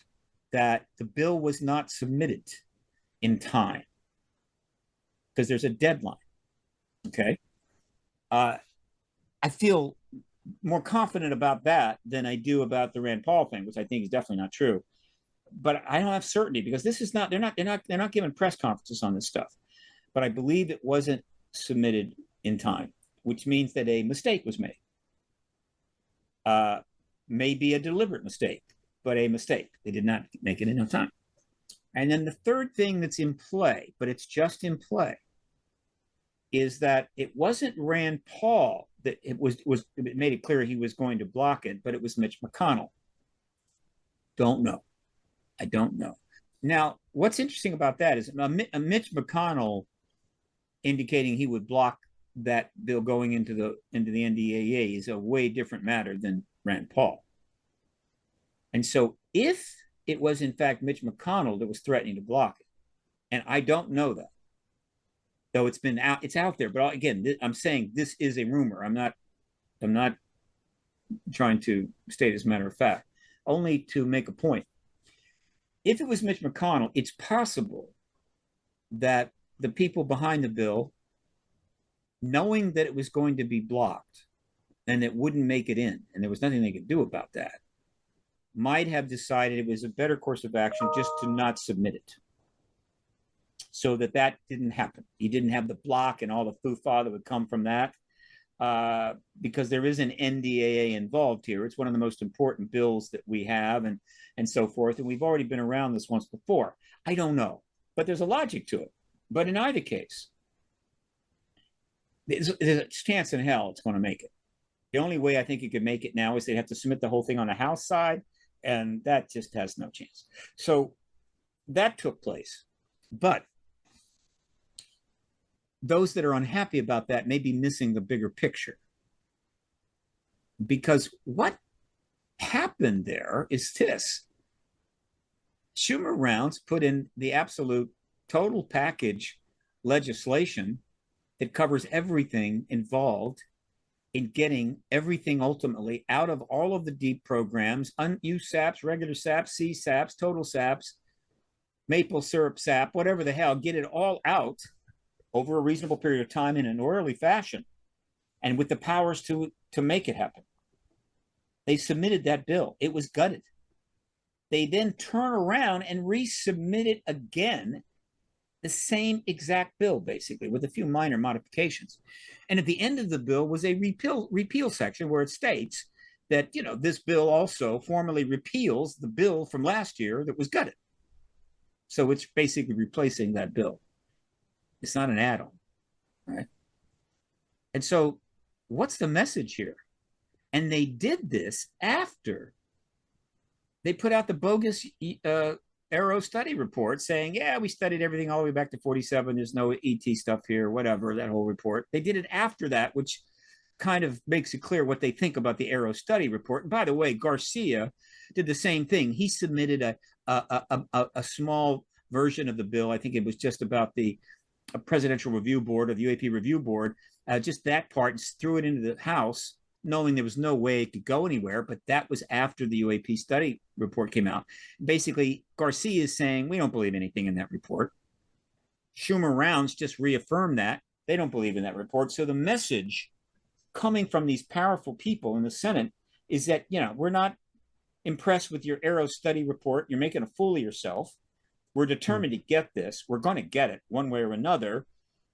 that the bill was not submitted in time because there's a deadline. Okay. I feel more confident about that than I do about the Rand Paul thing, which I think is definitely not true. But I don't have certainty because this is not, they're not giving press conferences on this stuff. But I believe it wasn't submitted in time, which means that a mistake was made. Maybe a deliberate mistake, but a mistake. They did not make it in time. And then the third thing that's in play, but it's just in play, is that it wasn't Rand Paul that it made it clear he was going to block it, but it was Mitch McConnell. Don't know. I don't know. Now, what's interesting about that is a Mitch McConnell indicating he would block that bill going into the NDAA is a way different matter than Rand Paul. And so if it was in fact Mitch McConnell that was threatening to block it, and I don't know that, though it's out there, but again, I'm saying this is a rumor. I'm not trying to state as a matter of fact, only to make a point. If it was Mitch McConnell, it's possible that the people behind the bill, knowing that it was going to be blocked and it wouldn't make it in, and there was nothing they could do about that, might have decided it was a better course of action just to not submit it, so that didn't happen. He didn't have the block and all the foo-fa that would come from that, because there is an NDAA involved here. It's one of the most important bills that we have, and so forth. And we've already been around this once before. I don't know, but there's a logic to it. But in either case, there's a chance in hell it's going to make it. The only way I think you could make it now is they have to submit the whole thing on the House side, and that just has no chance. So that took place. But those that are unhappy about that may be missing the bigger picture. Because what happened there is this. Schumer Rounds put in the absolute total package legislation that covers everything involved in getting everything ultimately out of all of the deep programs, unused SAPs, regular SAPs, CSAPs, total SAPs, maple syrup SAP, whatever the hell, get it all out over a reasonable period of time in an orderly fashion and with the powers to make it happen. They submitted that bill. It was gutted. They then turn around and resubmit it again, the same exact bill, basically, with a few minor modifications. And at the end of the bill was a repeal section where it states that, you know, this bill also formally repeals the bill from last year that was gutted. So it's basically replacing that bill. It's not an add-on, right? And so what's the message here? And they did this after they put out the bogus AARO study report saying, yeah, we studied everything all the way back to 47. There's no ET stuff here, whatever, that whole report. They did it after that, which kind of makes it clear what they think about the AARO study report. And by the way, Garcia did the same thing. He submitted a small version of the bill. I think it was just about the Presidential Review Board or the UAP Review Board, just that part, and threw it into the House, knowing there was no way it could go anywhere. But that was after the UAP study report came out. Basically, Garcia is saying, we don't believe anything in that report. Schumer Rounds just reaffirmed that. They don't believe in that report. So the message coming from these powerful people in the Senate is that, you know, we're not impressed with your AARO study report. You're making a fool of yourself. We're determined to get this. We're going to get it one way or another.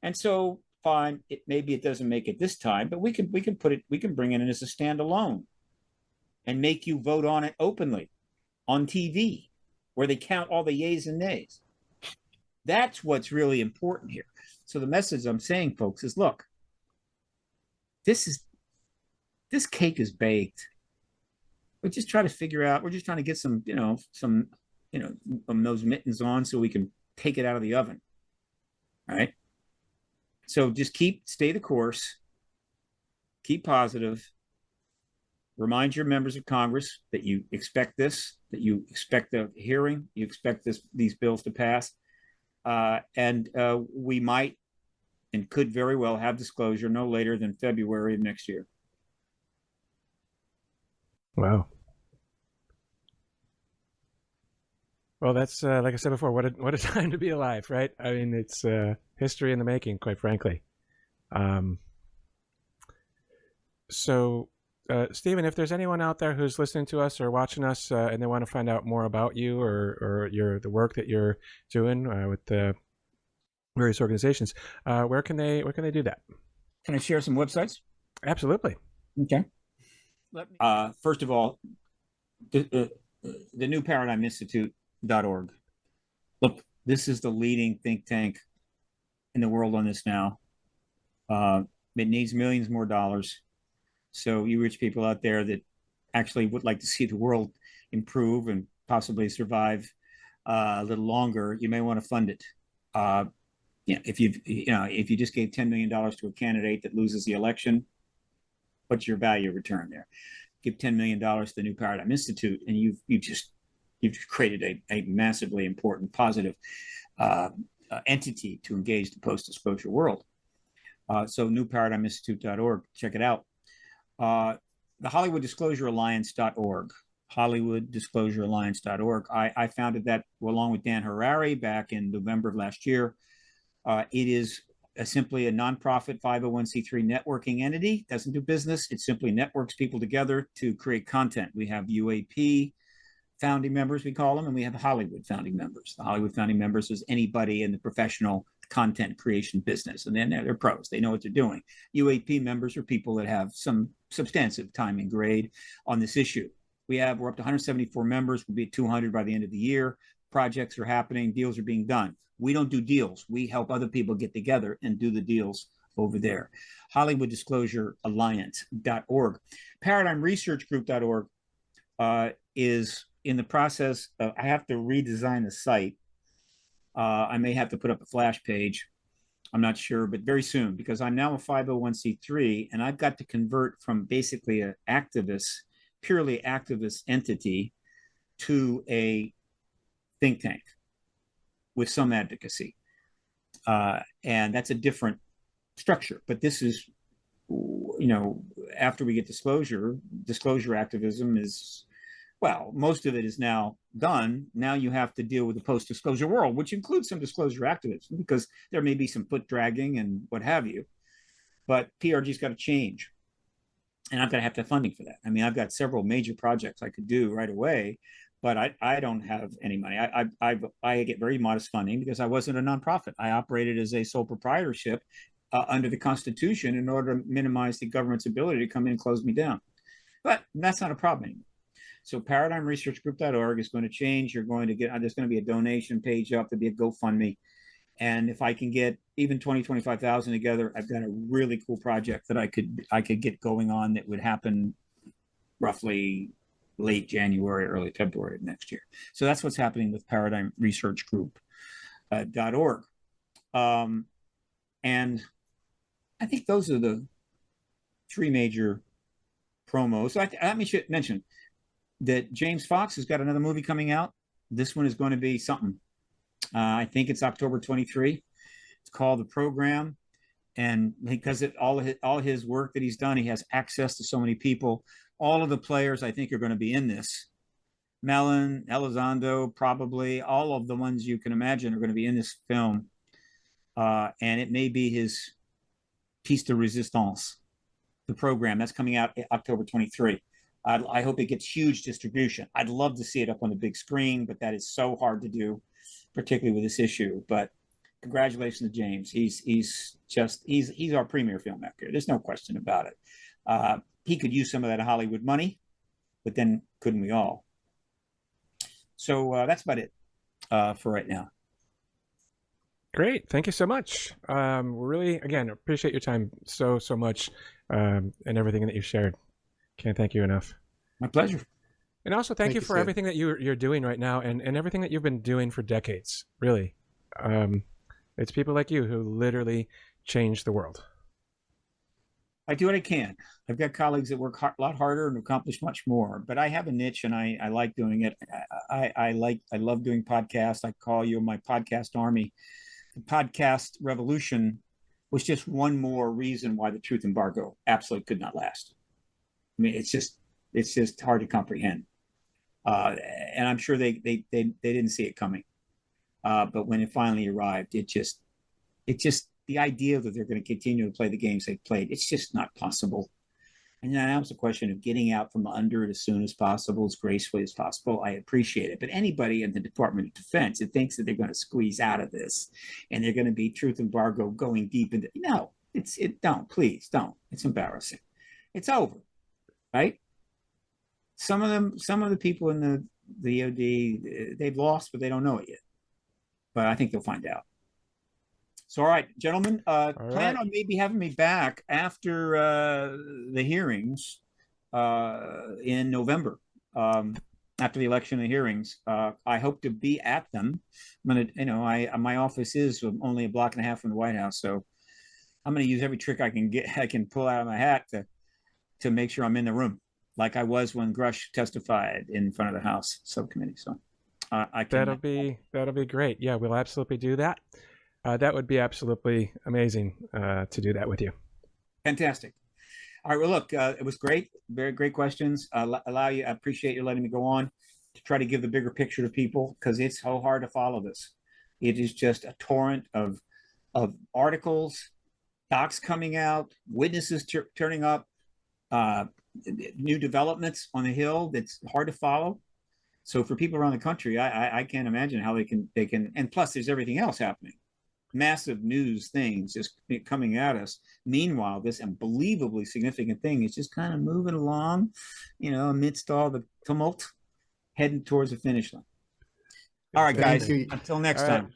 And so fine, maybe it doesn't make it this time, but we can bring it in as a standalone and make you vote on it openly on TV, where they count all the yays and nays. That's what's really important here. So the message I'm saying, folks, is look, this cake is baked. We're just trying to figure out, we're just trying to get some those mittens on so we can take it out of the oven. All right. So just stay the course, keep positive, remind your members of Congress that you expect this, that you expect a hearing, you expect these bills to pass. And we might and could very well have disclosure no later than February of next year. Wow. Well, that's like I said before, what a time to be alive, right? I mean, it's history in the making, quite frankly. So, Stephen, if there's anyone out there who's listening to us or watching us and they want to find out more about you or the work that you're doing with the various organizations, where can they do that? Can I share some websites? Absolutely. Okay. First of all, the New Paradigm Institute.org. Look, this is the leading think tank in the world on this now. It needs millions more dollars. So you rich people out there that actually would like to see the world improve and possibly survive a little longer, you may want to fund it. If you just gave $10 million to a candidate that loses the election, what's your value return there? Give $10 million to the New Paradigm Institute, and you've created a massively important, positive entity to engage the post-disclosure world. So newparadigminstitute.org, check it out. The HollywoodDisclosureAlliance.org. HollywoodDisclosureAlliance.org. I founded that along with Dan Harari back in November of last year. It is simply a nonprofit 501c3 networking entity. Doesn't do business. It simply networks people together to create content. We have UAP founding members, we call them, and we have Hollywood founding members. The Hollywood founding members is anybody in the professional content creation business, and then they're pros. They know what they're doing. UAP members are people that have some substantive time and grade on this issue. We're up to 174 members. We'll be at 200 by the end of the year. Projects are happening. Deals are being done. We don't do deals. We help other people get together and do the deals over there. HollywoodDisclosureAlliance.org. ParadigmResearchGroup.org is in the process of, I have to redesign the site. I may have to put up a flash page I'm not sure, but very soon, because I'm now a 501c3 and I've got to convert from basically an activist, purely activist entity to a think tank with some advocacy. And that's a different structure. But this is, after we get disclosure activism is, well, most of it is now done. Now you have to deal with the post-disclosure world, which includes some disclosure activism, because there may be some foot dragging and what have you. But PRG's got to change. And I've got to have funding for that. I mean, I've got several major projects I could do right away, but I don't have any money. I get very modest funding because I wasn't a nonprofit. I operated as a sole proprietorship under the Constitution in order to minimize the government's ability to come in and close me down. But that's not a problem anymore. So paradigmresearchgroup.org is going to change. There's going to be a donation page up. There'll be a GoFundMe. And if I can get even 20, 25,000 together, I've got a really cool project that I could get going on that would happen roughly late January, early February of next year. So that's what's happening with paradigmresearchgroup.org. And I think those are the three major promos. So let me mention that James Fox has got another movie coming out. This one is going to be something. I think it's October 23. It's called The Program. And because all his work that he's done, he has access to so many people. All of the players, I think, are going to be in this. Mellon, Elizondo, probably all of the ones you can imagine are going to be in this film. And it may be his piece de resistance, The Program. That's coming out October 23. I hope it gets huge distribution. I'd love to see it up on the big screen, but that is so hard to do, particularly with this issue. But congratulations to James. He's our premier filmmaker. There's no question about it. He could use some of that Hollywood money, but then couldn't we all? So that's about it for right now. Great. Thank you so much. Really, again, appreciate your time so much and everything that you shared. Can't thank you enough. My pleasure. And also thank you for Sid. everything that you're doing right now and everything that you've been doing for decades, really. It's people like you who literally change the world. I do what I can. I've got colleagues that work a lot harder and accomplish much more, but I have a niche and I like doing it. I love doing podcasts. I call you my podcast army. The podcast revolution was just one more reason why the truth embargo absolutely could not last. I mean, it's just hard to comprehend. And I'm sure they didn't see it coming. But when it finally arrived, it just the idea that they're going to continue to play the games they've played, it's just not possible. And now it's a question of getting out from under it as soon as possible, as gracefully as possible. I appreciate it. But anybody in the Department of Defense that thinks that they're going to squeeze out of this and they're going to be truth embargo going deep into, no, please don't. It's embarrassing. It's over, right? Some of the people in the DOD, they've lost, but they don't know it yet. But I think they'll find out. So, all right, gentlemen, plan on maybe having me back after the hearings in November, after the election and hearings. I hope to be at them. I'm gonna, my office is only a block and a half from the White House, so I'm gonna use every trick I can pull out of my hat to make sure I'm in the room, like I was when Grush testified in front of the House subcommittee. So, That'll be great. Yeah, we'll absolutely do that. That would be absolutely amazing to do that with you. Fantastic. All right. Well, look, it was great. Very great questions. I appreciate you letting me go on to try to give the bigger picture to people, because it's so hard to follow this. It is just a torrent of articles, docs coming out, witnesses turning up, new developments on the Hill that's hard to follow. So for people around the country, I can't imagine how they can. And plus, there's everything else happening. Massive news things just coming at us. Meanwhile, this unbelievably significant thing is just kind of moving along, amidst all the tumult, heading towards the finish line. All right, guys. Until next time.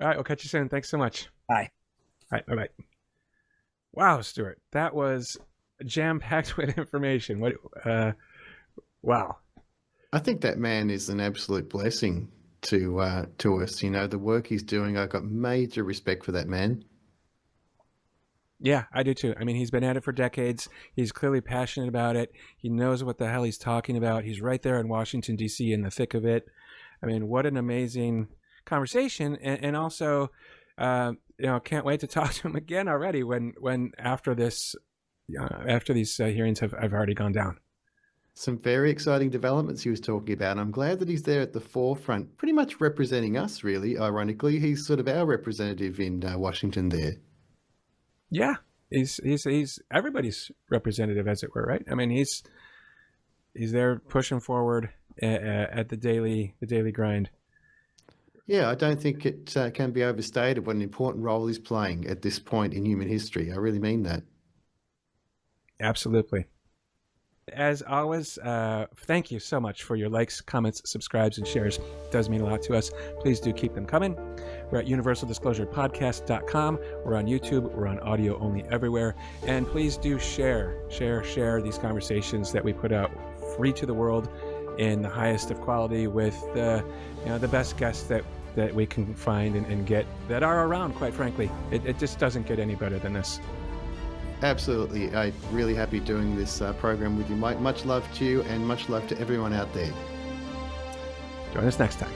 All right, we'll catch you soon. Thanks so much. Bye. All right, bye-bye. Wow, Stuart, that was jam-packed with information. Wow. I think that man is an absolute blessing to us. The work he's doing, I've got major respect for that man. Yeah, I do too. I mean, he's been at it for decades. He's clearly passionate about it. He knows what the hell he's talking about. He's right there in Washington, D.C. in the thick of it. I mean, what an amazing conversation. And also, can't wait to talk to him again already when after this, after these hearings have already gone down. Some very exciting developments he was talking about. And I'm glad that he's there at the forefront, pretty much representing us, really. Ironically, he's sort of our representative in Washington there. Yeah, he's everybody's representative, as it were, right? I mean, he's there pushing forward at the daily grind. Yeah, I don't think it can be overstated what an important role he's playing at this point in human history. I really mean that. Absolutely. As always, thank you so much for your likes, comments, subscribes, and shares. It does mean a lot to us. Please do keep them coming. We're at universaldisclosurepodcast.com. We're on YouTube. We're on audio only everywhere. And please do share these conversations that we put out free to the world in the highest of quality with the best guests that we can find and get that are around, quite frankly. It just doesn't get any better than this. Absolutely. I'm really happy doing this program with you, Mike. Much love to you and much love to everyone out there. Join us next time.